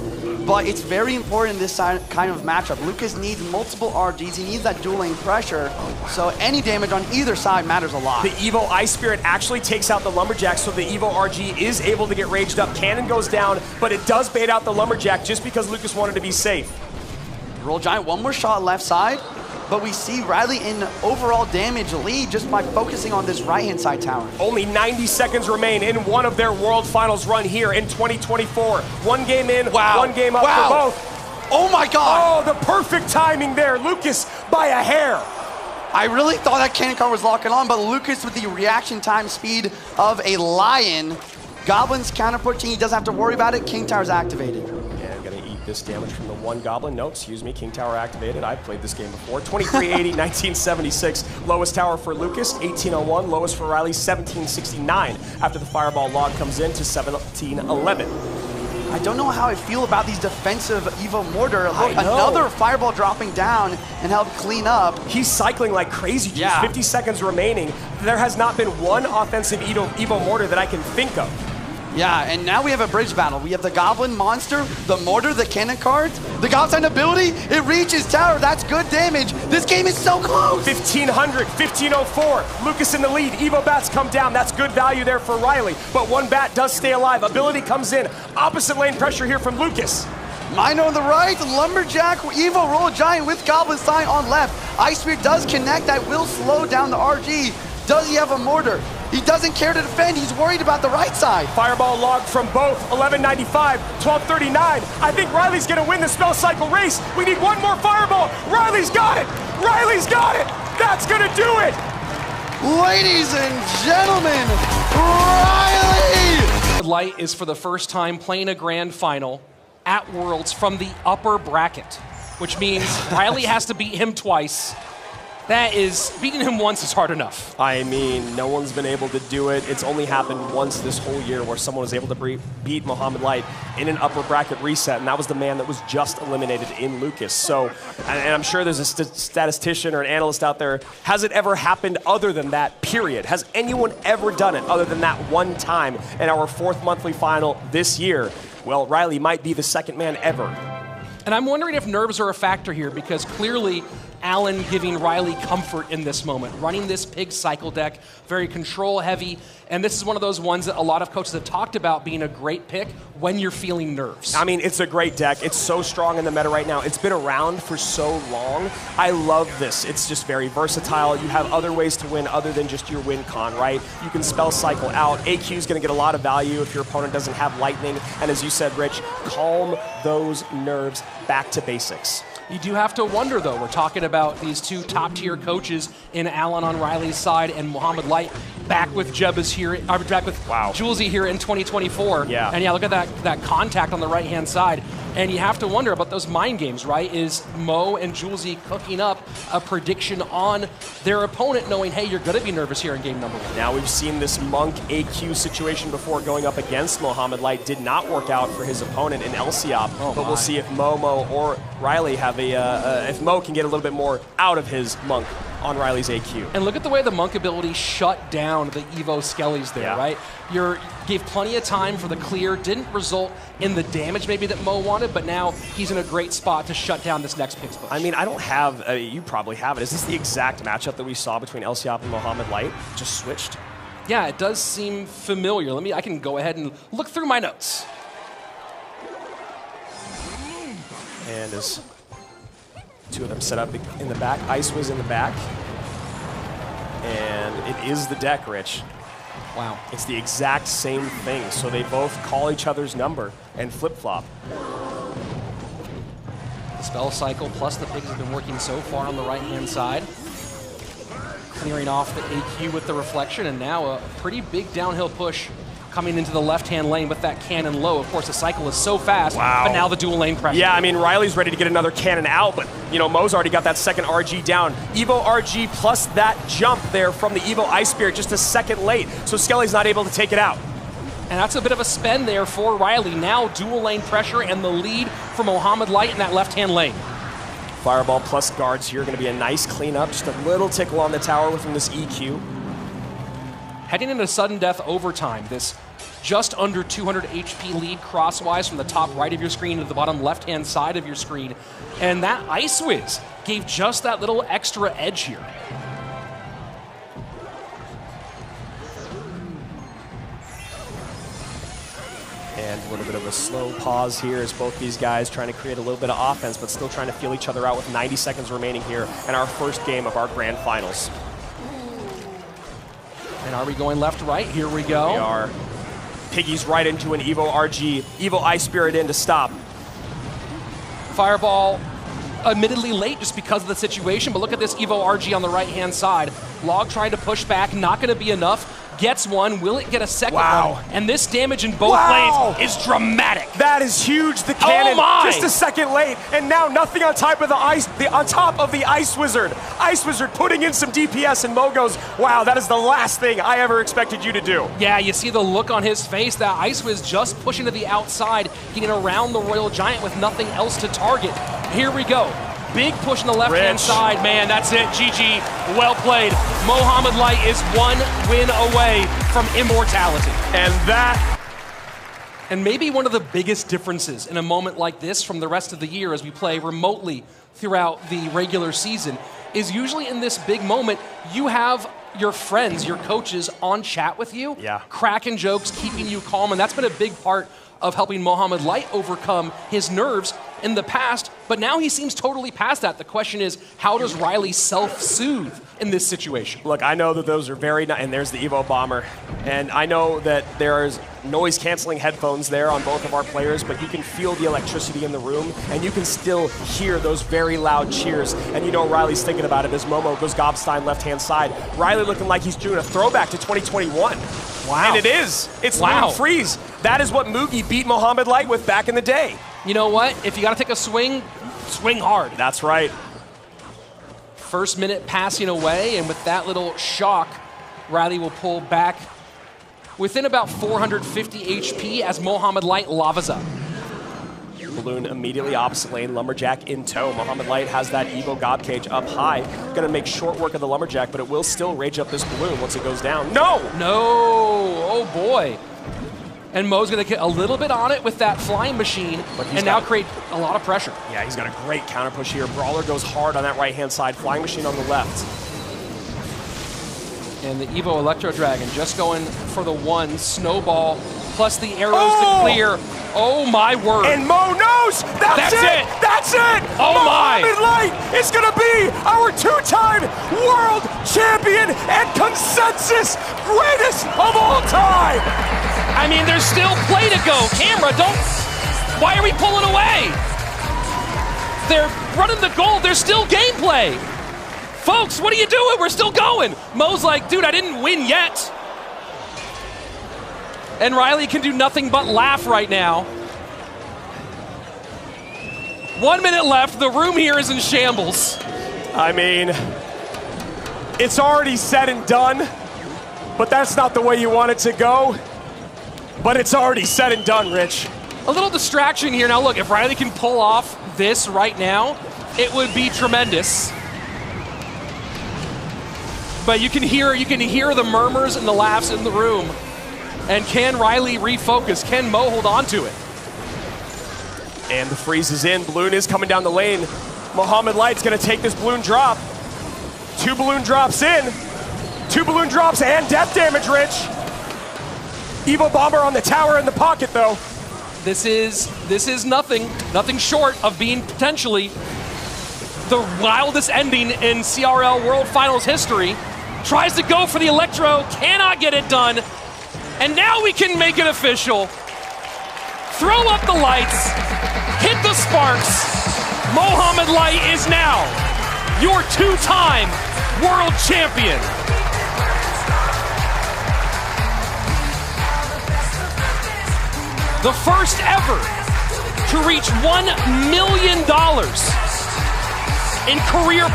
But it's very important in this kind of matchup. Lucas needs multiple RGs. He needs that dueling pressure. So any damage on either side matters a lot. The Evo Ice Spirit actually takes out the Lumberjack, so the Evo RG is able to get raged up. Cannon goes down, but it does bait out the Lumberjack just because Lucas wanted to be safe. Roll Giant, one more shot left side. But we see Riley in overall damage lead just by focusing on this right-hand side tower. Only 90 seconds remain in one of their World Finals run here in 2024. One game in, one game up for both. Oh my God! Oh, the perfect timing there. Lucas by a hair. I really thought that cannon card was locking on, but Lucas with the reaction time speed of a lion. Goblin's counter pushing, he doesn't have to worry about it. King Tower's activated. This damage from the one Goblin. No, excuse me, King Tower activated. I've played this game before. 2380, 1976. Lowest tower for Lucas, 1801. Lowest for Riley, 1769. After the Fireball log comes in to 1711. I don't know how I feel about these defensive Evo Mortar. Look, another Fireball dropping down and help clean up. He's cycling like crazy. Just 50 seconds remaining. There has not been one offensive Evo Mortar that I can think of. Yeah, and now we have a bridge battle. We have the Goblin Monster, the Mortar, the cannon cards, the Goblinstein ability. It reaches tower. That's good damage. This game is so close. 1500, 1504. Lucas in the lead. Evo Bats come down. That's good value there for Riley. But one bat does stay alive. Ability comes in. Opposite lane pressure here from Lucas. Miner on the right. Lumberjack, Evo Roll Giant with Goblinstein on left. Ice Spirit does connect. That will slow down the RG. Does he have a Mortar? He doesn't care to defend. He's worried about the right side. Fireball log from both. 1195, 1239. I think Riley's going to win the spell cycle race. We need one more Fireball. Riley's got it. Riley's got it. That's going to do it. Ladies and gentlemen, Riley! Light is for the first time playing a grand final at Worlds from the upper bracket, which means Riley has to beat him twice. That is, beating him once is hard enough. I mean, no one's been able to do it. It's only happened once this whole year where someone was able to beat Mohamed Light in an upper bracket reset, and that was the man that was just eliminated in Lucas. So, and I'm sure there's a statistician or an analyst out there, has it ever happened other than that, period? Has anyone ever done it other than that one time in our 4th monthly final this year? Well, Riley might be the second man ever. And I'm wondering if nerves are a factor here, because clearly Allen giving Riley comfort in this moment, running this pig cycle deck, very control heavy, and this is one of those ones that a lot of coaches have talked about being a great pick when you're feeling nerves. I mean, it's a great deck. It's so strong in the meta right now. It's been around for so long. I love this. It's just very versatile. You have other ways to win other than just your win con, right? You can spell cycle out. AQ is going to get a lot of value if your opponent doesn't have lightning. And as you said, Rich, calm those nerves back to basics. You do have to wonder, though. We're talking about these two top-tier coaches in Allen on Riley's side and Mohamed Light back with Jebba's here, back with Julesy here in 2024. Yeah. And yeah, look at that contact on the right-hand side. And you have to wonder about those mind games, right? Is Mo and Julesy cooking up a prediction on their opponent, knowing, hey, you're going to be nervous here in game number 1? Now we've seen this Monk AQ situation before going up against Mohamed Light. Did not work out for his opponent in LCOP, but we'll see if Momo or Riley have if Mo can get a little bit more out of his Monk on Riley's AQ. And look at the way the Monk ability shut down the Evo Skellies there, right? Gave plenty of time for the clear, didn't result in the damage maybe that Mo wanted, but now he's in a great spot to shut down this next Pix push. I mean, I don't have, you probably have it. Is this the exact matchup that we saw between LCOP and Mohamed Light? Just switched? Yeah, it does seem familiar. I can go ahead and look through my notes. And as two of them set up in the back, Ice was in the back. And it is the deck, Rich. Wow. It's the exact same thing. So they both call each other's number and flip-flop. The spell cycle plus the pigs have been working so far on the right-hand side. Clearing off the AQ with the reflection, and now a pretty big downhill push coming into the left-hand lane with that cannon low. Of course, the cycle is so fast, but now the dual lane pressure. Yeah, I mean, Riley's ready to get another cannon out, but, you know, Mo's already got that second RG down. Evo RG plus that jump there from the Evo Ice Spirit just a second late, so Skelly's not able to take it out. And that's a bit of a spend there for Riley. Now dual lane pressure and the lead for Mohamed Light in that left-hand lane. Fireball plus guards here, going to be a nice cleanup. Just a little tickle on the tower within this EQ. Heading into sudden death overtime, this just under 200 HP lead crosswise from the top right of your screen to the bottom left-hand side of your screen. And that Ice Whiz gave just that little extra edge here. And a little bit of a slow pause here as both these guys trying to create a little bit of offense, but still trying to feel each other out with 90 seconds remaining here in our first game of our grand finals. And are we going left to right? Here we go. We are. Piggy's right into an Evo RG. Evo Ice Spirit in to stop. Fireball, admittedly late just because of the situation, but look at this Evo RG on the right-hand side. Log trying to push back, not going to be enough. Gets one, will it get a second one? And this damage in both lanes is dramatic. That is huge. The cannon just a second late, and now nothing on top of the Ice Wizard. Ice Wizard putting in some DPS, and Mo goes, wow, that is the last thing I ever expected you to do. Yeah, you see the look on his face. That Ice Wiz just pushing to the outside, getting around the Royal Giant with nothing else to target. Here we go. Big push on the left-hand side, man, that's it, GG, well played. Mohamed Light is one win away from immortality. And maybe one of the biggest differences in a moment like this from the rest of the year as we play remotely throughout the regular season is usually in this big moment, you have your friends, your coaches on chat with you, cracking jokes, keeping you calm, and that's been a big part of helping Mohamed Light overcome his nerves in the past, but now he seems totally past that. The question is, how does Riley self-soothe in this situation? Look, I know that those are very nice, and there's the Evo Bomber, and I know that there's noise-canceling headphones there on both of our players, but you can feel the electricity in the room, and you can still hear those very loud cheers, and you know Riley's thinking about it as Momo goes Gobstein left-hand side. Riley looking like he's doing a throwback to 2021. Wow. And it is. It's Loon Freeze. That is what Mugi beat Mohamed Light with back in the day. You know what? If you got to take a swing, swing hard. That's right. First minute passing away, and with that little shock, Riley will pull back within about 450 HP as Mohamed Light lavas up. Balloon immediately opposite lane, Lumberjack in tow. Mohamed Light has that Evo God Cage up high. Gonna make short work of the Lumberjack, but it will still rage up this Balloon once it goes down. No! No! Oh boy. And Mo's gonna get a little bit on it with that flying machine and now create a lot of pressure. Yeah, he's got a great counter push here. Brawler goes hard on that right-hand side, flying machine on the left. And the Evo Electro Dragon just going for the one snowball plus the arrows to clear. Oh my word. And Mo knows! That's it! That's it! Oh my! Mohamed Light is gonna be our two-time world champion and consensus greatest of all time! I mean, there's still play to go. Camera, don't... Why are we pulling away? They're running the goal. There's still gameplay. Folks, what are you doing? We're still going. Mo's like, dude, I didn't win yet. And Riley can do nothing but laugh right now. 1 minute left. The room here is in shambles. I mean, it's already said and done, but that's not the way you want it to go. But it's already said and done, Rich. A little distraction here. Now look, if Riley can pull off this right now, it would be tremendous. But you can hear the murmurs and the laughs in the room. And can Riley refocus? Can Mo hold on to it? And the freeze is in. Balloon is coming down the lane. Mohamed Light's gonna take this balloon drop. 2 balloon drops in. 2 balloon drops and death damage, Rich. Evo Bomber on the tower in the pocket, though. This is nothing short of being potentially the wildest ending in CRL World Finals history. Tries to go for the Electro, cannot get it done. And now we can make it official. Throw up the lights, hit the sparks. Mohamed Light is now your 2-time world champion. The first ever to reach $1 million in career